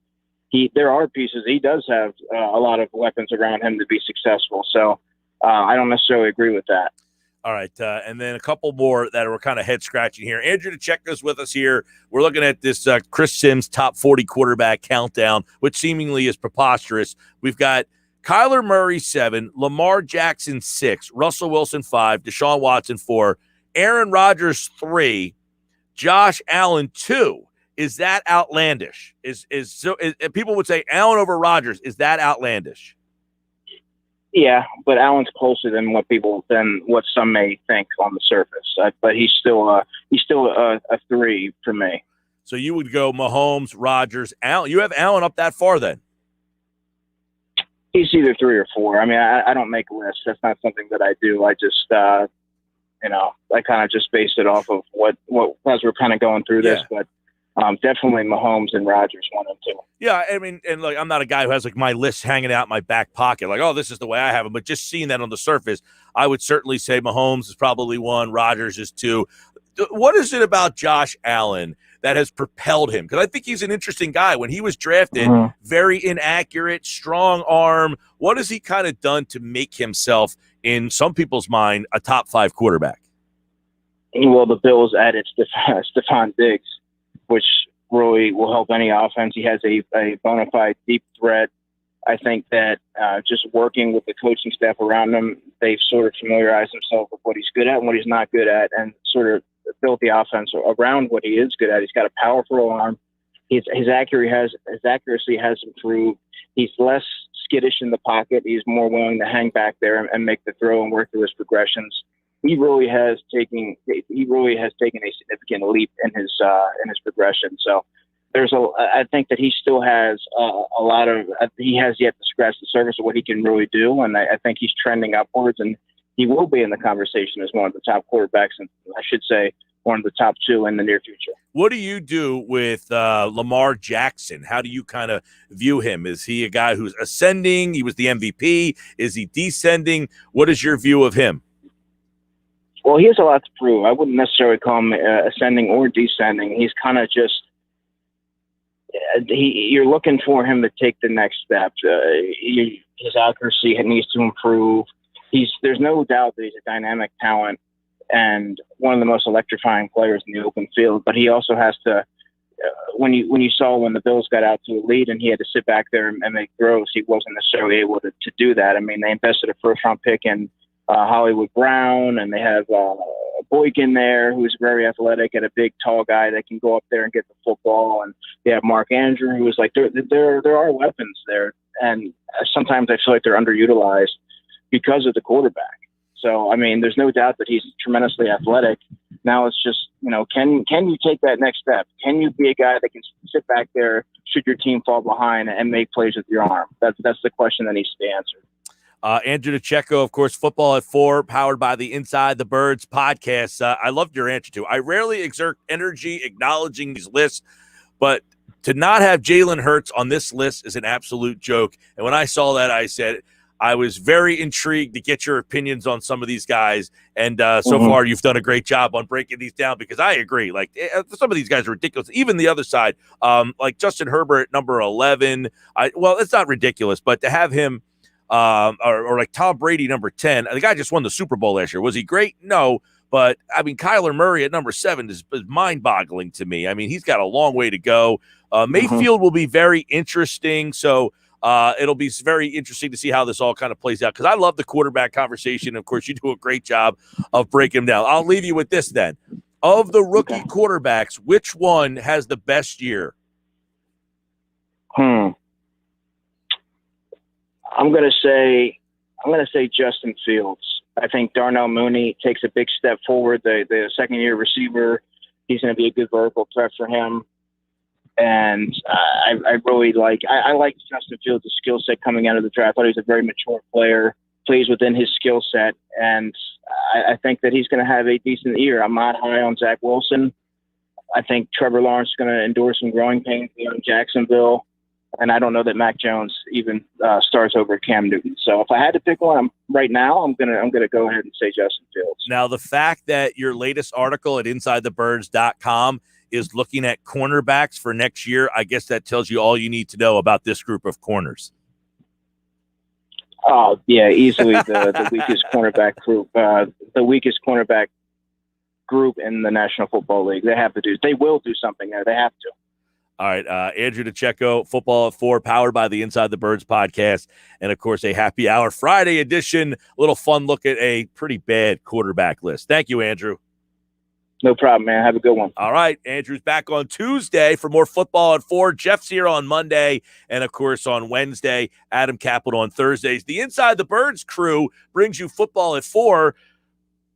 there are pieces. He does have a lot of weapons around him to be successful. So I don't necessarily agree with that. All right, and then a couple more that were kind of head-scratching here. Andrew, to check this with us here, we're looking at this Chris Sims top 40 quarterback countdown, which seemingly is preposterous. We've got Kyler Murray, 7, Lamar Jackson, 6, Russell Wilson, 5, Deshaun Watson, 4, Aaron Rodgers, 3, Josh Allen, 2. Is that outlandish? People would say Allen over Rodgers. Is that outlandish? Yeah, but Allen's closer than what some may think on the surface. But he's still a 3 for me. So you would go Mahomes, Rodgers, Allen. You have Allen up that far then? He's either 3 or 4. I mean, I don't make lists. That's not something that I do. I just, I kind of just base it off of what as we're kind of going through this. But definitely Mahomes and Rodgers 1 and 2. Yeah, I mean, and look, I'm not a guy who has like my list hanging out in my back pocket, like, oh, this is the way I have them. But just seeing that on the surface, I would certainly say Mahomes is probably 1, Rodgers is 2. What is it about Josh Allen that has propelled him? Because I think he's an interesting guy. When he was drafted, very inaccurate, strong arm. What has he kind of done to make himself, in some people's mind, a top 5 quarterback? Well, the Bills added Stephon Diggs, which really will help any offense. He has a bona fide deep threat. I think that just working with the coaching staff around him, they've sort of familiarized themselves with what he's good at and what he's not good at, and sort of built the offense around what he is good at. He's got a powerful arm. His accuracy has improved. He's less skittish in the pocket. He's more willing to hang back there and make the throw and work through his progressions. He really has taken a significant leap in his progression. So I think that he still has he has yet to scratch the surface of what he can really do. And I think he's trending upwards, and he will be in the conversation as one of the top quarterbacks, and I should say one of the top two in the near future. What do you do with Lamar Jackson? How do you kind of view him? Is he a guy who's ascending? He was the MVP. Is he descending? What is your view of him? Well, he has a lot to prove. I wouldn't necessarily call him ascending or descending. He's kind of just you're looking for him to take the next step. His accuracy needs to improve. There's no doubt that he's a dynamic talent and one of the most electrifying players in the open field. But he also has to, when you saw when the Bills got out to a lead and he had to sit back there and make throws, he wasn't necessarily able to do that. I mean, they invested a first-round pick in Hollywood Brown, and they have Boyk in there, who's very athletic and a big, tall guy that can go up there and get the football. And they have Mark Andrew, who is like, there are weapons there. And sometimes I feel like they're underutilized because of the quarterback. So, I mean, there's no doubt that he's tremendously athletic. Now it's just, can you take that next step? Can you be a guy that can sit back there should your team fall behind and make plays with your arm? That's the question that needs to be answered. Andrew DeCecco, of course, Football at 4, powered by the Inside the Birds podcast. I loved your answer, too. I rarely exert energy acknowledging these lists, but to not have Jalen Hurts on this list is an absolute joke. And when I saw that, I said, I was very intrigued to get your opinions on some of these guys. And so far, you've done a great job on breaking these down, because I agree. Like, some of these guys are ridiculous. Even the other side, like Justin Herbert at number 11. It's not ridiculous, but to have him or like Tom Brady, number 10. The guy just won the Super Bowl last year. Was he great? No. But, I mean, Kyler Murray at number 7 is mind-boggling to me. I mean, he's got a long way to go. Mayfield will be very interesting. So it'll be very interesting to see how this all kind of plays out, because I love the quarterback conversation. Of course, you do a great job of breaking them down. I'll leave you with this then. Of the rookie quarterbacks, which one has the best year? I'm going to say Justin Fields. I think Darnell Mooney takes a big step forward. The second-year receiver, he's going to be a good vertical threat for him. And I really like Justin Fields' skill set coming out of the draft. I thought he was a very mature player, plays within his skill set, and I think that he's going to have a decent year. I'm not high on Zach Wilson. I think Trevor Lawrence is going to endure some growing pains in Jacksonville. And I don't know that Mac Jones even starts over Cam Newton. So if I had to pick one right now, I'm gonna go ahead and say Justin Fields. Now, the fact that your latest article at InsideTheBirds.com is looking at cornerbacks for next year, I guess that tells you all you need to know about this group of corners. Oh yeah, easily the weakest cornerback group. The weakest cornerback group in the National Football League. They will do something there. They have to. All right, Andrew DeCecco, Football at 4, powered by the Inside the Birds podcast, and, of course, a happy hour Friday edition, a little fun look at a pretty bad quarterback list. Thank you, Andrew. No problem, man. Have a good one. All right, Andrew's back on Tuesday for more Football at 4. Jeff's here on Monday, and, of course, on Wednesday, Adam Capital on Thursdays. The Inside the Birds crew brings you Football at 4,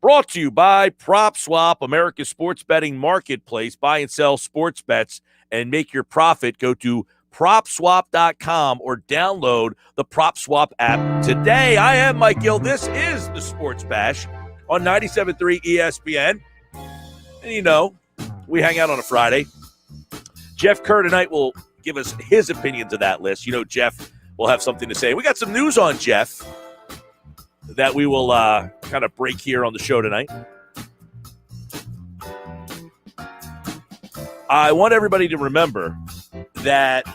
brought to you by PropSwap, America's sports betting marketplace. Buy and sell sports bets and make your profit. Go to PropSwap.com or download the PropSwap app today. I am Mike Gill. This is the Sports Bash on 97.3 ESPN. And we hang out on a Friday. Jeff Kerr tonight will give us his opinions of that list. Jeff will have something to say. We got some news on Jeff that we will kind of break here on the show tonight. I want everybody to remember that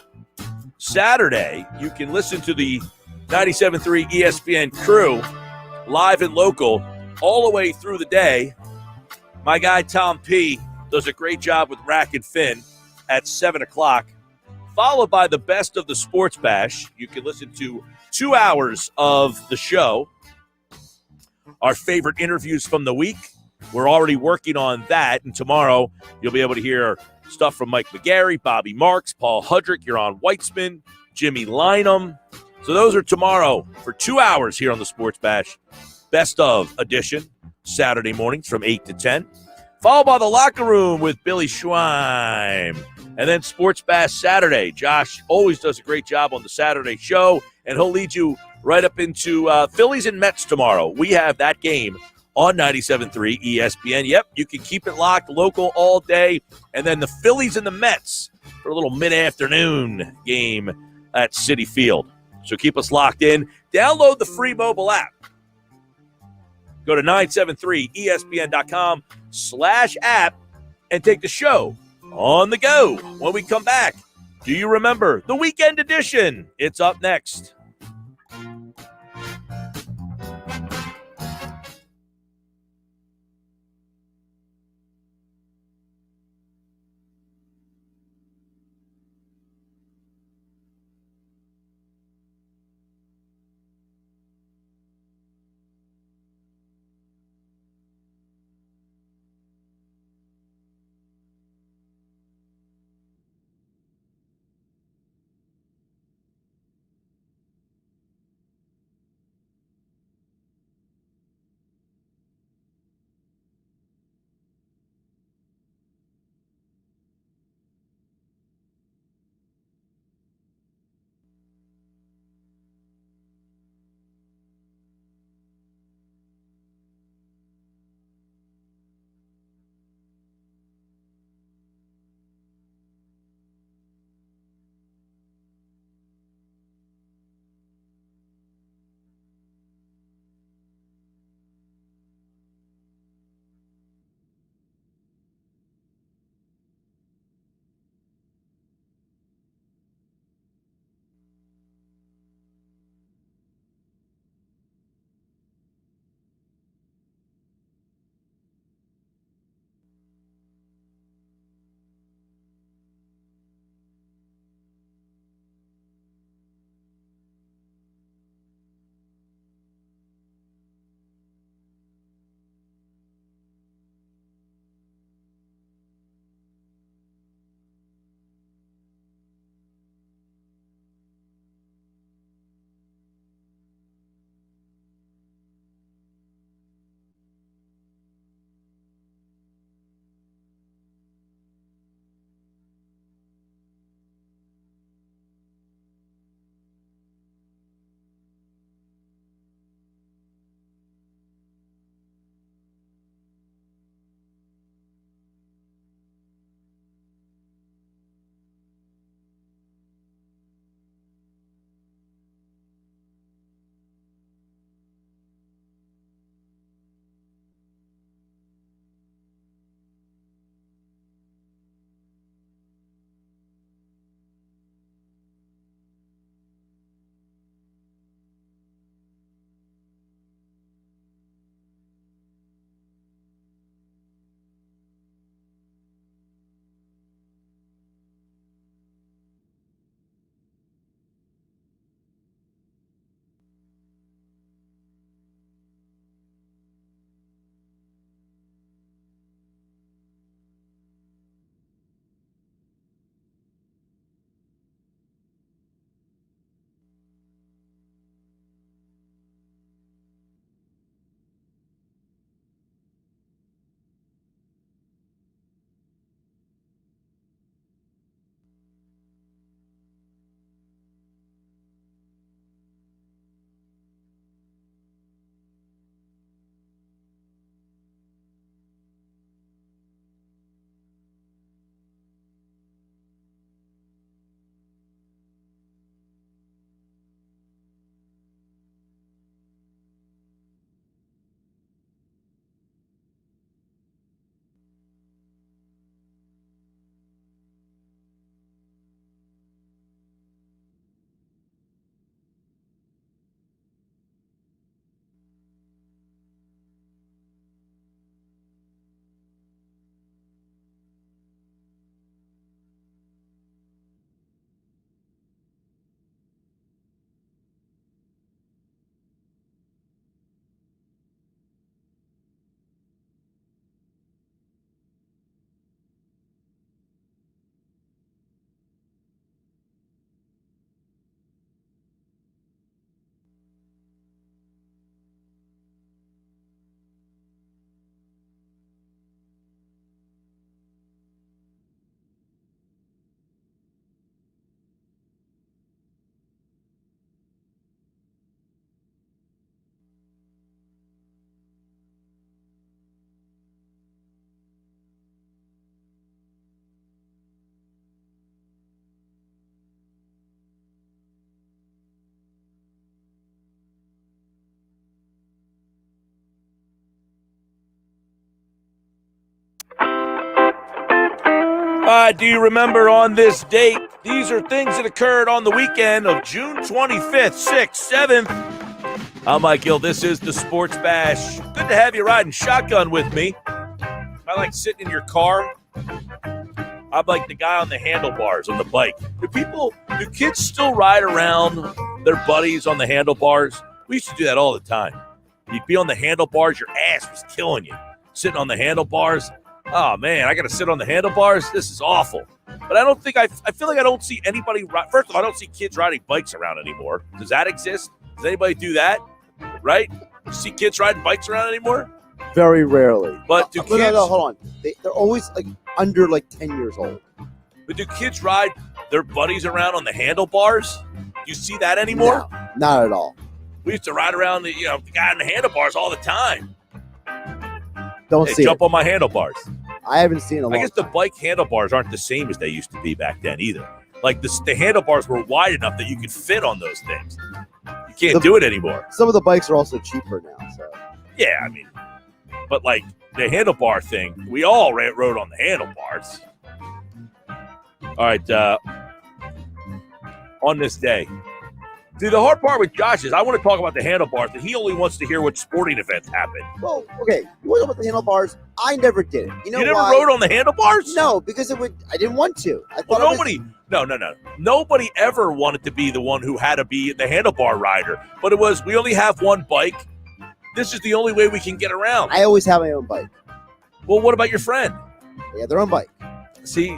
Saturday you can listen to the 97.3 ESPN crew live and local all the way through the day. My guy Tom P does a great job with Rack and Fin. at 7 o'clock, followed by the best of the Sports Bash. You can listen to 2 hours of the show. Our favorite interviews from the week. We're already working on that, and tomorrow you'll be able to hear stuff from Mike McGarry, Bobby Marks, Paul Hudrick, Ron Weitzman, Jimmy Lynam. So those are tomorrow for 2 hours here on the Sports Bash. Best of edition, Saturday mornings from 8 to 10. Followed by the Locker Room with Billy Schweim. And then Sports Bash Saturday. Josh always does a great job on the Saturday show, and he'll lead you right up into Phillies and Mets tomorrow. We have that game on 97.3 ESPN. Yep, you can keep it locked, local all day. And then the Phillies and the Mets for a little mid-afternoon game at Citi Field. So keep us locked in. Download the free mobile app. Go to 973ESPN.com/app and take the show on the go. When we come back, do you remember the weekend edition? It's up next. Do you remember on this date? These are things that occurred on the weekend of June 25th, 6th, 7th. I'm Mike Gill. This is the Sports Bash. Good to have you riding shotgun with me. I like sitting in your car. I'm like the guy on the handlebars on the bike. Do kids still ride around their buddies on the handlebars? We used to do that all the time. You'd be on the handlebars, your ass was killing you. Sitting on the handlebars. Oh, man, I got to sit on the handlebars? This is awful. But I feel like I don't see anybody first of all, I don't see kids riding bikes around anymore. Does that exist? Does anybody do that? Right? You see kids riding bikes around anymore? Very rarely. But do kids... No, hold on. They're always under 10 years old. But do kids ride their buddies around on the handlebars? Do you see that anymore? No, not at all. We used to ride around the guy on the handlebars all the time. Don't see jump it. on my handlebars. I haven't seen it. I guess the bike handlebars aren't the same as they used to be back then either. Like the handlebars were wide enough that you could fit on those things. You can't do it anymore. Some of the bikes are also cheaper now. So yeah, I mean, but like the handlebar thing, we all rode on the handlebars. All right, on this day. See, the hard part with Josh is I want to talk about the handlebars, and he only wants to hear what sporting events happened. Well, okay, you want to talk about the handlebars? I never did it. You know you never why? rode on the handlebars? No, because I didn't want to. I thought No. Nobody ever wanted to be the one who had to be the handlebar rider. But it was, we only have one bike. This is the only way we can get around. I always have my own bike. Well, what about your friend? They have their own bike. See,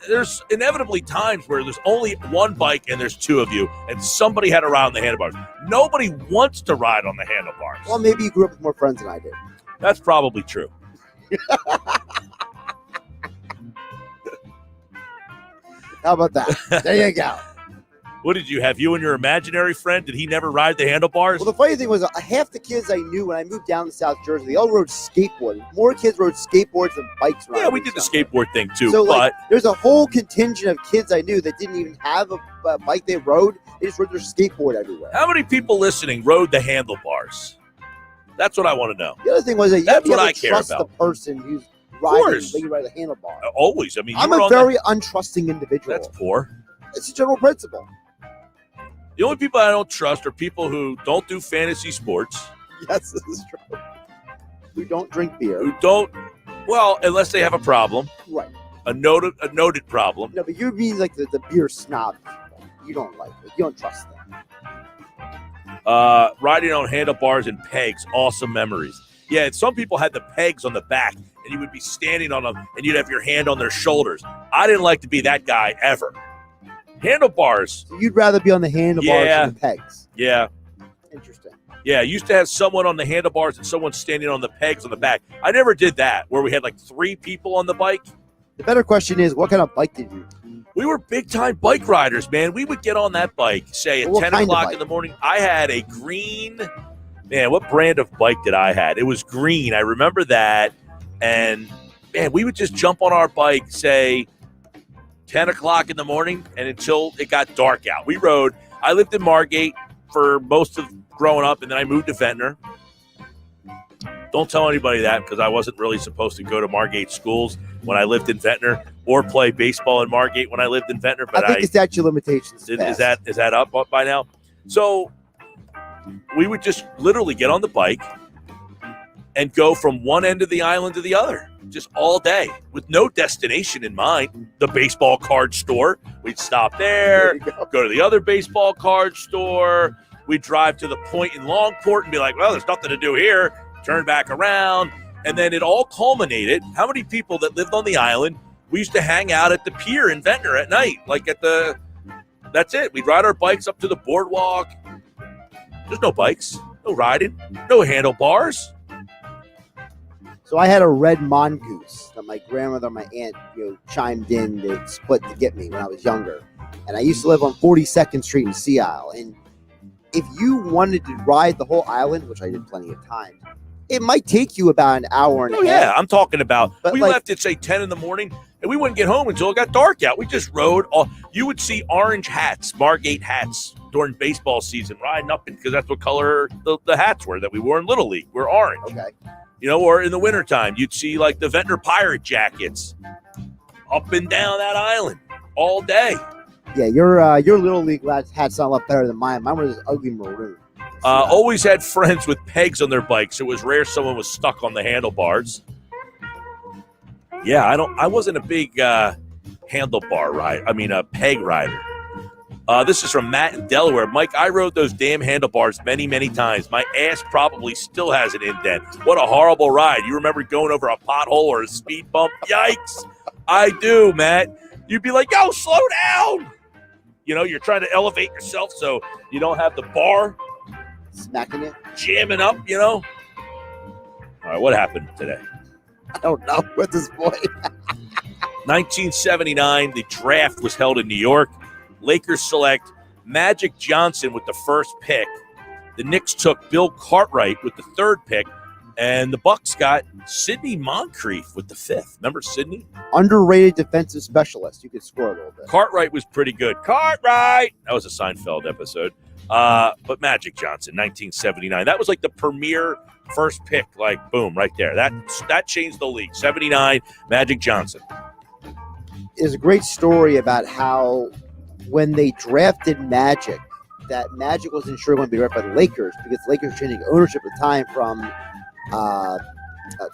there's inevitably times where there's only one bike and there's two of you, and somebody had to ride on the handlebars. Nobody wants to ride on the handlebars. Well, maybe you grew up with more friends than I did. That's probably true. How about that? There you go. What did you have? You and your imaginary friend? Did he never ride the handlebars? Well, the funny thing was, half the kids I knew when I moved down to South Jersey, they all rode skateboards. More kids rode skateboards than bikes. Yeah, we did the skateboard thing too. So, but there's a whole contingent of kids I knew that didn't even have a bike they rode. They just rode their skateboard everywhere. How many people listening rode the handlebars? That's what I want to know. The other thing was that you have to trust about. the person who's riding when you ride a handlebar. Always. I mean, I'm a very untrusting individual. That's poor. It's a general principle. The only people I don't trust are people who don't do fantasy sports. Yes, this is true. Who don't drink beer. Who don't, well, unless they have a problem. Right. A noted problem. No, but you mean like the beer snob people. You don't like it. You don't trust them. Riding on handlebars and pegs, awesome memories. Yeah, and some people had the pegs on the back, and you would be standing on them, and you'd have your hand on their shoulders. I didn't like to be that guy ever. Handlebars. So you'd rather be on the handlebars than the pegs. Yeah. Interesting. Yeah, I used to have someone on the handlebars and someone standing on the pegs on the back. I never did that, where we had like three people on the bike. The better question is, what kind of bike did you? We were big-time bike riders, man. We would get on that bike, say, at 10 o'clock in the morning. I had a green, man, what brand of bike did I have? It was green. I remember that. And, man, we would just jump on our bike, say, 10 o'clock in the morning and until it got dark out. We rode. I lived in Margate for most of growing up, and then I moved to Ventnor. Don't tell anybody that because I wasn't really supposed to go to Margate schools when I lived in Ventnor or play baseball in Margate when I lived in Ventnor. But I think the statute of limitations is that up by now? So we would just literally get on the bike and go from one end of the island to the other, just all day with no destination in mind. The baseball card store, we'd stop there, go to the other baseball card store. We'd drive to the point in Longport and be like, well, there's nothing to do here. Turn back around. And then it all culminated. How many people that lived on the island, we used to hang out at the pier in Ventnor at night, that's it. We'd ride our bikes up to the boardwalk. There's no bikes, no riding, no handlebars. So I had a red mongoose that my grandmother and my aunt, chimed in to split to get me when I was younger. And I used to live on 42nd Street in Sea Isle. And if you wanted to ride the whole island, which I did plenty of times, it might take you about an hour and a half. Yeah, I'm talking about. But we left at, say, 10 in the morning, and we wouldn't get home until it got dark out. We just rode. You would see orange hats, Margate hats, during baseball season riding up, because that's what color the hats were that we wore in Little League. We're orange. Okay. Or in the wintertime, you'd see like the Ventnor Pirate jackets. up and down that island all day. Yeah, your little league lads had something a lot better than mine. Mine was ugly maroon. Always had friends with pegs on their bikes. It was rare someone was stuck on the handlebars. Yeah, I wasn't a big handlebar rider. I mean, a peg rider. This is from Matt in Delaware. Mike, I rode those damn handlebars many, many times. My ass probably still has an indent. What a horrible ride. You remember going over a pothole or a speed bump? Yikes. I do, Matt. You'd be like, yo, slow down. You know, you're trying to elevate yourself so you don't have the bar smacking it, jamming up, you know. All right, what happened today? I don't know at this point. 1979, the draft was held in New York. Lakers select Magic Johnson with the first pick. The Knicks took Bill Cartwright with the third pick. And the Bucks got Sidney Moncrief with the fifth. Remember Sidney? Underrated defensive specialist. You could score a little bit. Cartwright was pretty good. Cartwright! That was a Seinfeld episode. But Magic Johnson, 1979. That was like the premier first pick. Like, boom, right there. That changed the league. 79, Magic Johnson. There's a great story about how when they drafted Magic, that Magic wasn't sure going to be drafted by the Lakers because the Lakers were changing ownership at the time from it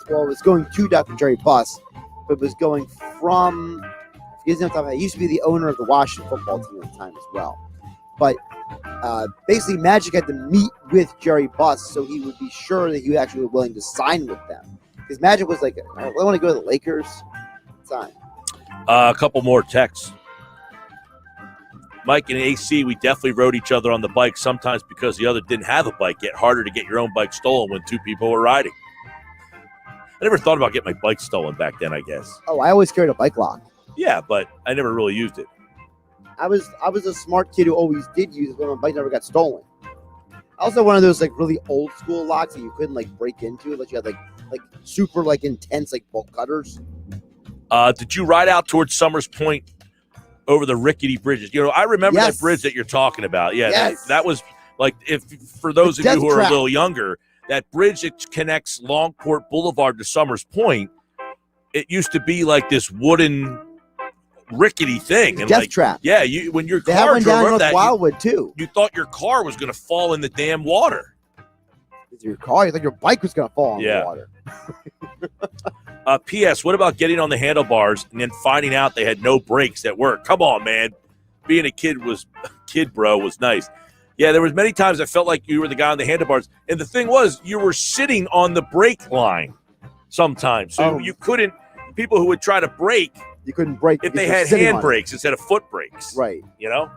was going to Dr. Jerry Buss, but it was going from, it used to be the owner of the Washington football team at the time as well. But basically, Magic had to meet with Jerry Buss so he would be sure that he was actually willing to sign with them. Because Magic was like, I want to go to the Lakers. Sign. A couple more texts. Mike and AC, we definitely rode each other on the bike, sometimes because the other didn't have a bike. Yet harder to get your own bike stolen when two people were riding. I never thought about getting my bike stolen back then, I guess. Oh, I always carried a bike lock. Yeah, but I never really used it. I was a smart kid who always did use it when my bike never got stolen. Also, one of those like really old school locks that you couldn't like break into unless you had like super like intense like bolt cutters. Did you ride out towards Summers Point over the rickety bridges? You know, I remember that bridge that you're talking about. Yeah, yes. that was like, if for those of you who are a little younger, that bridge that connects Longport Boulevard to Summers Point, it used to be like this wooden rickety thing. And death like, trap. Yeah, when your They car have one down drove North that, Wildwood too. you thought your car was going to fall in the damn water. It's your car. You thought your bike was going to fall in the water. P.S. What about getting on the handlebars and then finding out they had no brakes that worked? Come on, man. Being a kid was nice. Yeah, there was many times I felt like you were the guy on the handlebars. And the thing was, you were sitting on the brake line sometimes. So you couldn't, people who would try to brake, you couldn't brake if they had hand brakes instead of foot brakes. Right. You know?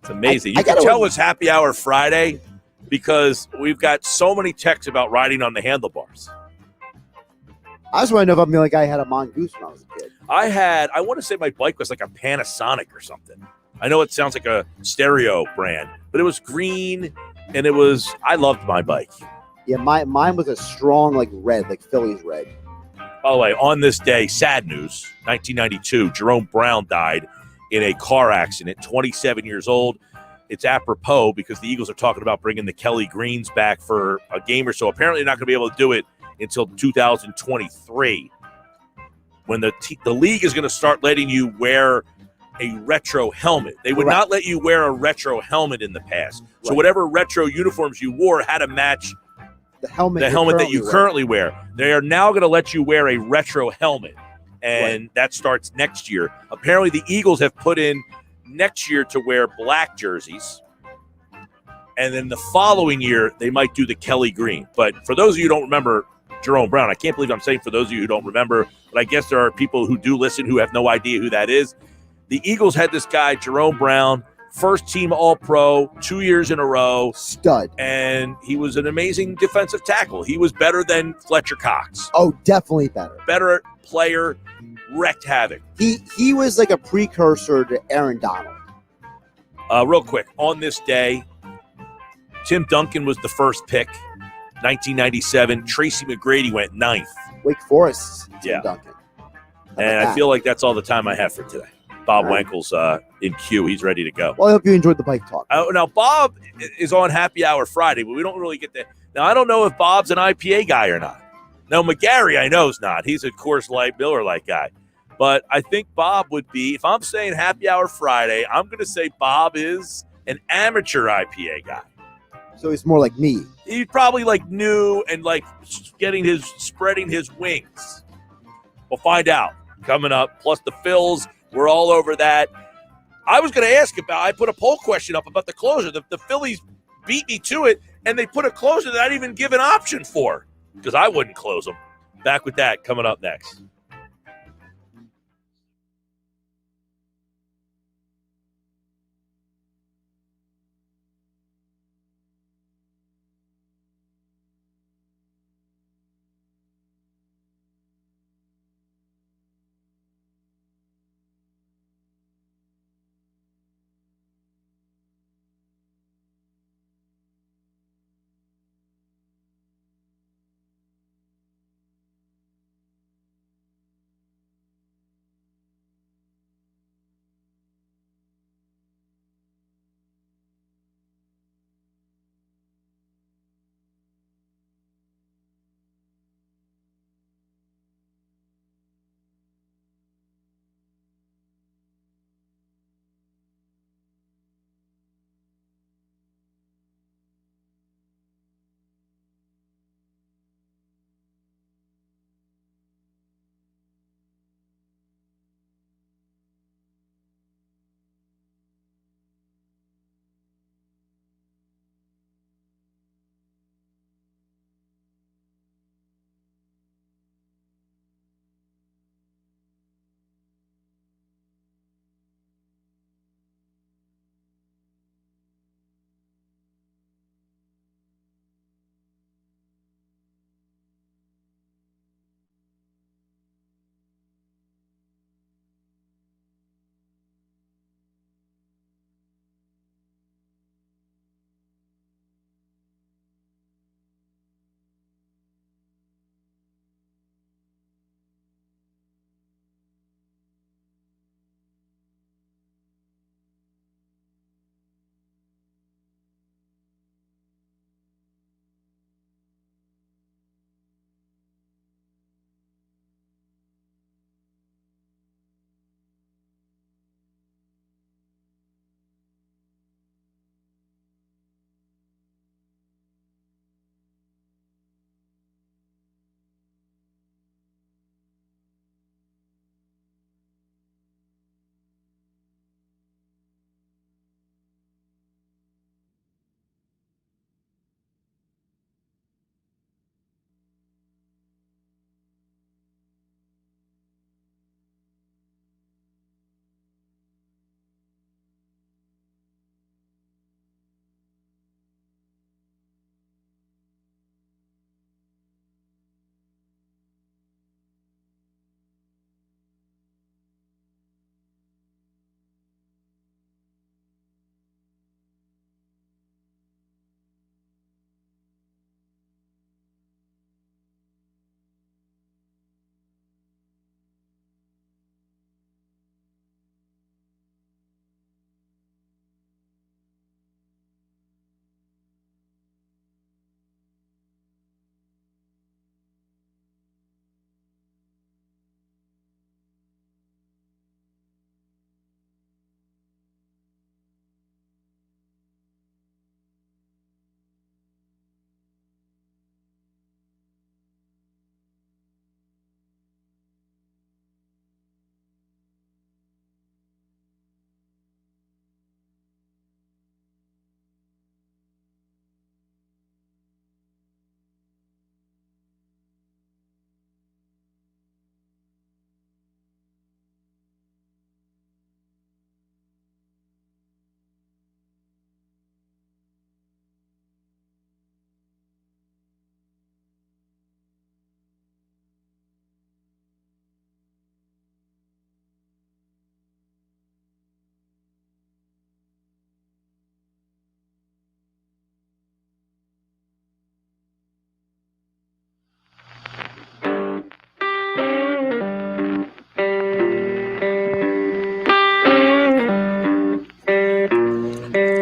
It's amazing. You can tell it's Happy Hour Friday because we've got so many texts about riding on the handlebars. I just want to know if I'm the only guy who had a mongoose when I was a kid. I want to say my bike was like a Panasonic or something. I know it sounds like a stereo brand, but it was green and I loved my bike. Yeah, mine was a strong like red, like Phillies red. By the way, on this day, sad news, 1992, Jerome Brown died in a car accident, 27 years old. It's apropos because the Eagles are talking about bringing the Kelly Greens back for a game or so. Apparently they're not going to be able to do it until 2023 when the league is going to start letting you wear a retro helmet. They would not let you wear a retro helmet in the past. So whatever retro uniforms you wore had to match the helmet that you currently wear. They are now going to let you wear a retro helmet, and that starts next year. Apparently the Eagles have put in next year to wear black jerseys, and then the following year they might do the Kelly Green. But for those of you who don't remember Jerome Brown, I can't believe I'm saying for those of you who don't remember, but I guess there are people who do listen who have no idea who that is. The Eagles had this guy, Jerome Brown, first team All-Pro, 2 years in a row. Stud. And he was an amazing defensive tackle. He was better than Fletcher Cox. Oh, definitely better. Better player, wrecked havoc. He was like a precursor to Aaron Donald. Real quick, on this day, Tim Duncan was the first pick, 1997. Tracy McGrady went 9th. Wake Forest, Tim Duncan. And I feel like that's all the time I have for today. Bob Wankel's in queue. He's ready to go. Well, I hope you enjoyed the bike talk. Now, Bob is on Happy Hour Friday, but we don't really get that. Now, I don't know if Bob's an IPA guy or not. No, McGarry, I know is not. He's a Coors Light, Miller Lite guy. But I think Bob would be, if I'm saying Happy Hour Friday, I'm going to say Bob is an amateur IPA guy. So he's more like me. He's probably like new and like spreading his wings. We'll find out coming up. Plus the Phils, we're all over that. I was going to ask about, I put a poll question up about the closer. The Phillies beat me to it, and they put a closer that I didn't even give an option for because I wouldn't close them. Back with that coming up next.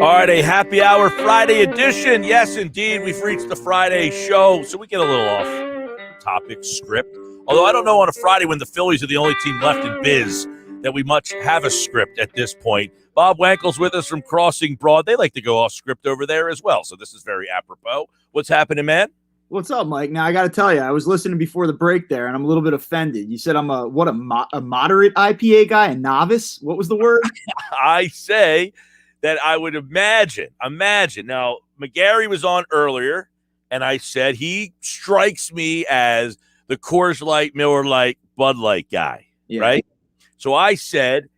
All right, a happy hour Friday edition. Yes, indeed, we've reached the Friday show, so we get a little off topic script. Although I don't know on a Friday when the Phillies are the only team left in biz that we much have a script at this point. Bob Wankel's with us from Crossing Broad. They like to go off script over there as well, so this is very apropos. What's happening, man? What's up, Mike? Now, I got to tell you, I was listening before the break there, and I'm a little bit offended. You said I'm a moderate IPA guy, a novice? What was the word? I say that I would imagine. Now, McGarry was on earlier, and I said he strikes me as the Coors Light, Miller Lite, Bud Light guy, right? So I said,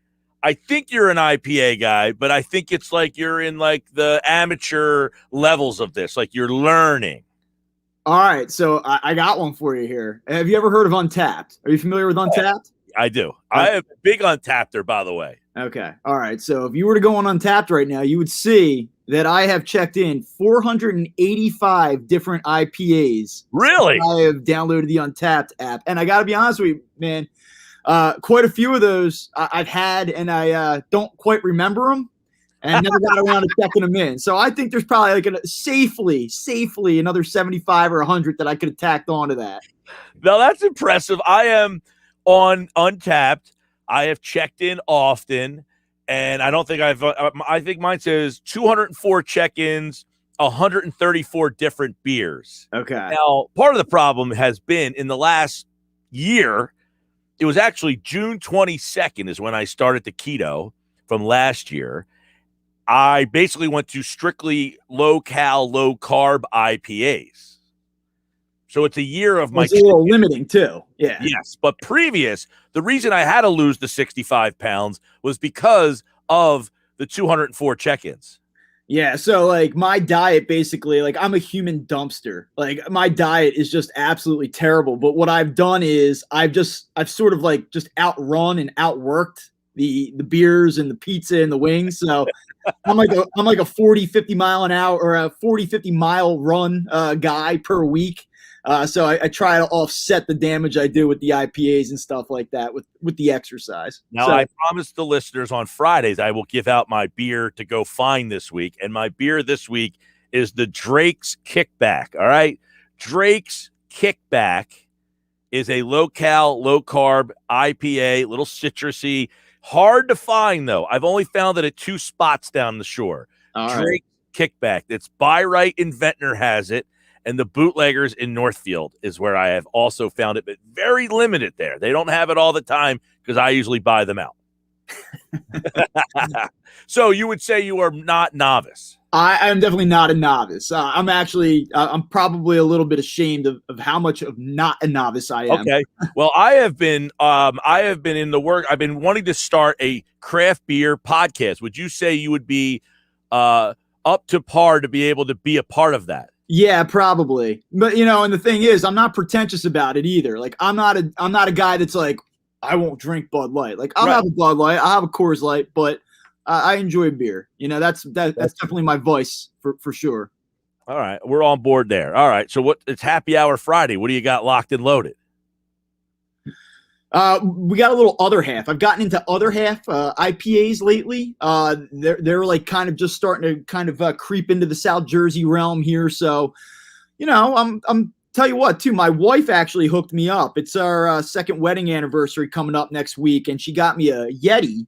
I think you're an IPA guy, but I think it's like you're in like the amateur levels of this, like you're learning. All right, so I got one for you here. Have you ever heard of Untapped? Are you familiar with Untapped? I do. I am big Untapped, by the way. Okay. All right. So if you were to go on Untapped right now, you would see that I have checked in 485 different IPAs. Really? I have downloaded the Untapped app. And I got to be honest with you, man, quite a few of those I've had, and I don't quite remember them and never got around to checking them in. So I think there's probably like safely another 75 or 100 that I could have tacked onto that. Now, that's impressive. I am on Untapped. I have checked in often, and I don't think I think mine says 204 check-ins, 134 different beers. Okay. Now, part of the problem has been in the last year, it was actually June 22nd is when I started the keto from last year. I basically went to strictly low-cal, low-carb IPAs. So it's a year of my. It's a little limiting too. Yeah. Yes, but the reason I had to lose the 65 pounds was because of the 204 check-ins. Yeah. So like my diet, basically, like I'm a human dumpster. Like my diet is just absolutely terrible. But what I've done is I've sort of like just outrun and outworked the beers and the pizza and the wings. So I'm like a 40, 50 mile an hour or a 40, 50 mile run guy per week. So I try to offset the damage I do with the IPAs and stuff like that with the exercise. Now, I promised the listeners on Fridays I will give out my beer to go find this week. And my beer this week is the Drake's Kickback. All right. Drake's Kickback is a low-cal, low-carb IPA, a little citrusy. Hard to find, though. I've only found it at 2 spots down the shore. Drake's Kickback. It's Buy Right in Ventnor has it. And the Bootleggers in Northfield is where I have also found it, but very limited there. They don't have it all the time because I usually buy them out. So you would say you are not novice. I'm definitely not a novice. I'm probably a little bit ashamed of how much of not a novice I am. Okay. Well, I have been in the work. I've been wanting to start a craft beer podcast. Would you say you would be up to par to be able to be a part of that? Yeah, probably. But and the thing is, I'm not pretentious about it either. Like I'm not a guy that's like, I won't drink Bud Light. Like I'll have a Bud Light, I'll have a Coors Light, but I enjoy beer. That's definitely my vice for sure. All right, we're on board there. All right, so it's Happy Hour Friday. What do you got locked and loaded? We got a little other half. I've gotten into other half IPAs lately. They're like kind of just starting to kind of creep into the South Jersey realm here. So, I'm tell you what, too. My wife actually hooked me up. It's our second wedding anniversary coming up next week, and she got me a Yeti,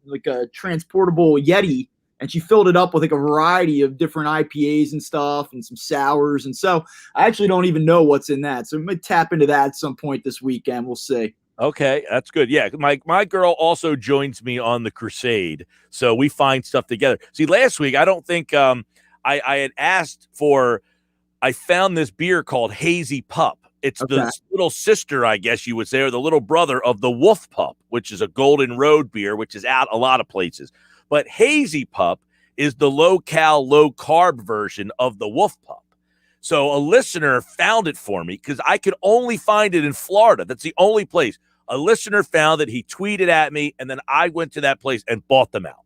like a transportable Yeti, and she filled it up with like a variety of different IPAs and stuff, and some sours. And so I actually don't even know what's in that. So I might tap into that at some point this weekend. We'll see. Okay, that's good. Yeah, my girl also joins me on the crusade, so we find stuff together. See, last week I don't think I had asked for. I found this beer called Hazy Pup. It's the little sister, I guess you would say, or the little brother of the Wolf Pup, which is a Golden Road beer, which is out a lot of places. But Hazy Pup is the low-cal, low-carb version of the Wolf Pup. So a listener found it for me because I could only find it in Florida. That's the only place. A listener found it. He tweeted at me, and then I went to that place and bought them out.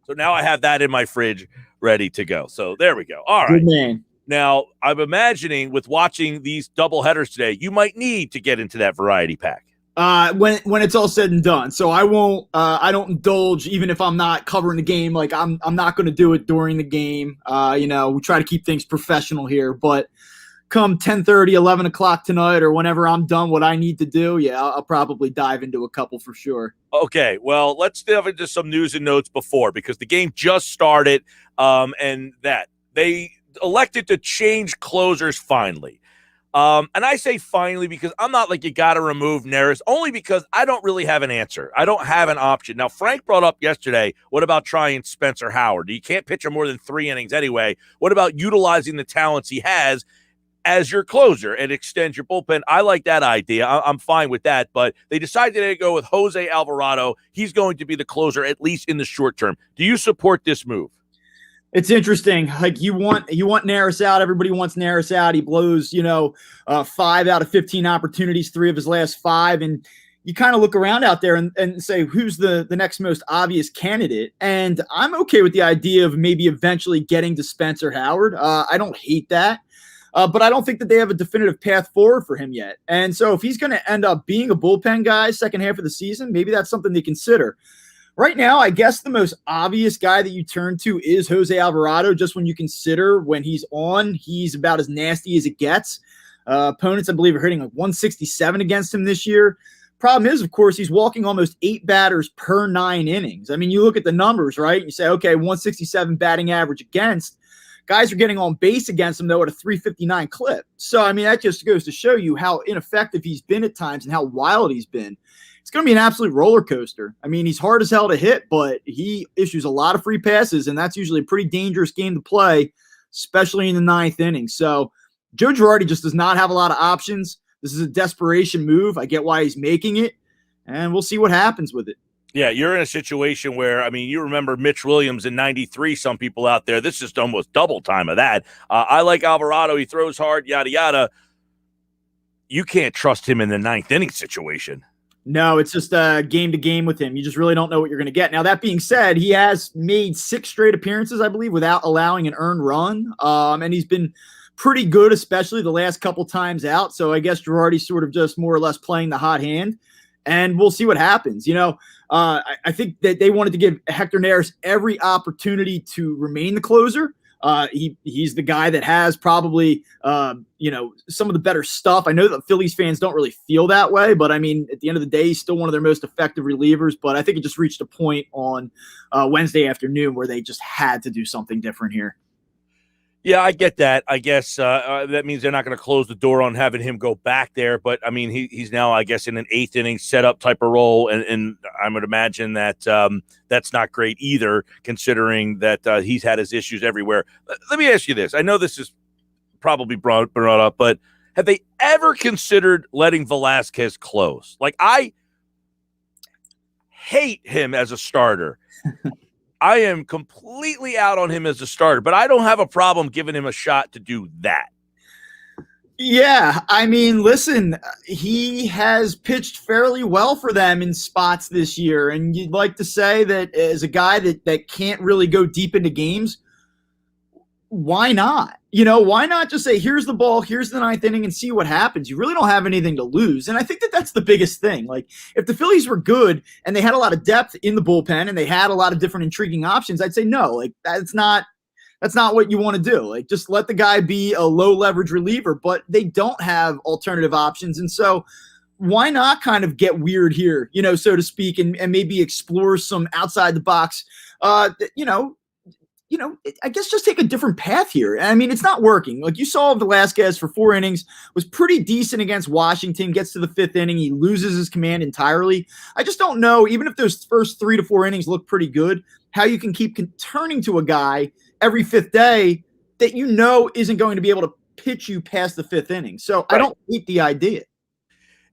So now I have that in my fridge ready to go. So there we go. All right. Good man. Now, I'm imagining with watching these double headers today, you might need to get into that variety pack. When it's all said and done. So I won't I don't indulge even if I'm not covering the game. Like I'm not going to do it during the game. We try to keep things professional here, but come 10:30, 11 o'clock tonight, or whenever I'm done what I need to do, yeah, I'll probably dive into a couple for sure. Okay, well, let's dive into some news and notes before, because the game just started, and that they elected to change closers finally. And I say finally because I'm not like you got to remove Neris, only because I don't really have an answer. I don't have an option. Now, Frank brought up yesterday, what about trying Spencer Howard? You can't pitch him more than 3 innings anyway. What about utilizing the talents he has as your closer and extend your bullpen? I like that idea. I'm fine with that, but they decided to go with Jose Alvarado. He's going to be the closer, at least in the short term. Do you support this move? It's interesting. Like you want Neris out. Everybody wants Neris out. He blows, 5 out of 15 opportunities, 3 of his last 5. And you kind of look around out there and say, who's the next most obvious candidate? And I'm okay with the idea of maybe eventually getting to Spencer Howard. I don't hate that. But I don't think that they have a definitive path forward for him yet. And so if he's going to end up being a bullpen guy second half of the season, maybe that's something to consider. Right now, I guess the most obvious guy that you turn to is Jose Alvarado, just when you consider when he's on, he's about as nasty as it gets. Opponents, I believe, are hitting like 167 against him this year. Problem is, of course, he's walking almost 8 batters per 9 innings. I mean, you look at the numbers, right? You say, okay, 167 batting average against. Guys are getting on base against him, though, at a 359 clip. So, I mean, that just goes to show you how ineffective he's been at times and how wild he's been. It's going to be an absolute roller coaster. I mean, he's hard as hell to hit, but he issues a lot of free passes, and that's usually a pretty dangerous game to play, especially in the 9th inning. So Joe Girardi just does not have a lot of options. This is a desperation move. I get why he's making it, and we'll see what happens with it. Yeah, you're in a situation where, I mean, you remember Mitch Williams in 93, some people out there. This is almost double time of that. I like Alvarado. He throws hard, yada, yada. You can't trust him in the 9th inning situation. No, it's just game to game with him. You just really don't know what you're going to get. Now, that being said, he has made 6 straight appearances, I believe, without allowing an earned run. And he's been pretty good, especially the last couple times out. So I guess Girardi's sort of just more or less playing the hot hand. And we'll see what happens. I think that they wanted to give Hector Neris every opportunity to remain the closer. He's the guy that has probably, some of the better stuff. I know that Phillies fans don't really feel that way, but I mean, at the end of the day, he's still one of their most effective relievers. But I think it just reached a point on Wednesday afternoon where they just had to do something different here. Yeah, I get that. I guess that means they're not going to close the door on having him go back there. But, I mean, he's now, I guess, in an 8th inning setup type of role. And I would imagine that that's not great either, considering that he's had his issues everywhere. Let me ask you this. I know this is probably brought up, but have they ever considered letting Velasquez close? Like, I hate him as a starter. I am completely out on him as a starter, but I don't have a problem giving him a shot to do that. Yeah, I mean, listen, he has pitched fairly well for them in spots this year, and you'd like to say that as a guy that can't really go deep into games, why not? Why not just say, here's the ball, here's the 9th inning, and see what happens? You really don't have anything to lose. And I think that that's the biggest thing. Like, if the Phillies were good and they had a lot of depth in the bullpen and they had a lot of different intriguing options, I'd say no. Like, that's not what you want to do. Like, just let the guy be a low leverage reliever, but they don't have alternative options. And so why not kind of get weird here, so to speak, and maybe explore some outside the box, I guess just take a different path here. I mean, it's not working. Like, you saw Velasquez for 4 innings, was pretty decent against Washington, gets to the 5th inning, he loses his command entirely. I just don't know, even if those first 3 to 4 innings look pretty good, how you can keep turning to a guy every 5th day that isn't going to be able to pitch you past the 5th inning. So right. I don't hate the idea.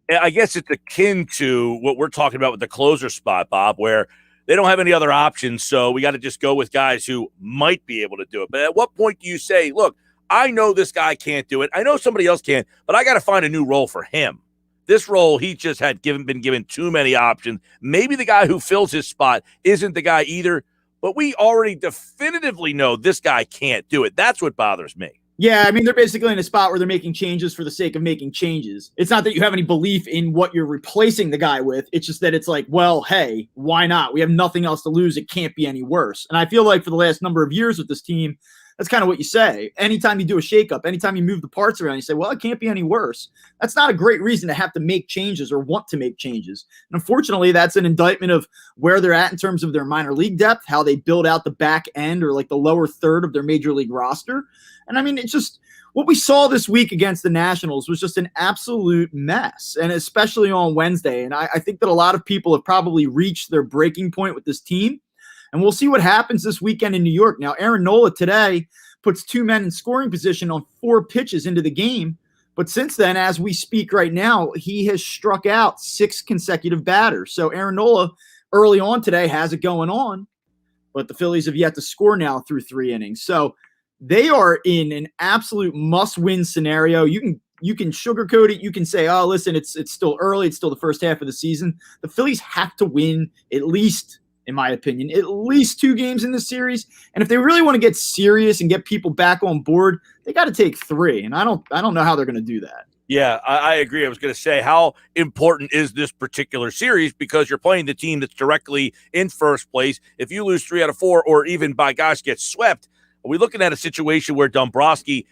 I guess it's akin to what we're talking about with the closer spot, Bob, where they don't have any other options, so we got to just go with guys who might be able to do it. But at what point do you say, look, I know this guy can't do it. I know somebody else can, but I got to find a new role for him. This role, he just had been given too many options. Maybe the guy who fills his spot isn't the guy either, but we already definitively know this guy can't do it. That's what bothers me. Yeah, I mean, they're basically in a spot where they're making changes for the sake of making changes. It's not that you have any belief in what you're replacing the guy with. It's just that it's like, well, hey, why not? We have nothing else to lose. It can't be any worse. And I feel like for the last number of years with this team, that's kind of what you say. Anytime you do a shakeup, anytime you move the parts around, you say, well, it can't be any worse. That's not a great reason to have to make changes or want to make changes. And unfortunately, that's an indictment of where they're at in terms of their minor league depth, how they build out the back end or like the lower third of their major league roster. And I mean, it's just what we saw this week against the Nationals was just an absolute mess, and especially on Wednesday. And I think that a lot of people have probably reached their breaking point with this team. And we'll see what happens this weekend in New York. Now, Aaron Nola today puts 2 men in scoring position on 4 pitches into the game. But since then, as we speak right now, he has struck out 6 consecutive batters. So Aaron Nola early on today has it going on, but the Phillies have yet to score now through 3 innings. So they are in an absolute must-win scenario. You can sugarcoat it. You can say, oh, listen, it's still early. It's still the first half of the season. The Phillies have to win at least, in my opinion, at least 2 games in this series. And if they really want to get serious and get people back on board, they got to take 3. And I don't know how they're going to do that. Yeah, I agree. I was going to say, how important is this particular series? Because you're playing the team that's directly in first place. If you lose 3 out of 4 or even, by gosh, get swept, are we looking at a situation where Dombrowski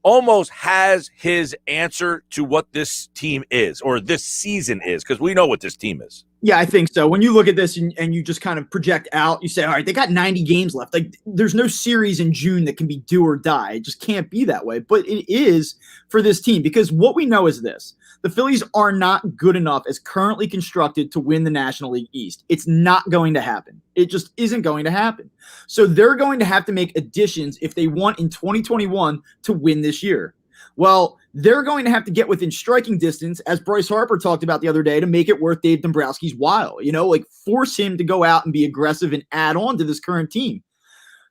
almost has his answer to what this team is or this season is? Because we know what this team is. Yeah, I think so. When you look at this and you just kind of project out, you say, all right, they got 90 games left. Like, there's no series in June that can be do or die. It just can't be that way. But it is for this team, because what we know is this. The Phillies are not good enough as currently constructed to win the National League East. It's not going to happen. It just isn't going to happen. So they're going to have to make additions if they want in 2021 to win this year. Well, they're going to have to get within striking distance, as Bryce Harper talked about the other day, to make it worth Dave Dombrowski's while. Like force him to go out and be aggressive and add on to this current team.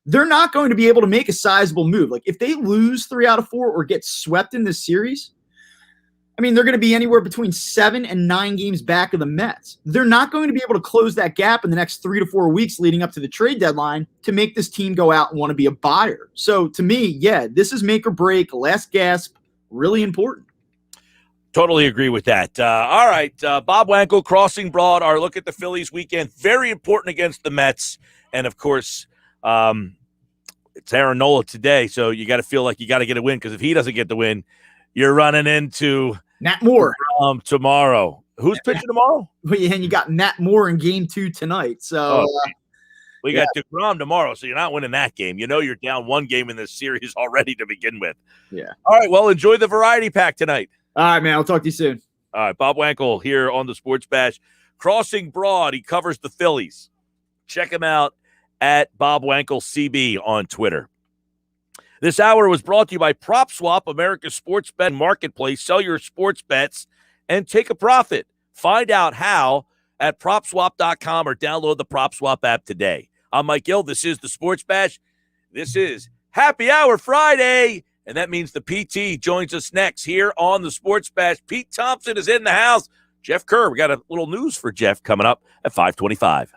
They're not going to be able to make a sizable move. Like if they lose 3 out of 4 or get swept in this series, I mean, they're going to be anywhere between 7 and 9 games back of the Mets. They're not going to be able to close that gap in the next 3 to 4 weeks leading up to the trade deadline to make this team go out and want to be a buyer. So to me, yeah, this is make or break, last gasp, really important. Totally agree with that. All right, Bob Wankel, Crossing Broad, our look at the Phillies weekend. Very important against the Mets. And, of course, it's Aaron Nola today, so you got to feel like you got to get a win, because if he doesn't get the win, you're running into Matt Moore tomorrow. Who's pitching tomorrow? And you got Matt Moore in game 2 tonight. So we got DeGrom tomorrow, so you're not winning that game. You're down 1 game in this series already to begin with. Yeah. All right, well, enjoy the variety pack tonight. All right, man. I'll talk to you soon. All right, Bob Wankel here on the Sports Bash. Crossing Broad, he covers the Phillies. Check him out at Bob Wankel CB on Twitter. This hour was brought to you by PropSwap, America's sports betting marketplace. Sell your sports bets and take a profit. Find out how at PropSwap.com or download the PropSwap app today. I'm Mike Gill. This is the Sports Bash. This is Happy Hour Friday, and that means the PT joins us next here on the Sports Bash. Pete Thompson is in the house. Jeff Kerr, we got a little news for Jeff coming up at 5:25.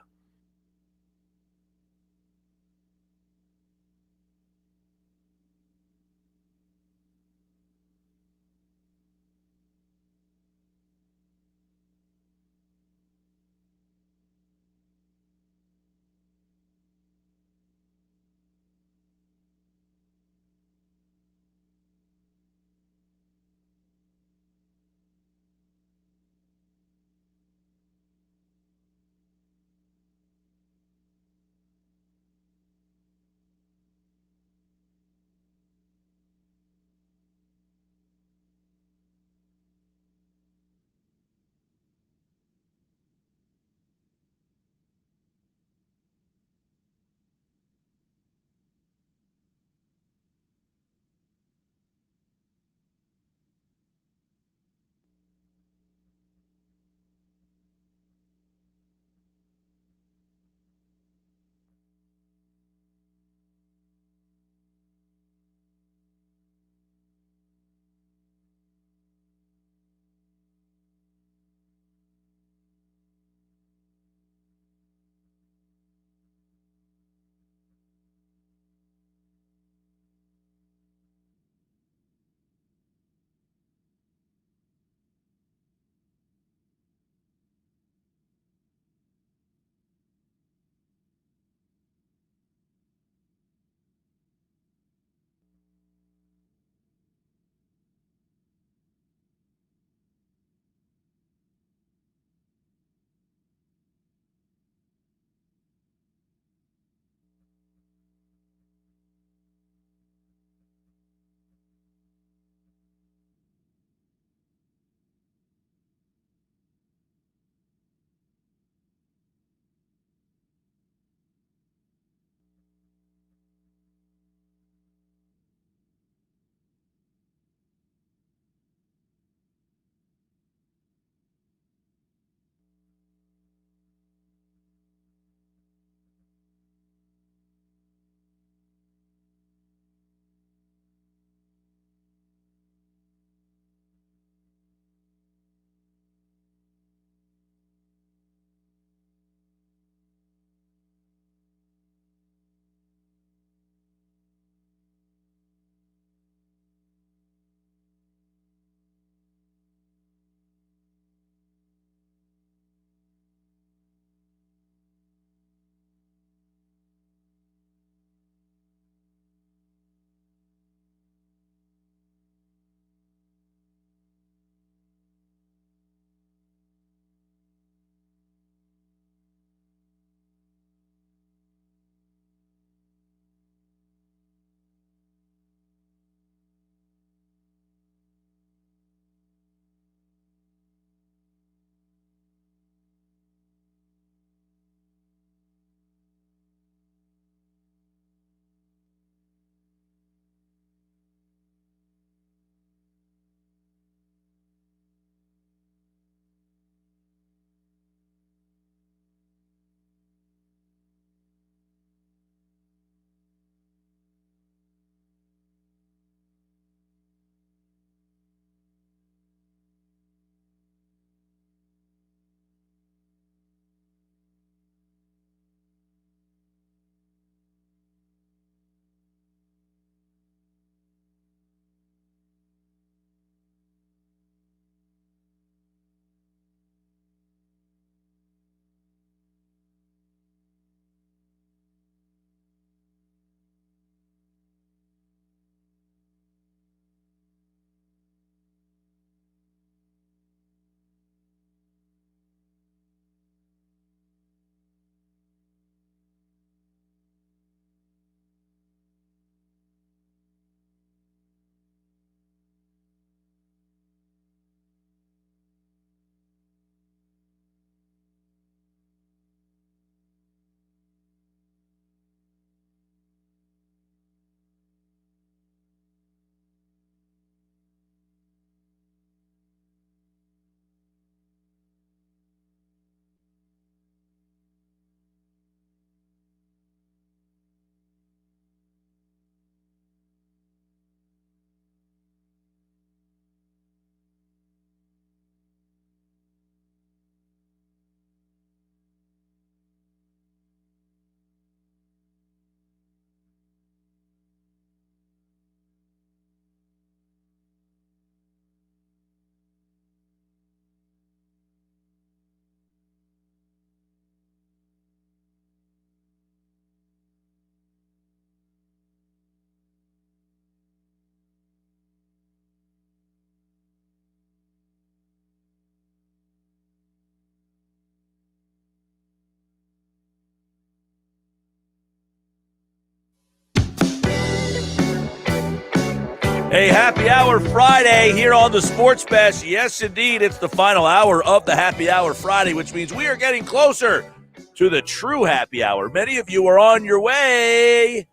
A happy hour Friday here on the Sports Bash. Yes, indeed, it's the final hour of the happy hour Friday, which means we are getting closer to the true happy hour. Many of you are on your way,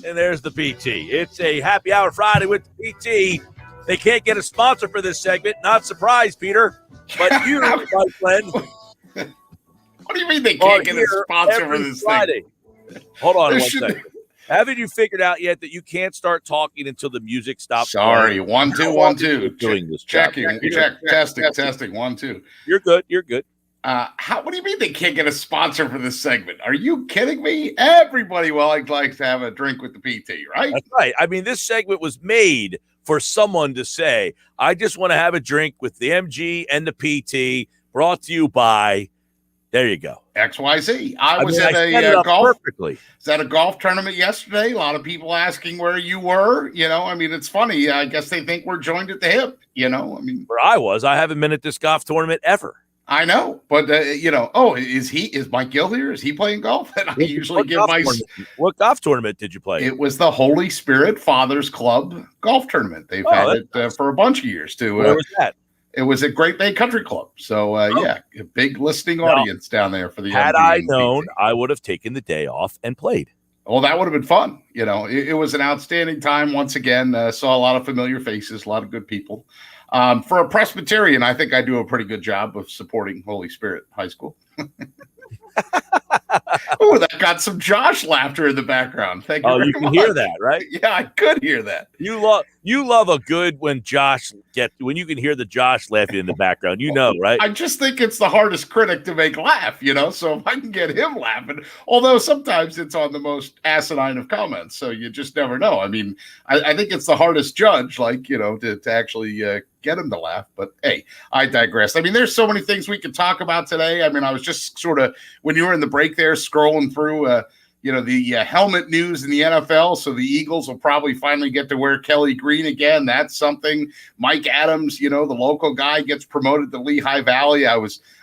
and there's the PT. It's a happy hour Friday with the PT. They can't get a sponsor for this segment. Not surprised, Peter. But you, my friend. What do you mean they can't get a sponsor for this Friday thing? Hold on one second. Haven't you figured out yet that you can't start talking until the music stops? Sorry, 1 2 1 2. Doing this checking, testing 1 2. You're good. You're good. What do you mean they can't get a sponsor for this segment? Are you kidding me? Everybody likes to have a drink with the PT, right? That's right. I mean, this segment was made for someone to say, "I just want to have a drink with the MG and the PT." Brought to you by. There you go. XYZ. I was at a golf. Perfectly. Was at a golf tournament yesterday. A lot of people asking where you were. I mean, it's funny. I guess they think we're joined at the hip. I mean, where I haven't been at this golf tournament ever. I know, but is Mike Gill here? Is he playing golf? And I usually give my. What golf tournament did you play? It was the Holy Spirit Fathers Club golf tournament. They've had it for a bunch of years too. Where was that? It was at Great Bay Country Club. So, a big listening audience down there for the Had I known, I would have taken the day off and played. Well, that would have been fun. It was an outstanding time. Once again, saw a lot of familiar faces, a lot of good people. For a Presbyterian, I think I do a pretty good job of supporting Holy Spirit High School. Oh, that got some Josh laughter in the background. Thank you. Oh, you can hear that, right? Yeah, I could hear that. You love a good when you can hear the Josh laughing in the background. Right? I just think it's the hardest critic to make laugh. So if I can get him laughing, although sometimes it's on the most asinine of comments, so you just never know. I mean, I think it's the hardest judge, to actually get him to laugh. But hey, I digress. I mean, there's so many things we could talk about today. I mean, I was just sort of, when you were in the break there, scrolling through, the helmet news in the NFL. So the Eagles will probably finally get to wear Kelly Green again. That's something. Mike Adams, the local guy, gets promoted to Lehigh Valley. I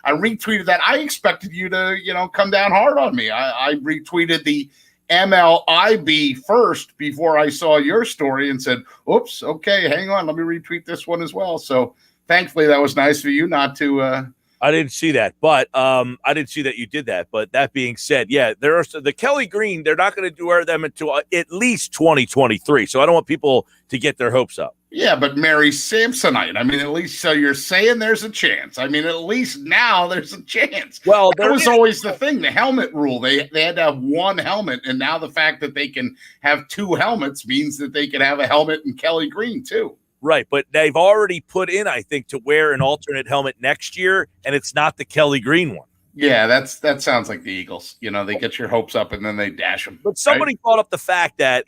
retweeted that. I expected you to, come down hard on me. I retweeted the MLIB first before I saw your story and said, oops, okay, hang on, let me retweet this one as well. So thankfully that was nice for you not to I didn't see that, but I didn't see that you did that. But that being said, yeah, there are the Kelly Green. They're not going to wear them until at least 2023. So I don't want people to get their hopes up. Yeah, but Mary Samsonite. I mean, at least so you're saying there's a chance. I mean, at least now there's a chance. Well, that was always the thing, the helmet rule. They had to have one helmet, and now the fact that they can have two helmets means that they can have a helmet in Kelly Green too. Right, but they've already put in, I think, to wear an alternate helmet next year, and it's not the Kelly Green one. Yeah, that sounds like the Eagles. They get your hopes up and then they dash them. But somebody brought up the fact that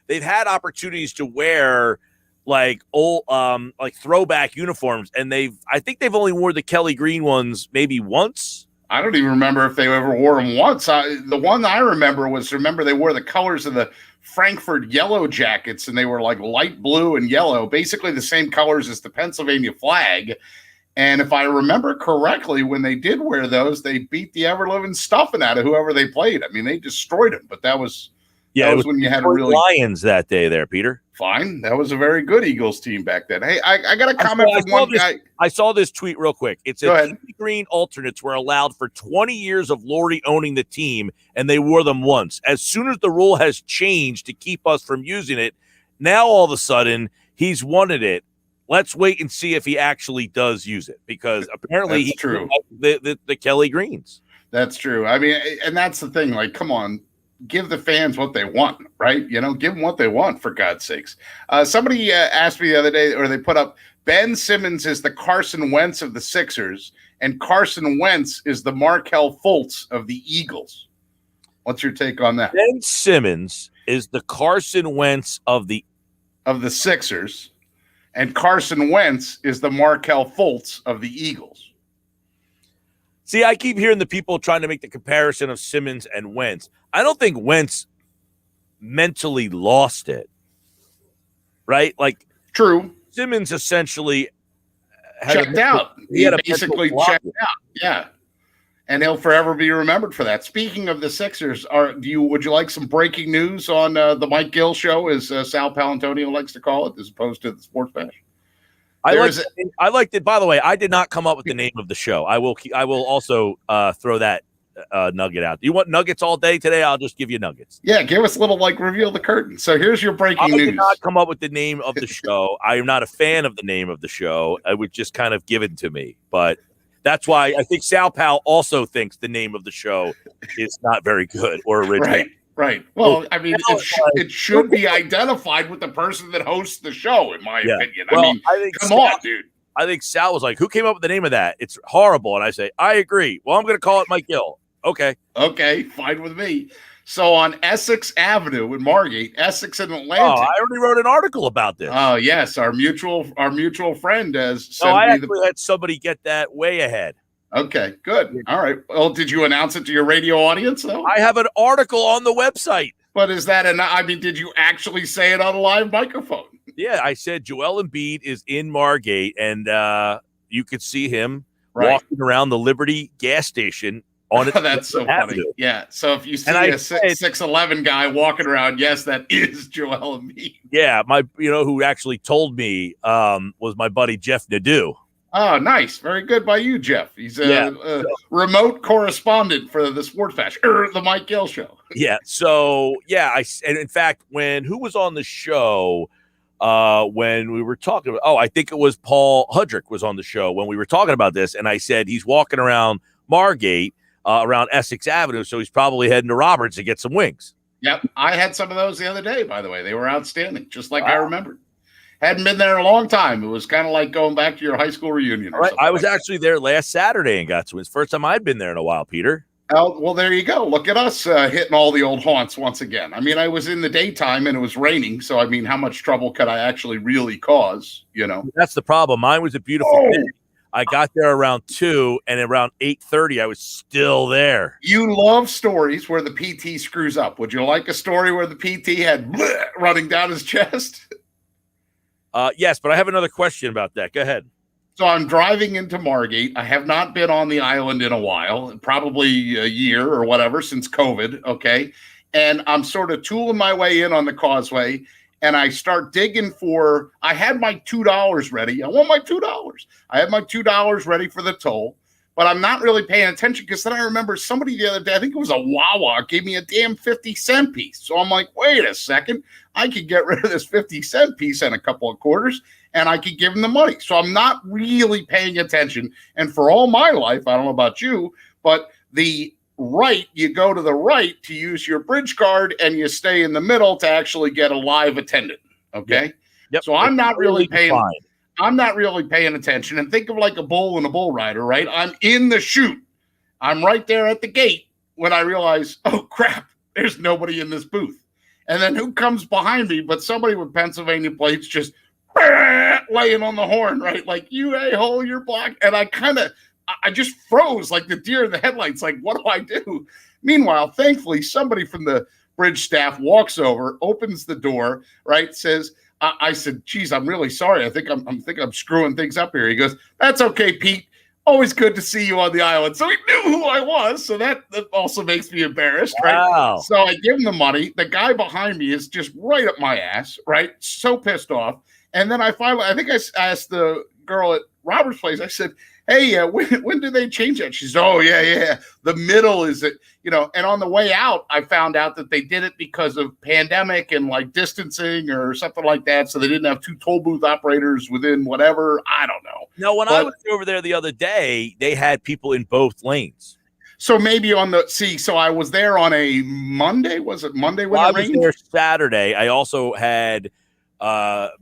they've had opportunities to wear old throwback uniforms, and I think they've only wore the Kelly Green ones maybe once. I don't even remember if they ever wore them once. The one I remember they wore the colors of the Frankfurt Yellow Jackets, and they were like light blue and yellow, basically the same colors as the Pennsylvania flag. And if I remember correctly, when they did wear those, they beat the ever-living stuffing out of whoever they played. I mean, they destroyed them, but that was when you had a really Lions that day there, Peter. Fine. That was a very good Eagles team back then. Hey, I got a comment from one guy. I saw this tweet real quick. It said Kelly Green alternates were allowed for 20 years of Lordy owning the team, and they wore them once. As soon as the rule has changed to keep us from using it, now all of a sudden he's wanted it. Let's wait and see if he actually does use it, because apparently he's true. The Kelly Greens. That's true. I mean, and that's the thing. Come on. Give the fans what they want, right? Give them what they want, for God's sakes. Somebody asked me the other day, or they put up, Ben Simmons is the Carson Wentz of the Sixers, and Carson Wentz is the Markelle Fultz of the Eagles. What's your take on that? Ben Simmons is the Carson Wentz of the Sixers, and Carson Wentz is the Markelle Fultz of the Eagles. See, I keep hearing the people trying to make the comparison of Simmons and Wentz. I don't think Wentz mentally lost it, right? True. Simmons essentially checked out. He had basically checked out. Yeah. and he'll forever be remembered for that. Speaking of the Sixers, would you like some breaking news on the Mike Gill show, as Sal Palantonio likes to call it, as opposed to the Sports Bash? I liked it. By the way, I did not come up with the name of the show. I will also throw that nugget out. You want nuggets all day today? I'll just give you nuggets. Yeah, give us a little reveal the curtain. So here's your breaking news. I did not come up with the name of the show. I am not a fan of the name of the show. It was just kind of given to me, but that's why I think Sal Pal also thinks the name of the show is not very good or original. Right. Well, I mean, it should be identified with the person that hosts the show, in my opinion. Well, I mean, come on, dude. I think Sal was like, who came up with the name of that? It's horrible. And I say, I agree. Well, I'm going to call it Mike Gill. Okay, fine with me. So on Essex Avenue in Margate, Essex and Atlantic. Oh, I already wrote an article about this. Oh, yes. Our mutual friend has sent I actually had somebody get that way ahead. Okay, good. All right. Well, did you announce it to your radio audience, though? I have an article on the website. But is that did you actually say it on a live microphone? Yeah, I said Joel Embiid is in Margate, and you could see him walking around the Liberty gas station on it. That's so funny. Yeah. So if you see a 6'11" guy walking around, yes, that is Joel Embiid. Yeah, who actually told me was my buddy Jeff Nadeau. Oh, nice. Very good by you, Jeff. He's a remote correspondent for the Sports Bash, the Mike Gill show. Yeah. So, and in fact, who was on the show when we were talking about, I think it was Paul Hudrick was on the show when we were talking about this. And I said, he's walking around Margate, around Essex Avenue. So he's probably heading to Roberts to get some wings. Yep. I had some of those the other day, by the way. They were outstanding, just like I remembered. Hadn't been there in a long time. It was kind of like going back to your high school reunion. Or I was actually there last Saturday and got to it. It's the first time I'd been there in a while, Peter. Oh, well, there you go. Look at us hitting all the old haunts once again. I mean, I was in the daytime and it was raining. So, I mean, how much trouble could I actually really cause, That's the problem. Mine was a beautiful day. I got there around 2, and around 8:30, I was still there. You love stories where the PT screws up. Would you like a story where the PT had running down his chest? Yes, but I have another question about that. Go ahead. So I'm driving into Margate. I have not been on the island in a while, probably a year or whatever since COVID, okay? And I'm sort of tooling my way in on the causeway, and I start digging I had my $2 ready. I want my $2. I had my $2 ready for the toll, but I'm not really paying attention because then I remember somebody the other day, I think it was a Wawa, gave me a damn 50-cent piece. So I'm like, wait a second. I could get rid of this 50-cent piece in a couple of quarters, and I could give him the money. So I'm not really paying attention. And for all my life, I don't know about you, but you go to the right to use your bridge card, and you stay in the middle to actually get a live attendant. Okay. Yep. So I'm not really paying attention. And think of like a bull and a bull rider, right? I'm in the chute. I'm right there at the gate when I realize, oh crap, there's nobody in this booth. And then who comes behind me but somebody with Pennsylvania plates just laying on the horn, right? Like, you a-hole, you're blocked. And I just froze like the deer in the headlights. Like, what do I do? Meanwhile, thankfully, somebody from the bridge staff walks over, opens the door, right? Says, I said, geez, I'm really sorry. I think I'm screwing things up here. He goes, that's okay, Pete. Always good to see you on the island. So he knew who I was. So that also makes me embarrassed, right? Wow. So I give him the money. The guy behind me is just right up my ass, right? So pissed off. And then I asked the girl at Robert's place, I said, hey, when did they change that? She said, oh, yeah. The middle is it, and on the way out, I found out that they did it because of pandemic and like distancing or something like that. So they didn't have 2 toll booth operators within whatever. I don't know. No, I was over there the other day, they had people in both lanes. So maybe so I was there on a Monday. Was it Monday when it rained? I was there Saturday. I also had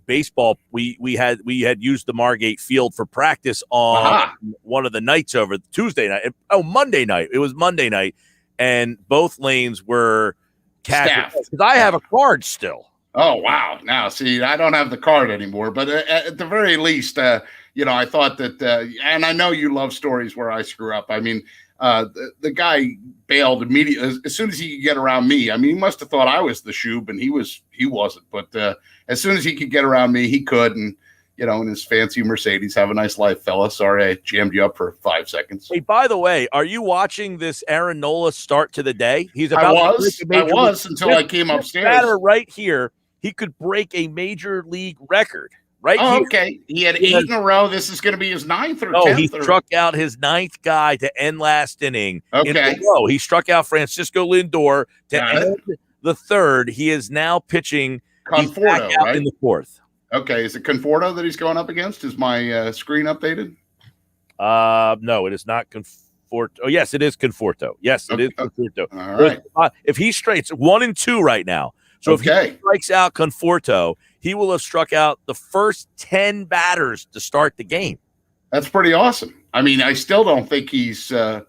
baseball. We had used the Margate field for practice on one of the nights over Tuesday night. Monday night. It was Monday night, and both lanes were staffed because I have a card still. Oh wow! Now see, I don't have the card anymore, but at the very least, I thought that, and I know you love stories where I screw up. I mean, the guy bailed immediately as soon as he could get around me. I mean, he must have thought I was the shoob, and he wasn't. But as soon as he could get around me, he could. And in his fancy Mercedes. Have a nice life, fella. Sorry I jammed you up for 5 seconds. Hey, by the way, are you watching this Aaron Nola start to the day? He's about I to break a major was league. until I came upstairs. Batter right here, he could break a major league record. Right here. Okay. He had 8 in a row. This is going to be his 9th or 10th. No, he struck out his 9th guy to end last inning. Okay. He struck out Francisco Lindor to end the 3rd. He is now pitching Conforto, right? in the 4th. Okay. Is it Conforto that he's going up against? Is my screen updated? No, it is not Conforto. Oh, yes, it is Conforto. Yes, it is Conforto. All right. If he strikes 1 and 2 right now, so if he strikes out Conforto, he will have struck out the first 10 batters to start the game. That's pretty awesome. I mean, I still don't think he's the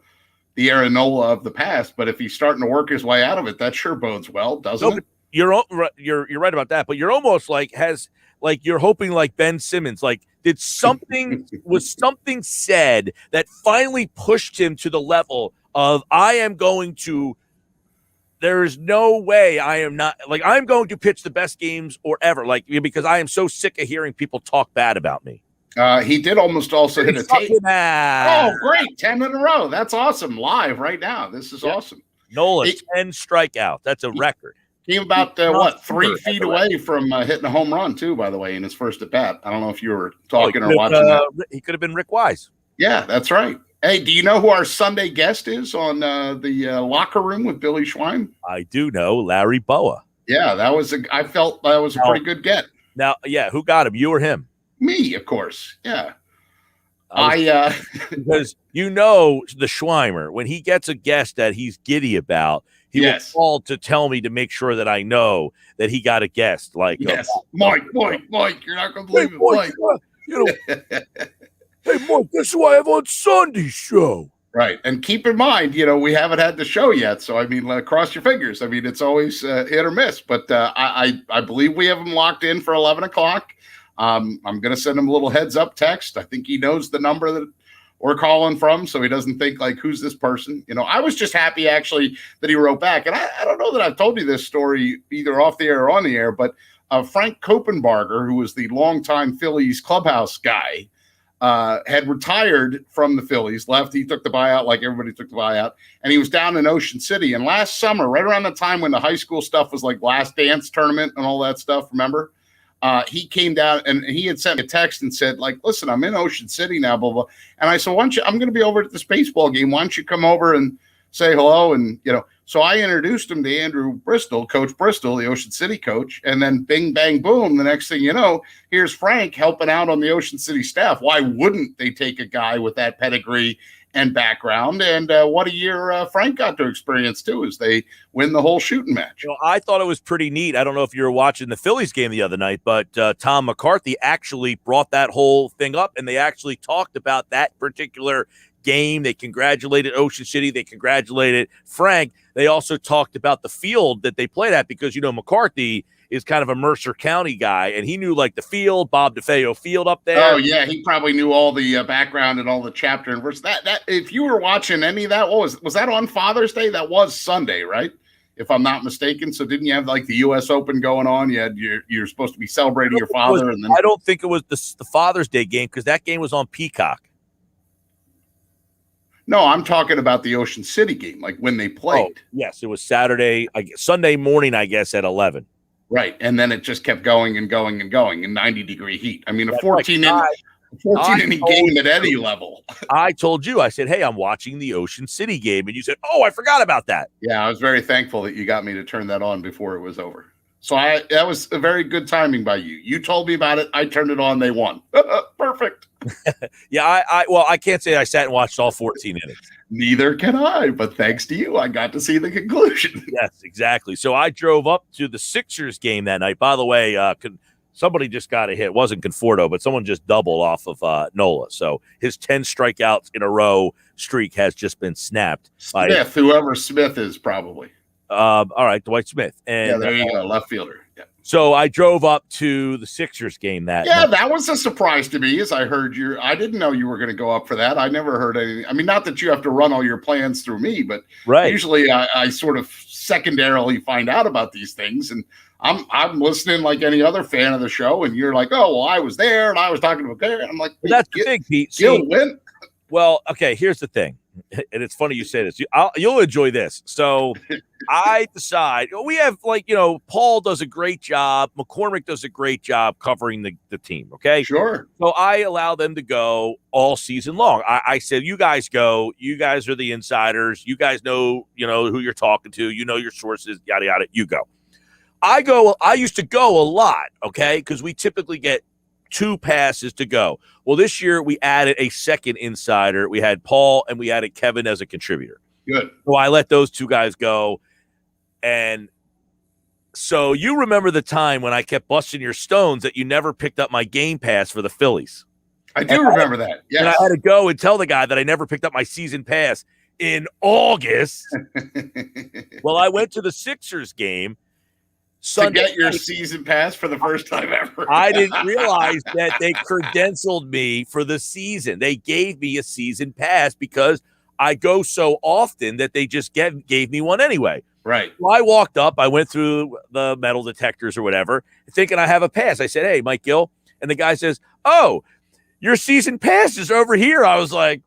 Aaron Nola of the past, but if he's starting to work his way out of it, that sure bodes well, doesn't it? You're right about that, but you're almost you're hoping like Ben Simmons. Like, was something said that finally pushed him to the level of there is no way I'm going to pitch the best games or ever, because I am so sick of hearing people talk bad about me. He did almost also hit a tape. Oh, great. 10 in a row. That's awesome. Live right now. This is awesome. Nola, 10 strikeouts. That's a record. Came about, 3 feet away from hitting a home run, too, by the way, in his first at-bat. I don't know if you were talking or watching that. He could have been Rick Wise. Yeah, that's right. Hey, do you know who our Sunday guest is on the locker room with Billy Schwein? I do know, Larry Boa. Yeah, I felt that was a pretty good get. Now, who got him? You or him? Me, of course. Yeah. Because the Schweimer, when he gets a guest that he's giddy about, he will call to tell me to make sure that I know that he got a guest. Like, Mike, you're not going to believe it, Mike. Hey, Mike, guess who I have on Sunday's show? Right. And keep in mind, we haven't had the show yet. So, I mean, cross your fingers. I mean, it's always hit or miss. But I believe we have him locked in for 11 o'clock. I'm going to send him a little heads up text. I think he knows the number that we're calling from, so he doesn't think, who's this person? I was just happy, actually, that he wrote back. And I don't know that I've told you this story either off the air or on the air, but Frank Kopenbarger, who was the longtime Phillies clubhouse guy, had retired from the Phillies, left. He took the buyout like everybody took the buyout, and he was down in Ocean City. And last summer, right around the time when the high school stuff was like Last Dance tournament and all that stuff, remember? He came down and he had sent me a text and said, listen, I'm in Ocean City now, blah, blah. And I said, I'm going to be over at this baseball game. Why don't you come over and say hello? And, so I introduced him to Andrew Bristol, Coach Bristol, the Ocean City coach. And then bing, bang, boom. The next thing you know, here's Frank helping out on the Ocean City staff. Why wouldn't they take a guy with that pedigree and background? And what a year Frank got to experience, too, as they win the whole shooting match. I thought it was pretty neat. I don't know if you were watching the Phillies game the other night, but Tom McCarthy actually brought that whole thing up, and they actually talked about that particular game. They congratulated Ocean City. They congratulated Frank. They also talked about the field that they played at because, McCarthy is kind of a Mercer County guy, and he knew the field, Bob DeFeo Field up there. Oh yeah, he probably knew all the background and all the chapter and verse. That if you were watching any of that, was that on Father's Day? That was Sunday, right? If I'm not mistaken. So didn't you have the U.S. Open going on? You're supposed to be celebrating your father, and then I don't think it was the Father's Day game because that game was on Peacock. No, I'm talking about the Ocean City game, when they played. Oh, yes, it was Sunday morning, I guess, at 11. Right, and then it just kept going and going and going in 90-degree heat. I mean, a 14-inning game at any level. I told you, I said, hey, I'm watching the Ocean City game, and you said, oh, I forgot about that. Yeah, I was very thankful that you got me to turn that on before it was over. So that was a very good timing by you. You told me about it. I turned it on. They won. Perfect. Yeah, I can't say I sat and watched all 14 innings. Neither can I, but thanks to you, I got to see the conclusion. Yes, exactly. So I drove up to the Sixers game that night. By the way, somebody just got a hit. It wasn't Conforto, but someone just doubled off of Nola. So his 10 strikeouts in a row streak has just been snapped. Whoever Smith is probably. All right, Dwight Smith. And there you go, left fielder. Yeah. So I drove up to the Sixers game that Yeah, night. that was a surprise to me as I heard I didn't know you were going to go up for that. I never heard anything. I mean, not that you have to run all your plans through me, but usually I sort of secondarily find out about these things, and I'm listening like any other fan of the show, and you're like, oh, well, I was there and I was talking to a guy. I'm like, that's the thing, Pete. Gill win. Well, okay, here's the thing. And it's funny you say this. You'll enjoy this. So I decide, we have Paul does a great job. McCormick does a great job covering the team. Okay. Sure. So I allow them to go all season long. I said, you guys go. You guys are the insiders. You guys know, who you're talking to. You know your sources, yada, yada. You go. I used to go a lot. Okay. Because we typically get 2 passes to go. Well, this year we added a second insider. We had Paul and we added Kevin as a contributor. Good. So I let those 2 guys go. And so you remember the time when I kept busting your stones that you never picked up my game pass for the Phillies. I do remember that. Yes. And I had to go and tell the guy that I never picked up my season pass in August. Well, I went to the Sixers game Sunday to get your season pass for the first time ever. I didn't realize that they credentialed me for the season. They gave me a season pass because I go so often that they just gave me one anyway. Right. So I walked up. I went through the metal detectors or whatever, thinking I have a pass. I said, hey, Mike Gill. And the guy says, oh, your season pass is over here. I was like,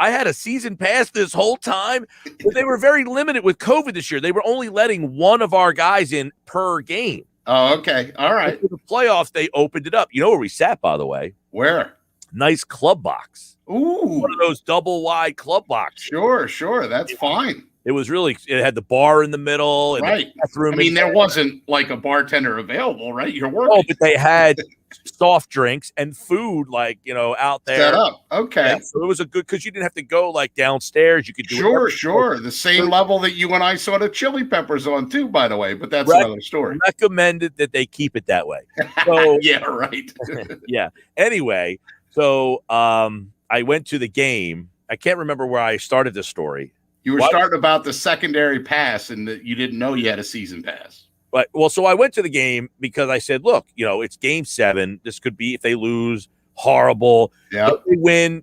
I had a season pass this whole time, but they were very limited with COVID this year. They were only letting one of our guys in per game. Oh, okay. All right. For the playoffs, they opened it up. You know where we sat, by the way? Where? Nice club box. Ooh. One of those double wide club boxes. Sure. That's fine. It was it had the bar in the middle. And right. The bathroom. I mean, there wasn't like a bartender available, right? You're working. Oh, but they had soft drinks and food, out there. Set up. Okay. Yeah, so it was a good, because you didn't have to go downstairs. You could do Sure. The same level that you and I saw the chili peppers on too, by the way, but that's another story. Recommended that they keep it that way. So yeah, right. Yeah. Anyway, so I went to the game. I can't remember where I started this story. You were starting about the secondary pass and that you didn't know you had a season pass. But so I went to the game because I said, look, it's game 7. This could be, if they lose, horrible. Yeah. If they win,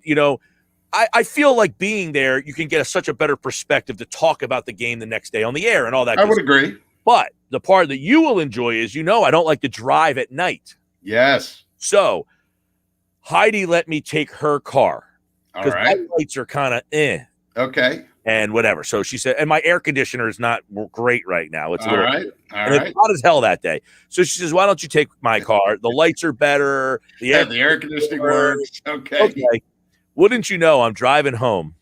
I feel like being there, you can get such a better perspective to talk about the game the next day on the air and all that. I would agree. But the part that you will enjoy is, I don't like to drive at night. Yes. So Heidi let me take her car. All right. My lights are kind of Okay. And whatever. So she said, and my air conditioner is not great right now. It's all right. It's hot as hell that day. So she says, why don't you take my car? The lights are better. The air conditioning works. Okay. Wouldn't you know, I'm driving home.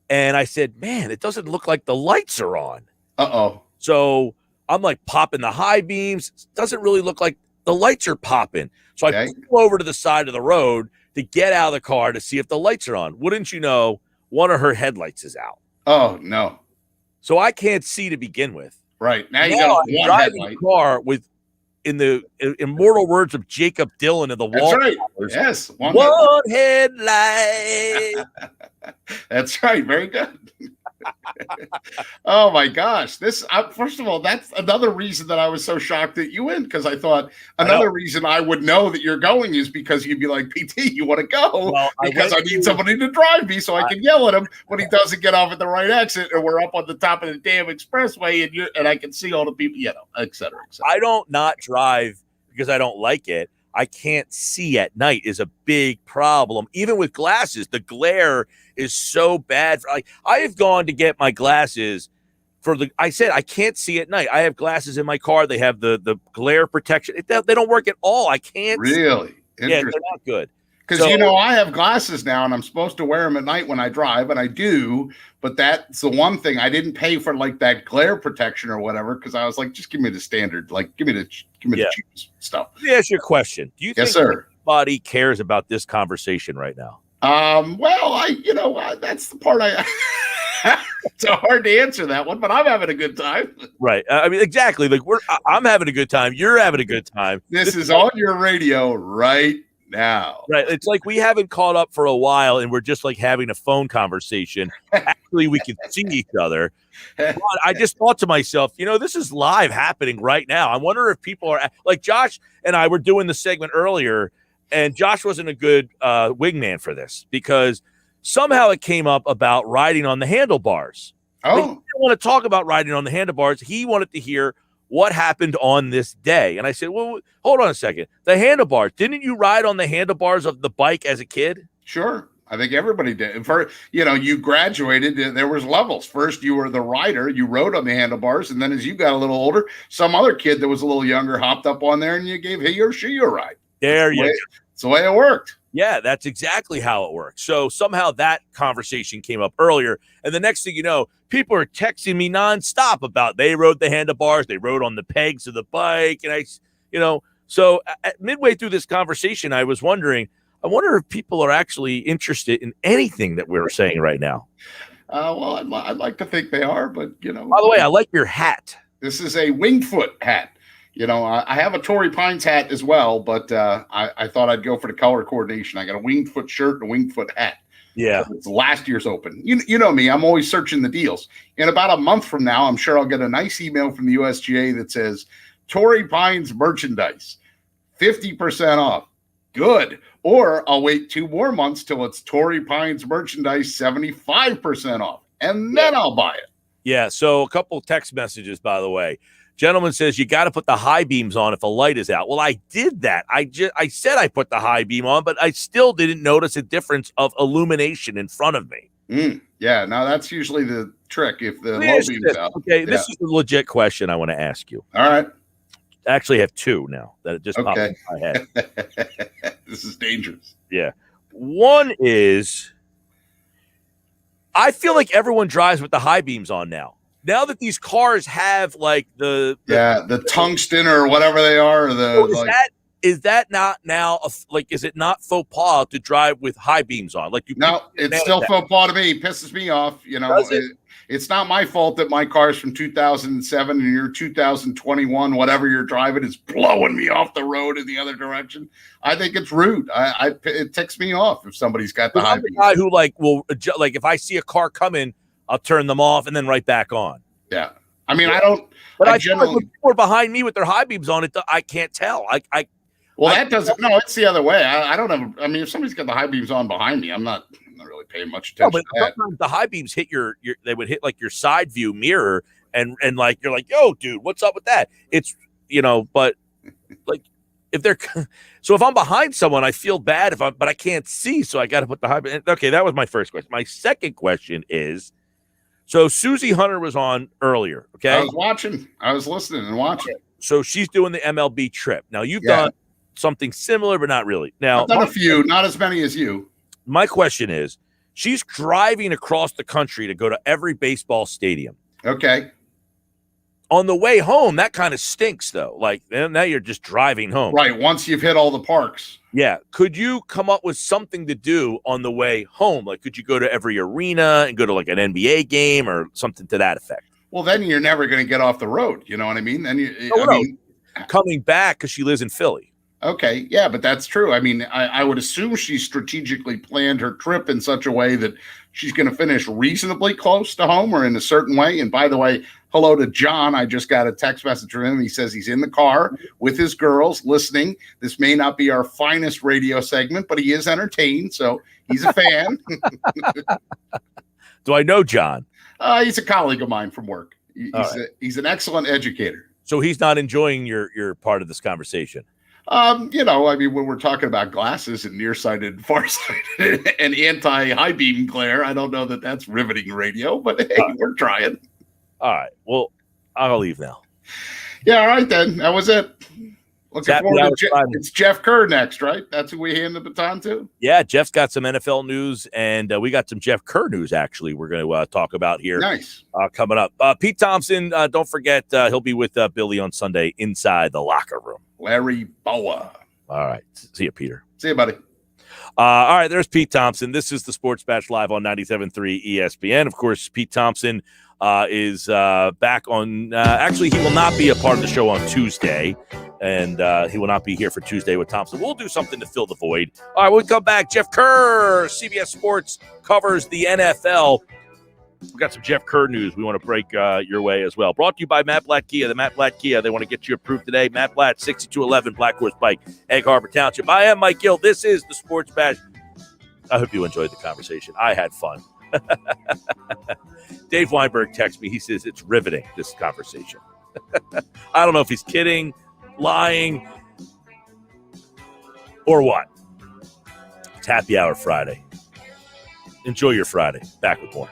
And I said, man, it doesn't look like the lights are on. Uh-oh. So I'm like popping the high beams. It doesn't really look like the lights are popping. So I pull over to the side of the road to get out of the car to see if the lights are on. Wouldn't you know, one of her headlights is out. Oh, no. So I can't see to begin with. Right. Now you got one headlight. Car with, in the immortal words of Jacob Dylan of the Wall. That's right. Yes. One headlight. That's right. Very good. Oh my gosh. First of all, that's another reason that I was so shocked that you went, because I thought another reason I would know that you're going is because you'd be like, PT, you want to go? Well, because I need somebody to drive me so I can yell at him when he doesn't get off at the right exit, and we're up on the top of the damn expressway and I can see all the people, et cetera, et cetera. I don't not drive because I don't like it. I can't see at night is a big problem. Even with glasses, the glare is so bad. I have gone to get my glasses I said I can't see at night. I have glasses in my car. They have the glare protection. They don't work at all. I can't. Really? Yeah, they're not good. Because, I have glasses now, and I'm supposed to wear them at night when I drive, and I do. But that's the one thing I didn't pay for, that glare protection or whatever, because I was like, just give me the standard. Give me the cheap stuff. Let me ask you a question. Do you think anybody cares about this conversation right now? Well, that's the part it's hard to answer that one, but I'm having a good time. Right. I mean, exactly. I'm having a good time. You're having a good time. This is on your radio right now. Right. It's like we haven't caught up for a while and we're just like having a phone conversation. Actually, we can see each other. But I just thought to myself, this is live happening right now. I wonder if people are like Josh and I were doing the segment earlier, and Josh wasn't a good wingman for this because somehow it came up about riding on the handlebars. Oh, he didn't want to talk about riding on the handlebars. He wanted to hear what happened on this day. And I said, well, hold on a second. The handlebars, didn't you ride on the handlebars of the bike as a kid? sure. I think everybody did. You graduated, there was levels. First, you were the rider. You rode on the handlebars. And then as you got a little older, some other kid that was a little younger hopped up on there and you gave he or she a ride. It's the way it worked. Yeah, that's exactly how it works. So somehow that conversation came up earlier. And the next thing you know, people are texting me nonstop about they rode the handlebars, they rode on the pegs of the bike. And so midway through this conversation, I was wondering, I wonder if people are actually interested in anything that we're saying right now. Well, I'd like to think they are, but, By the way, I like your hat. This is a Wingfoot hat. I have a Torrey Pines hat as well, but I thought I'd go for the color coordination. I got a Wingfoot shirt and a Wingfoot hat. Yeah. So it's last year's open. You know me. I'm always searching the deals. In about a month from now, I'm sure I'll get a nice email from the USGA that says, Torrey Pines merchandise, 50% off. Good. Or I'll wait 2 more months till it's Torrey Pines merchandise 75% off, and then I'll buy it. Yeah, so a couple text messages, by the way. Gentleman says you got to put the high beams on if a light is out. Well, I did that. I said I put the high beam on, but I still didn't notice a difference of illumination in front of me. Yeah, now that's usually the trick if the low beam's out. Okay, this is a legit question I want to ask you. All right. I actually have 2 now that it just popped in my head. This is dangerous. Yeah. One is I feel like everyone drives with the high beams on now. Now that these cars have like the tungsten or whatever they are. Is that not now is it not faux pas to drive with high beams on? It's still faux pas to me. It pisses me off. It's not my fault that my car's from 2007 and you're 2021, whatever you're driving is blowing me off the road in the other direction. I think it's rude. It ticks me off if somebody's got the high beams. Guy who if I see a car coming, I'll turn them off and then right back on. Yeah. I mean, I don't. But I generally, when people are behind me with their high beams on it, I can't tell. That doesn't. No, it's the other way. I don't have. I mean, if somebody's got the high beams on behind me, I'm not really paying much attention. But to that. sometimes the high beams hit they would hit like your side view mirror, and like you're like, yo, dude, what's up with that? It's but like if I'm behind someone, I feel bad but I can't see, so I got to put the high beam. Okay, that was my first question. My second question is. So Susie Hunter was on earlier, okay? I was watching. I was listening and watching. So she's doing the MLB trip. Now, you've done something similar, but not really. Now, I've done a few, not as many as you. My question is, she's driving across the country to go to every baseball stadium. Okay. On the way home, that kind of stinks, though. Like, now you're just driving home. Right, once you've hit all the parks. Yeah. Could you come up with something to do on the way home? Like, could you go to every arena and go to like an NBA game or something to that effect? Well, then you're never going to get off the road. You know what I mean? Then coming back because she lives in Philly. Okay. Yeah, but that's true. I mean, I would assume she strategically planned her trip in such a way that she's going to finish reasonably close to home or in a certain way. And by the way, hello to John. I just got a text message from him. He says he's in the car with his girls listening. This may not be our finest radio segment, but he is entertained. So he's a fan. Do I know John? He's a colleague of mine from work. He's an excellent educator. So he's not enjoying your part of this conversation. I mean, when we're talking about glasses and nearsighted, farsighted, and anti-high beam glare, I don't know that that's riveting radio, but hey, we're trying. All right. Well, I'll leave now. Yeah. All right, then. That was it. Looking forward to it's Jeff Kerr next, right? That's who we hand the baton to? Yeah, Jeff's got some NFL news, and we got some Jeff Kerr news, actually, we're going to talk about here. Nice. Coming up. Pete Thompson, don't forget, he'll be with Billy on Sunday inside the locker room. Larry Boa. All right. See you, Peter. See you, buddy. All right, there's Pete Thompson. This is the Sports Bash Live on 97.3 ESPN. Of course, Pete Thompson is back on. Actually, he will not be a part of the show on Tuesday, and he will not be here for Tuesday with Thompson. We'll do something to fill the void. All right, we'll come back. Jeff Kerr, CBS Sports, covers the NFL. We've got some Jeff Kerr news we want to break your way as well. Brought to you by Matt Blatt Kia. The Matt Blatt Kia, they want to get you approved today. Matt Blatt, 6211 Black Horse Pike, Egg Harbor Township. I am Mike Gill. This is the Sports Bash. I hope you enjoyed the conversation. I had fun. Dave Weinberg texts me. He says it's riveting, this conversation. I don't know if he's kidding, lying, or what. It's Happy Hour Friday. Enjoy your Friday. Back with more.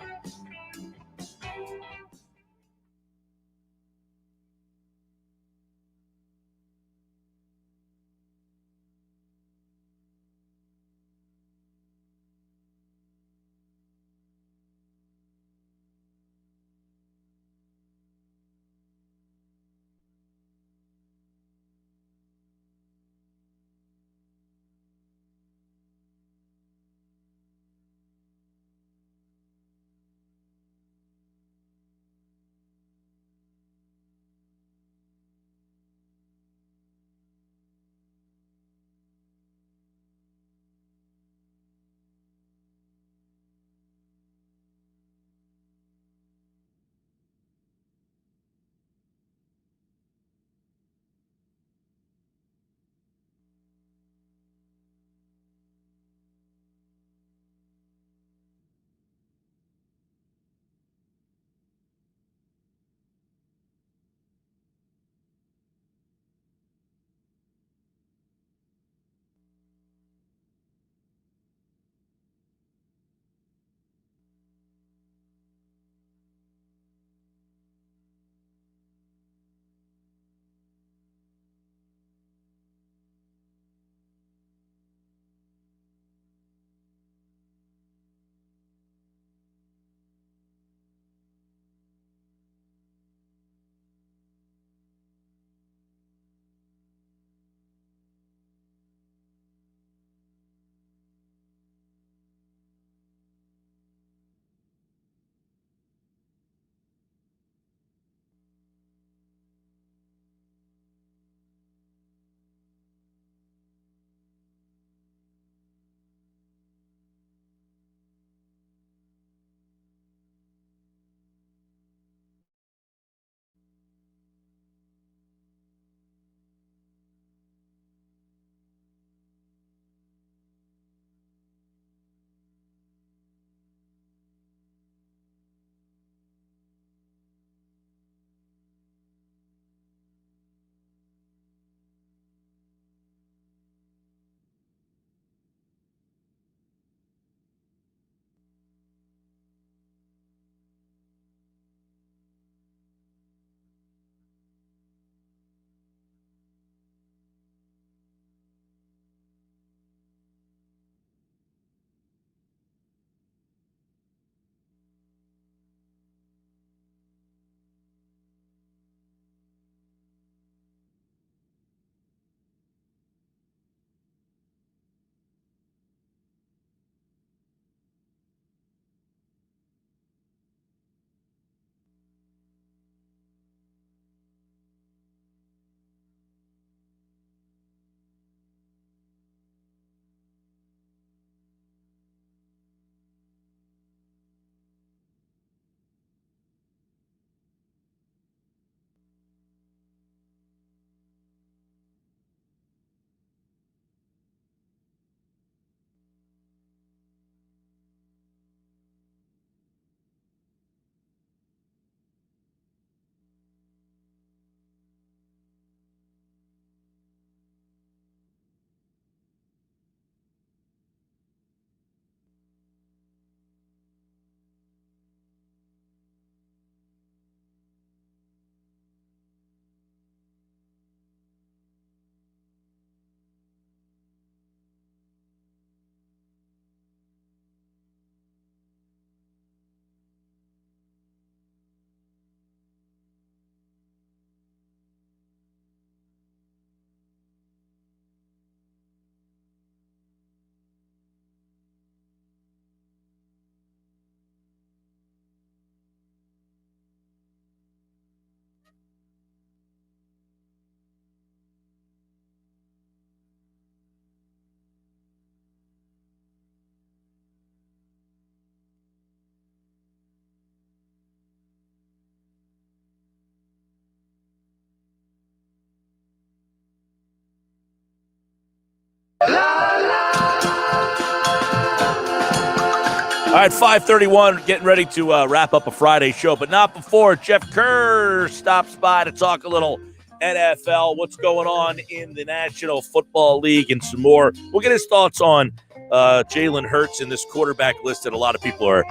All right, 5:31, getting ready to wrap up a Friday show, but not before Jeff Kerr stops by to talk a little NFL, what's going on in the National Football League, and some more. We'll get his thoughts on Jalen Hurts in this quarterback list that a lot of people are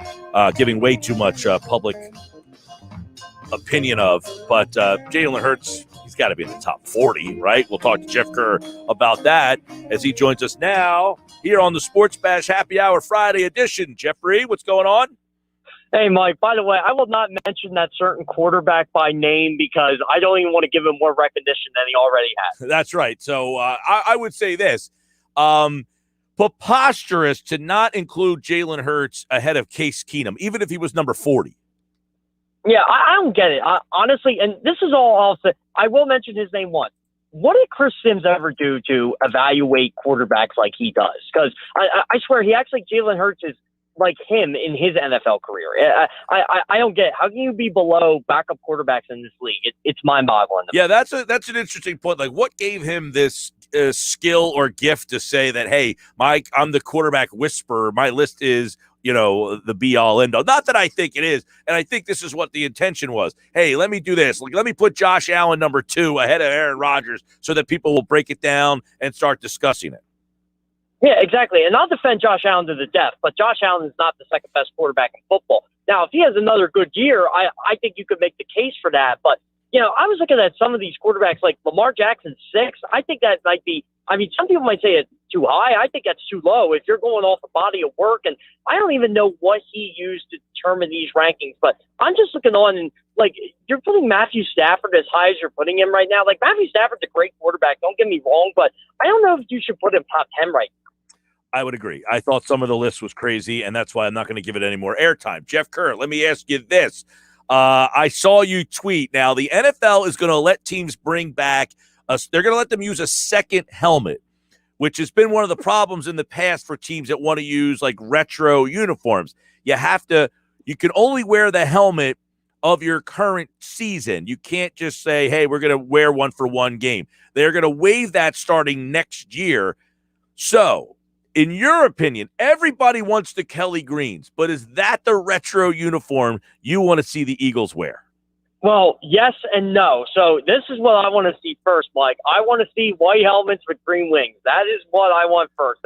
giving way too much public opinion of. But Jalen Hurts, he's got to be in the top 40, right? We'll talk to Jeff Kerr about that as he joins us now here on the Sports Bash Happy Hour Friday edition. Jeffrey, what's going on? Hey, Mike, by the way, I will not mention that certain quarterback by name because I don't even want to give him more recognition than he already has. That's right. So I would say this. Preposterous to not include Jalen Hurts ahead of Case Keenum, even if he was number 40. Yeah, I don't get it. Honestly, and this is all I'll say. I will mention his name once. What did Chris Sims ever do to evaluate quarterbacks like he does? Because I swear he acts like Jalen Hurts is like him in his NFL career. I don't get it. How can you be below backup quarterbacks in this league? It's mind-boggling. Yeah, that's an interesting point. Like, what gave him this skill or gift to say that, hey, Mike, I'm the quarterback whisperer. My list is, the be-all, end-all. Not that I think it is, and I think this is what the intention was. Hey, let me do this. Let me put Josh Allen number 2 ahead of Aaron Rodgers so that people will break it down and start discussing it. Yeah, exactly. And I'll defend Josh Allen to the death, but Josh Allen is not the second best quarterback in football. Now, if he has another good year, I think you could make the case for that. But, I was looking at some of these quarterbacks like Lamar Jackson 6. I think that might be, some people might say it's too high. I think that's too low if you're going off the body of work. And I don't even know what he used to determine these rankings, but I'm just looking on and you're putting Matthew Stafford as high as you're putting him right now. Like, Matthew Stafford's a great quarterback. Don't get me wrong, but I don't know if you should put him top 10 right now. I would agree. I thought some of the list was crazy, and that's why I'm not going to give it any more airtime. Jeff Kerr, let me ask you this. I saw you tweet. Now, the NFL is going to let teams bring back they're going to let them use a second helmet, which has been one of the problems in the past for teams that want to use like retro uniforms. You can only wear the helmet of your current season. You can't just say, hey, we're going to wear one for one game. They're going to waive that starting next year. So, in your opinion, everybody wants the Kelly Greens, but is that the retro uniform you want to see the Eagles wear? Well, yes and no. So this is what I want to see first, Mike. I want to see white helmets with green wings. That is what I want first.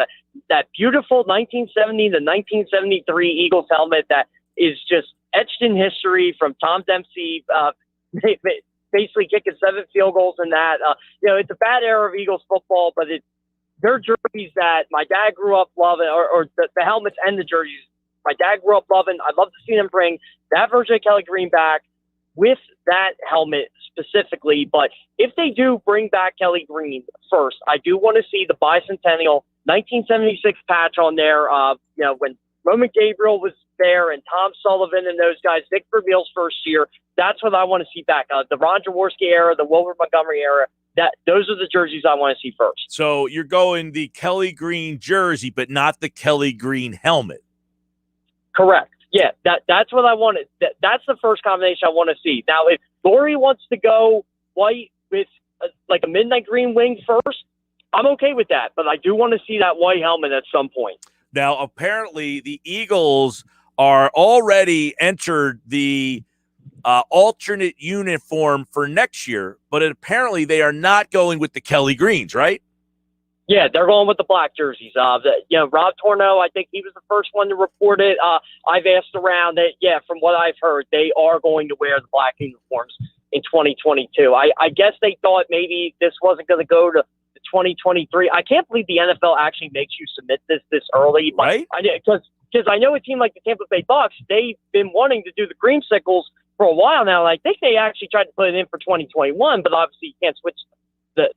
That beautiful 1970 to 1973 Eagles helmet that is just etched in history from Tom Dempsey basically kicking 7 field goals in that. It's a bad era of Eagles football, but they're jerseys that my dad grew up loving, or the helmets and the jerseys my dad grew up loving. I'd love to see them bring that version of Kelly Green back with that helmet specifically. But if they do bring back Kelly Green first, I do want to see the bicentennial 1976 patch on there. When Roman Gabriel was there and Tom Sullivan and those guys, Dick Vermeil's first year, that's what I want to see back. The Ron Jaworski era, the Wilbur Montgomery era. Those are the jerseys I want to see first. So you're going the Kelly Green jersey, but not the Kelly Green helmet. Correct. Yeah, that's what I wanted. That's the first combination I want to see. Now, if Lori wants to go white with a midnight green wing first, I'm okay with that. But I do want to see that white helmet at some point. Now, apparently, the Eagles are already entered the alternate uniform for next year, but apparently they are not going with the Kelly Greens, right? Yeah, they're going with the black jerseys. Rob Torno, I think he was the first one to report it. I've asked around that, from what I've heard, they are going to wear the black uniforms in 2022. I guess they thought maybe this wasn't going to go to 2023. I can't believe the NFL actually makes you submit this early. Right? Because I know a team like the Tampa Bay Bucks, they've been wanting to do the Creamsicles for a while now. And I think they actually tried to put it in for 2021, but obviously you can't switch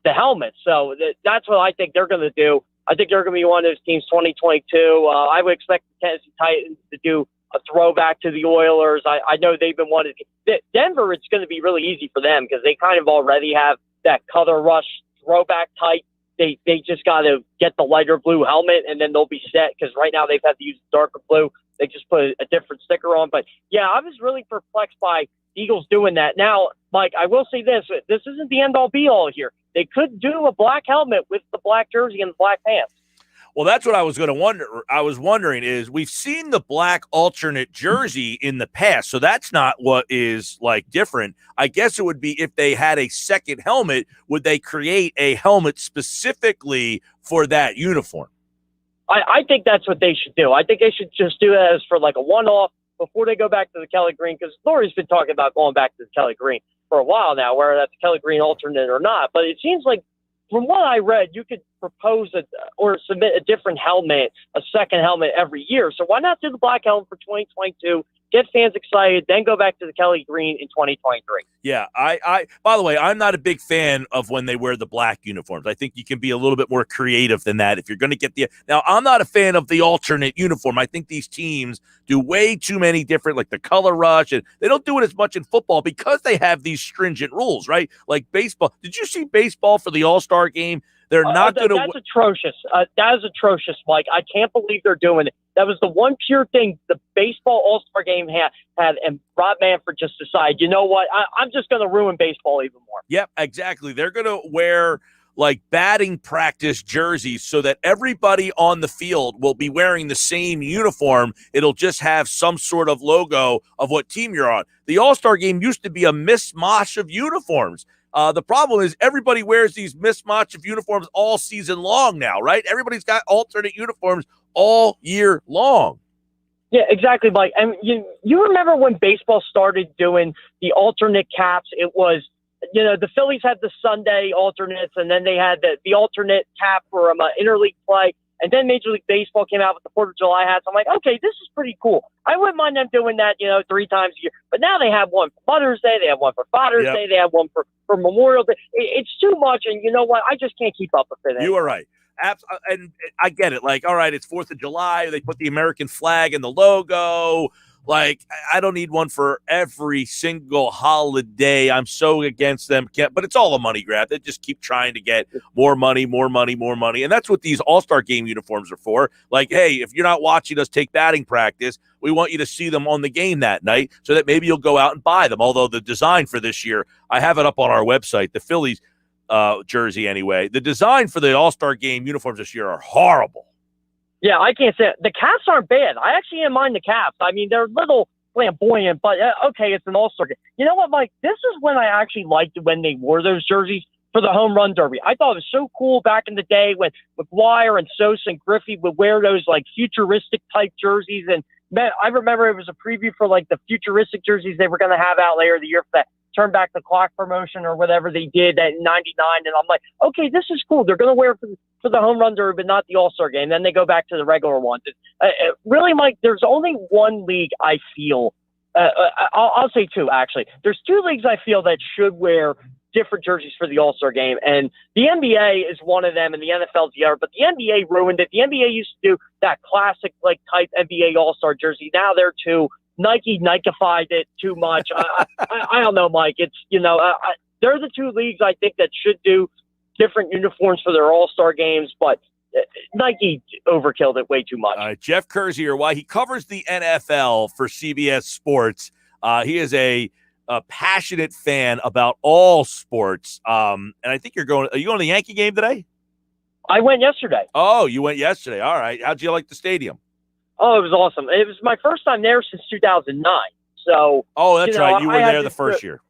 the helmet. So that's what I think they're going to do. I think they're going to be one of those teams 2022. I would expect the Tennessee Titans to do a throwback to the Oilers. I know they've been wanting to. Denver, it's going to be really easy for them because they kind of already have that color rush throwback type. They just got to get the lighter blue helmet and then they'll be set because right now they've had to use darker blue. They just put a different sticker on. But, I was really perplexed by Eagles doing that. Now, Mike, I will say this. This isn't the end-all, be-all here. They could do a black helmet with the black jersey and the black pants. Well, that's what I was going to wonder. I was wondering is we've seen the black alternate jersey in the past, so that's not what is like different. I guess it would be if they had a second helmet, would they create a helmet specifically for that uniform? I think that's what they should do. I think they should just do that as for like a one-off before they go back to the Kelly Green, because Lori's been talking about going back to the Kelly Green for a while now, whether that's Kelly Green alternate or not. But it seems like from what I read, you could propose or submit a different helmet, a second helmet every year. So why not do the black helmet for 2022? Get fans excited, then go back to the Kelly Green in 2023. Yeah, I by the way, I'm not a big fan of when they wear the black uniforms. I think you can be a little bit more creative than that if you're going to get the. Now, I'm not a fan of the alternate uniform. I think these teams do way too many different, like the color rush, and they don't do it as much in football because they have these stringent rules, right? Like baseball. Did you see baseball for the All-Star game? They're not going to. That's atrocious. That is atrocious, Mike. I can't believe they're doing it. That was the one pure thing the baseball All-Star game had, and Rob Manfred just decided, you know what? I'm just going to ruin baseball even more. Yep, exactly. They're going to wear like batting practice jerseys so that everybody on the field will be wearing the same uniform. It'll just have some sort of logo of what team you're on. The All-Star game used to be a mishmash of uniforms. The problem is everybody wears these mismatch of uniforms all season long now, right? Everybody's got alternate uniforms all year long. Yeah, exactly, Mike. And you remember when baseball started doing the alternate caps? It was, the Phillies had the Sunday alternates, and then they had the alternate cap for interleague play. And then Major League Baseball came out with the 4th of July hats. I'm like, okay, this is pretty cool. I wouldn't mind them doing that, 3 times a year. But now they have one for Mother's Day. They have one for Father's Day. They have one for Memorial Day. It's too much. And you know what? I just can't keep up with it anymore. You are right. And I get it. Like, all right, it's 4th of July. They put the American flag in the logo. Like, I don't need one for every single holiday. I'm so against them. But it's all a money grab. They just keep trying to get more money, more money, more money. And that's what these All-Star game uniforms are for. Like, hey, if you're not watching us take batting practice, we want you to see them on the game that night so that maybe you'll go out and buy them. Although the design for this year, I have it up on our website, the Phillies jersey anyway. The design for the All-Star game uniforms this year are horrible. Yeah, I can't say it. The caps aren't bad. I actually didn't mind the caps. I mean, they're a little flamboyant, but okay, it's an All-Star game. You know what, Mike? This is when I actually liked when they wore those jerseys for the home run derby. I thought it was so cool back in the day when McGuire and Sosa and Griffey would wear those like futuristic type jerseys. And man, I remember it was a preview for like the futuristic jerseys they were going to have out later the year for that turn back the clock promotion or whatever they did at 99. And I'm like, okay, this is cool. They're going to wear it for the home run derby, but not the All-Star game. Then they go back to the regular ones. Really, Mike, there's only one league I feel, I'll say 2, actually. There's 2 leagues I feel that should wear different jerseys for the All-Star game. And the NBA is one of them and the NFL is the other, but the NBA ruined it. The NBA used to do that classic like type NBA All-Star jersey. Now they're too Nike-ified it too much. I don't know, Mike. It's, they're the 2 leagues I think that should do different uniforms for their All-Star games, but Nike overkilled it way too much. All right, Jeff Kerr's here. While he covers the NFL for CBS Sports, he is a passionate fan about all sports. And I think are you going to the Yankee game today? I went yesterday. Oh, you went yesterday. All right. How'd you like the stadium? Oh, it was awesome. It was my first time there since 2009. So, that's right. You were there the first year.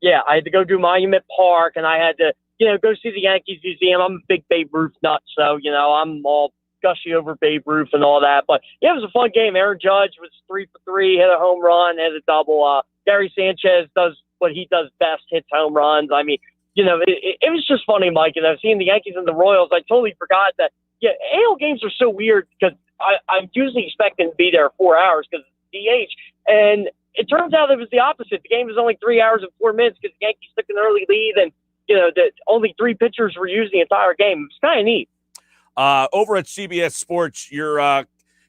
Yeah, I had to go do Monument Park, and I had to, go see the Yankees Museum. I'm a big Babe Ruth nut, so, I'm all gushy over Babe Ruth and all that. But, yeah, it was a fun game. Aaron Judge was 3 for 3, hit a home run, hit a double. Gary Sanchez does what he does best, hits home runs. I mean, it was just funny, Mike. Seeing the Yankees and the Royals, I totally forgot that, AL games are so weird because I'm usually expecting to be there 4 hours because it's DH. And it turns out it was the opposite. The game was only 3 hours and 4 minutes because the Yankees took an early lead and, only 3 pitchers were used the entire game. It's kind of neat. Over at CBS Sports, your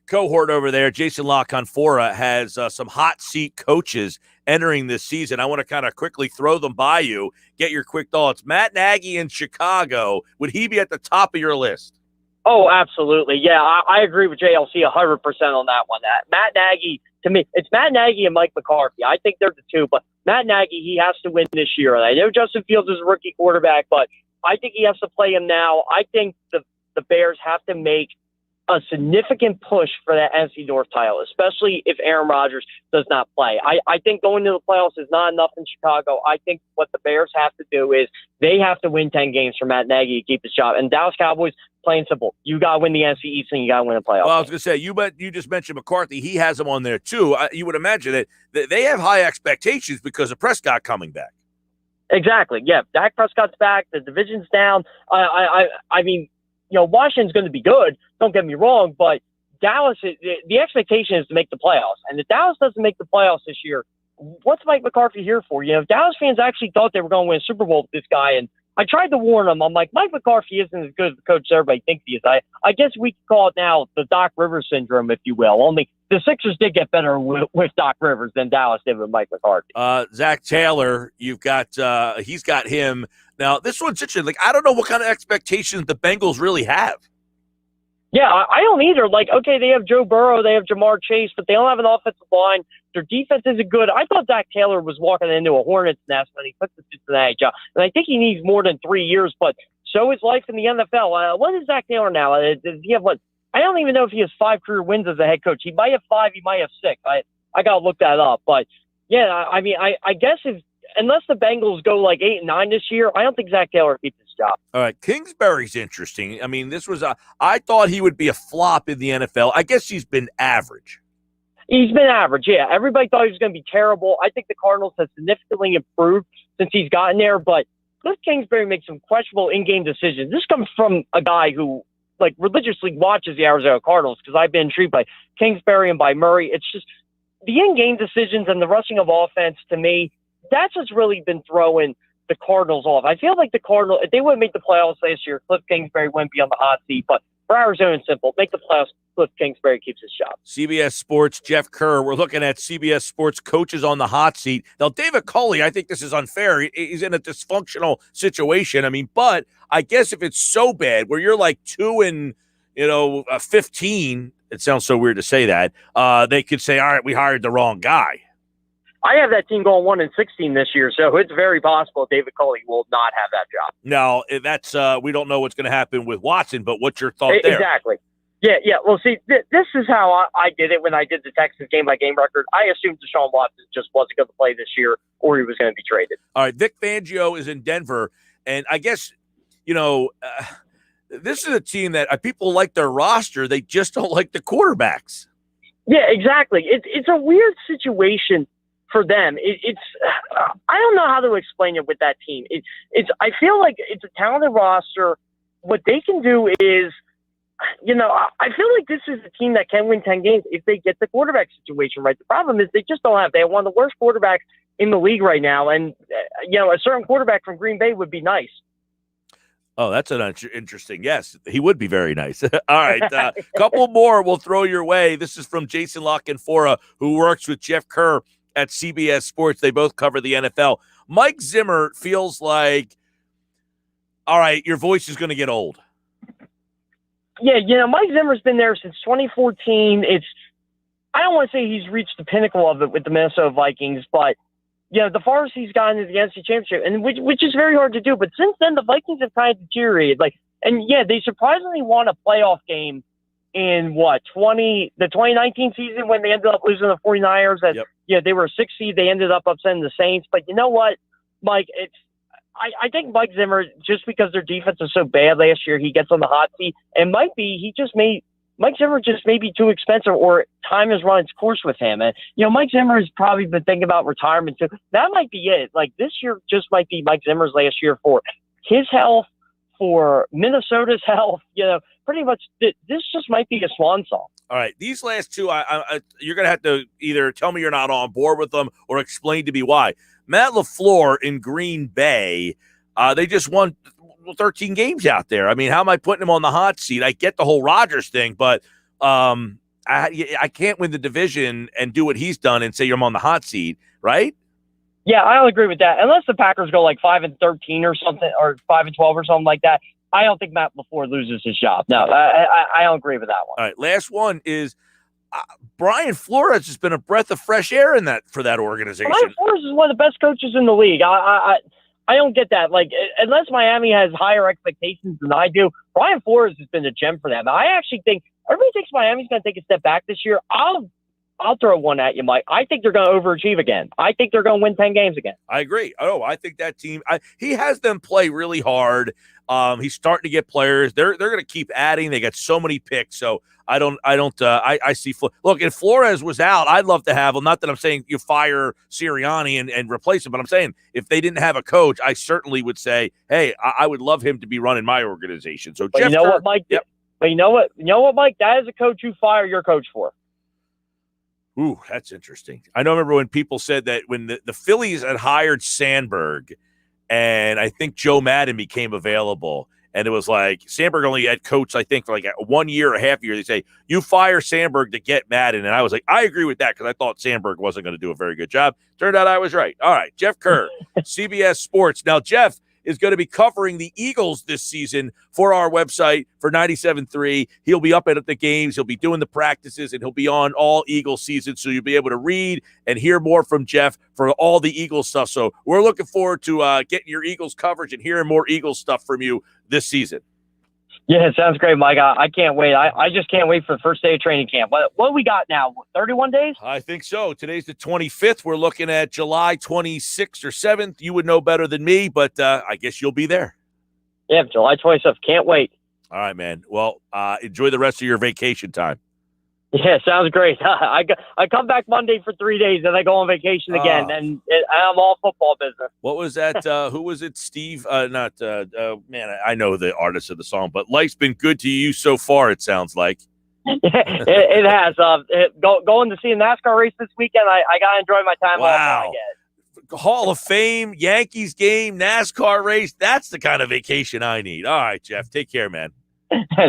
cohort over there, Jason La Canfora, has some hot seat coaches entering this season. I want to kind of quickly throw them by you, get your quick thoughts. Matt Nagy in Chicago, would he be at the top of your list? Oh, absolutely. Yeah, I agree with JLC 100% on that one. Matt Nagy, to me, it's Matt Nagy and Mike McCarthy. I think they're the 2, but Matt Nagy, he has to win this year. And I know Justin Fields is a rookie quarterback, but I think he has to play him now. I think the the Bears have to make a significant push for that NFC North title, especially if Aaron Rodgers does not play. I think going to the playoffs is not enough in Chicago. I think what the Bears have to do is they have to win 10 games for Matt Nagy to keep his job. And Dallas Cowboys, plain simple, you got to win the NFC East and you got to win the playoffs. Well, I was going to say, you just mentioned McCarthy. He has them on there, too. You would imagine that they have high expectations because of Prescott coming back. Exactly. Yeah, Dak Prescott's back. The division's down. I mean, Washington's going to be good. Don't get me wrong, but Dallas, the expectation is to make the playoffs. And if Dallas doesn't make the playoffs this year, what's Mike McCarthy here for? Dallas fans actually thought they were going to win a Super Bowl with this guy, and I tried to warn them. I'm like, Mike McCarthy isn't as good as the coach as everybody thinks he is. I guess we could call it now the Doc Rivers syndrome, if you will. Only the Sixers did get better with Doc Rivers than Dallas did with Mike McCarthy. Zach Taylor, you've got he's got him. Now, this one's interesting. Like, I don't know what kind of expectations the Bengals really have. Yeah, I don't either. Like, okay, they have Joe Burrow, they have Jamar Chase, but they don't have an offensive line. Their defense isn't good. I thought Zach Taylor was walking into a Hornets nest when he took the Cincinnati job. And I think he needs more than 3 years, but so is life in the NFL. What is Zach Taylor now? Does he have what? I don't even know if he has 5 career wins as a head coach. He might have 5, he might have 6. I got to look that up. But, yeah, I mean, I guess unless the Bengals go like 8-9 this year, I don't think Zach Taylor keeps his job. All right, Kingsbury's interesting. I mean, this was I thought he would be a flop in the NFL. I guess he's been average. He's been average, yeah. Everybody thought he was going to be terrible. I think the Cardinals have significantly improved since he's gotten there, but Cliff Kingsbury makes some questionable in-game decisions. This comes from a guy who, like, religiously watches the Arizona Cardinals because I've been intrigued by Kingsbury and by Murray. It's just the in-game decisions and the rushing of offense, to me, that's what's really been throwing the Cardinals off. I feel like the Cardinals, if they wouldn't make the playoffs last year, Cliff Kingsbury wouldn't be on the hot seat. But for Arizona, it's simple. Make the playoffs, Cliff Kingsbury keeps his job. CBS Sports, Jeff Kerr. We're looking at CBS Sports coaches on the hot seat. Now, David Culley, I think this is unfair. He's in a dysfunctional situation. I mean, but I guess if it's so bad where you're like 2-15, it sounds so weird to say that, they could say, all right, we hired the wrong guy. I have that team going 1-16 this year, so it's very possible David Culley will not have that job. Now, that's we don't know what's going to happen with Watson, but what's your thought there? Exactly. Yeah. Well, see, this is how I did it when I did the Texans game-by-game record. I assumed Deshaun Watson just wasn't going to play this year or he was going to be traded. All right, Vic Fangio is in Denver, and I guess, this is a team that people like their roster. They just don't like the quarterbacks. Yeah, exactly. It's a weird situation for them. It's I don't know how to explain it with that team. I feel like it's a talented roster. What they can do is, I feel like this is a team that can win 10 games if they get the quarterback situation right. The problem is they just don't have. They have one of the worst quarterbacks in the league right now, and a certain quarterback from Green Bay would be nice. Oh, that's an interesting. Yes, he would be very nice. All right, couple more we'll throw your way. This is from Jason Lockenfora, who works with Jeff Kerr at CBS Sports. They both cover the NFL. Mike Zimmer feels like, all right, your voice is going to get old. Yeah, Mike Zimmer's been there since 2014. I don't want to say he's reached the pinnacle of it with the Minnesota Vikings, but the farthest he's gotten is the NFC Championship, and which is very hard to do. But since then, the Vikings have kind of deteriorated. They surprisingly won a playoff game in the 2019 season when they ended up losing the 49ers. They were a 6 seed. They ended up upsetting the Saints. But you know what, Mike? I think Mike Zimmer, just because their defense was so bad last year, he gets on the hot seat. And Mike Zimmer just may be too expensive, or time has run its course with him. And Mike Zimmer has probably been thinking about retirement too. That might be it. Like, this year just might be Mike Zimmer's last year for his health, for Minnesota's health. Pretty much this just might be a swan song. All right, these last two, you're going to have to either tell me you're not on board with them or explain to me why. Matt LaFleur in Green Bay, they just won 13 games out there. I mean, how am I putting him on the hot seat? I get the whole Rodgers thing, but I can't win the division and do what he's done and say I'm on the hot seat, right? Yeah, I don't agree with that. Unless the Packers go like 5-13 or something, or 5-12 or something like that, I don't think Matt LaFleur loses his job. No, I don't agree with that one. All right, last one is Brian Flores has been a breath of fresh air for that organization. Brian Flores is one of the best coaches in the league. I don't get that. Like, unless Miami has higher expectations than I do, Brian Flores has been a gem for them. I actually think everybody thinks Miami's going to take a step back this year. I'll throw one at you, Mike. I think they're going to overachieve again. I think they're going to win 10 games again. I agree. Oh, I think that team. He has them play really hard. He's starting to get players. They're going to keep adding. They got so many picks. So I see. Look, if Flores was out, I'd love to have him. Not that I'm saying you fire Sirianni and replace him, but I'm saying if they didn't have a coach, I certainly would say, hey, I would love him to be running my organization. So, but Jeff you know Kerr, what, Mike? Yep. But you know what, Mike? That is a coach you fire your coach for. Ooh, that's interesting. I remember when people said that when the Phillies had hired Sandberg, and I think Joe Madden became available, and it was like Sandberg only had coached, I think, for like 1 year or half year. They say, you fire Sandberg to get Madden. And I was like, I agree with that because I thought Sandberg wasn't going to do a very good job. Turned out I was right. All right, Jeff Kerr, CBS Sports. Now, Jeff is going to be covering the Eagles this season for our website for 97.3. He'll be up at the games. He'll be doing the practices, and he'll be on all Eagles season. So you'll be able to read and hear more from Jeff for all the Eagles stuff. So we're looking forward to getting your Eagles coverage and hearing more Eagles stuff from you this season. Yeah, it sounds great, Mike. I can't wait. I just can't wait for the first day of training camp. What we got now? 31 days? I think so. Today's the 25th. We're looking at July 26th or 7th. You would know better than me, but I guess you'll be there. Yeah, July 27th. Can't wait. All right, man. Well, enjoy the rest of your vacation time. Yeah, sounds great. I come back Monday for 3 days, and I go on vacation again, and I'm all football business. What was that? Who was it? Steve? Man, I know the artist of the song, but life's been good to you so far, it sounds like. it has. Going to see a NASCAR race this weekend, I got to enjoy my time off. Wow. Hall of Fame, Yankees game, NASCAR race. That's the kind of vacation I need. All right, Jeff. Take care, man.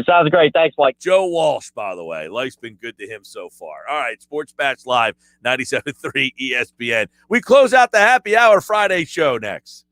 Sounds great. Thanks, Mike. Joe Walsh, by the way. Life's been good to him so far. All right, Sports Bats Live, 97.3 ESPN. We close out the Happy Hour Friday show next.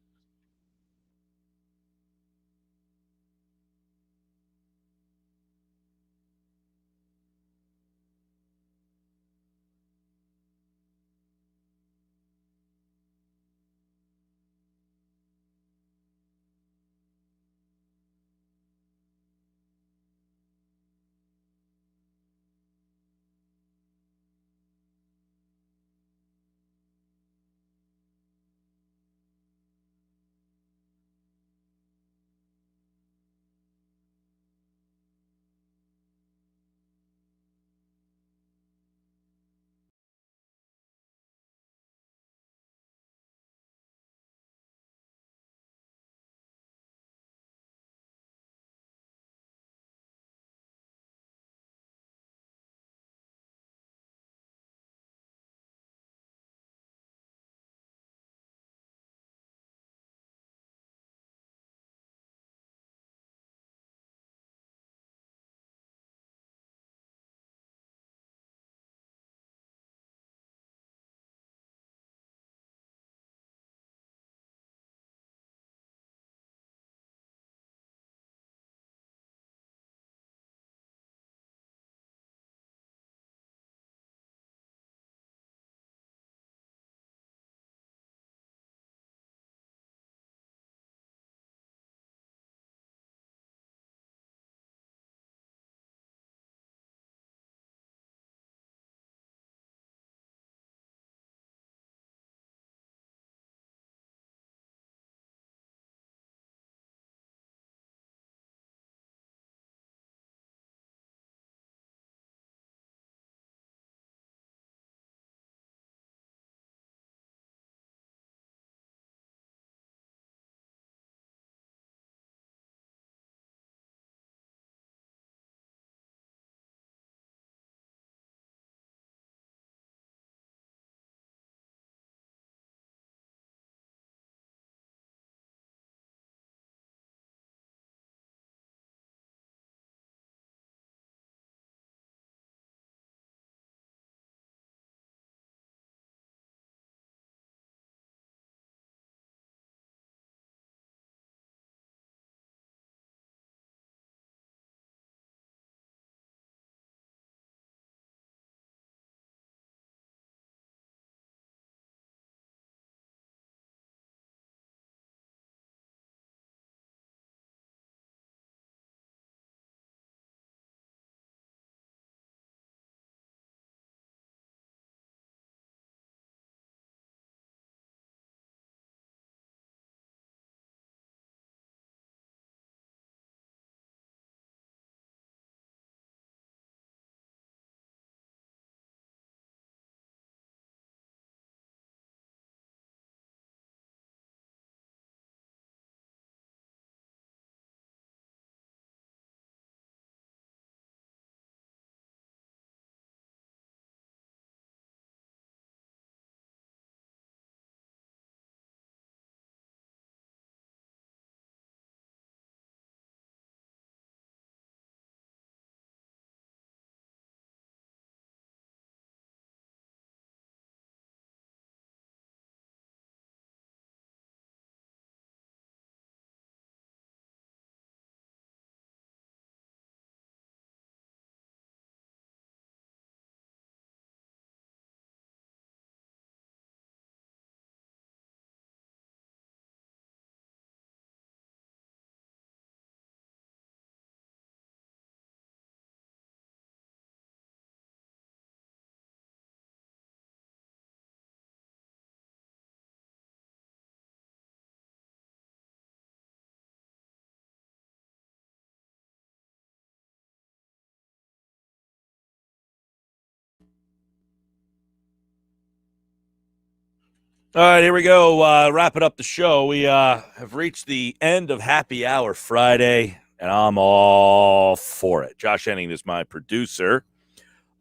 All right, here we go. Wrapping up the show. We have reached the end of Happy Hour Friday, and I'm all for it. Josh Henning is my producer.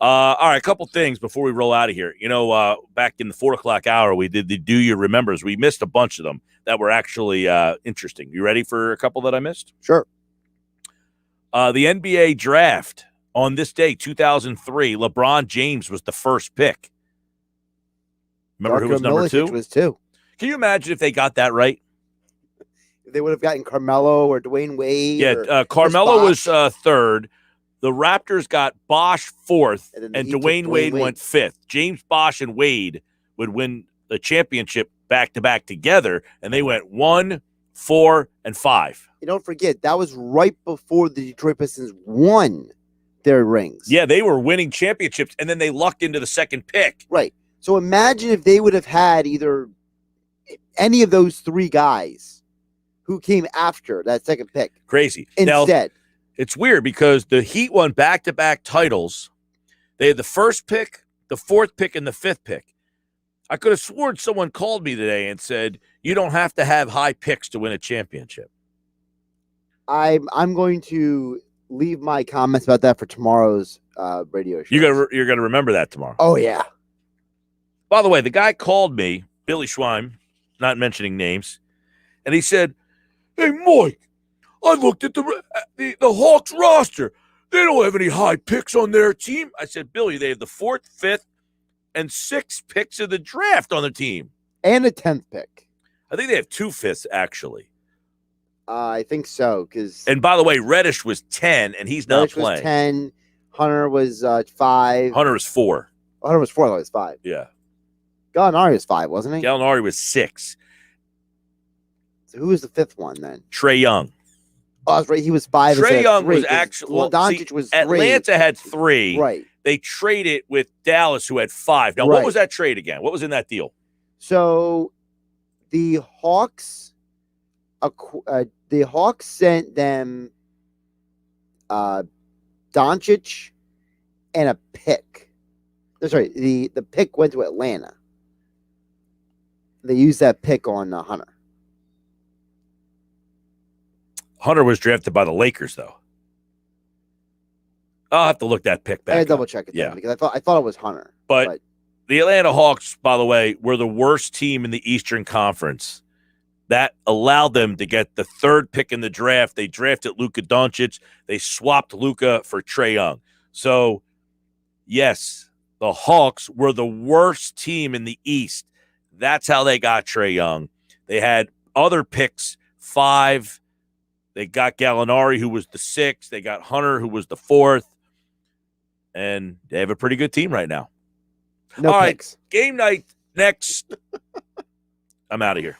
All right, a couple things before we roll out of here. Back in the 4 o'clock hour, we did the Do You Remembers. We missed a bunch of them that were actually interesting. You ready for a couple that I missed? Sure. The NBA draft on this day, 2003, LeBron James was the first pick. Remember who was number Milicic 2? was 2. Can you imagine if they got that right? If they would have gotten Carmelo or Dwayne Wade. Yeah, Carmelo was third. The Raptors got Bosh fourth, and Dwayne Wade went fifth. James Bosh and Wade would win the championship back-to-back together, and they went 1, 4, and 5. You don't forget, that was right before the Detroit Pistons won their rings. Yeah, they were winning championships, and then they lucked into the second pick. Right. So imagine if they would have had either any of those 3 guys who came after that second pick. Crazy. Instead. Now, it's weird because the Heat won back-to-back titles. They had the first pick, the 4th pick, and the 5th pick. I could have sworn someone called me today and said, you don't have to have high picks to win a championship. I'm going to leave my comments about that for tomorrow's radio show. You're gonna remember that tomorrow. Oh, yeah. By the way, the guy called me, Billy Schweim, not mentioning names, and he said, hey, Mike, I looked at the Hawks roster. They don't have any high picks on their team. I said, Billy, they have the 4th, 5th, and 6th picks of the draft on the team. And a 10th pick. I think they have 2 5ths, actually. I think so. And by the way, Reddish was 10, and he's not Reddish playing. was 10. Hunter was 5. Hunter was 4. Hunter was 4. I thought it was 5. Yeah. Gallinari was 5, wasn't he? Gallinari was 6. So who was the 5th one then? Trae Young. Oh, that's right. He was 5. Trae Young 3, was actually. Well, Doncic was 3. Atlanta had 3. Right. They traded with Dallas, who had 5. Now, what was that trade again? What was in that deal? So the Hawks sent them Doncic and a pick. Sorry, the pick went to Atlanta. They used that pick on Hunter. Hunter was drafted by the Lakers, though. I'll have to look that pick back. I double check it. Then, because I thought it was Hunter. But the Atlanta Hawks, by the way, were the worst team in the Eastern Conference. That allowed them to get the 3rd pick in the draft. They drafted Luka Doncic. They swapped Luka for Trae Young. So, yes, the Hawks were the worst team in the East. That's how they got Trae Young. They had other picks, 5. They got Gallinari, who was the 6th. They got Hunter, who was the 4th. And they have a pretty good team right now. No All picks. right, game night next. I'm out of here.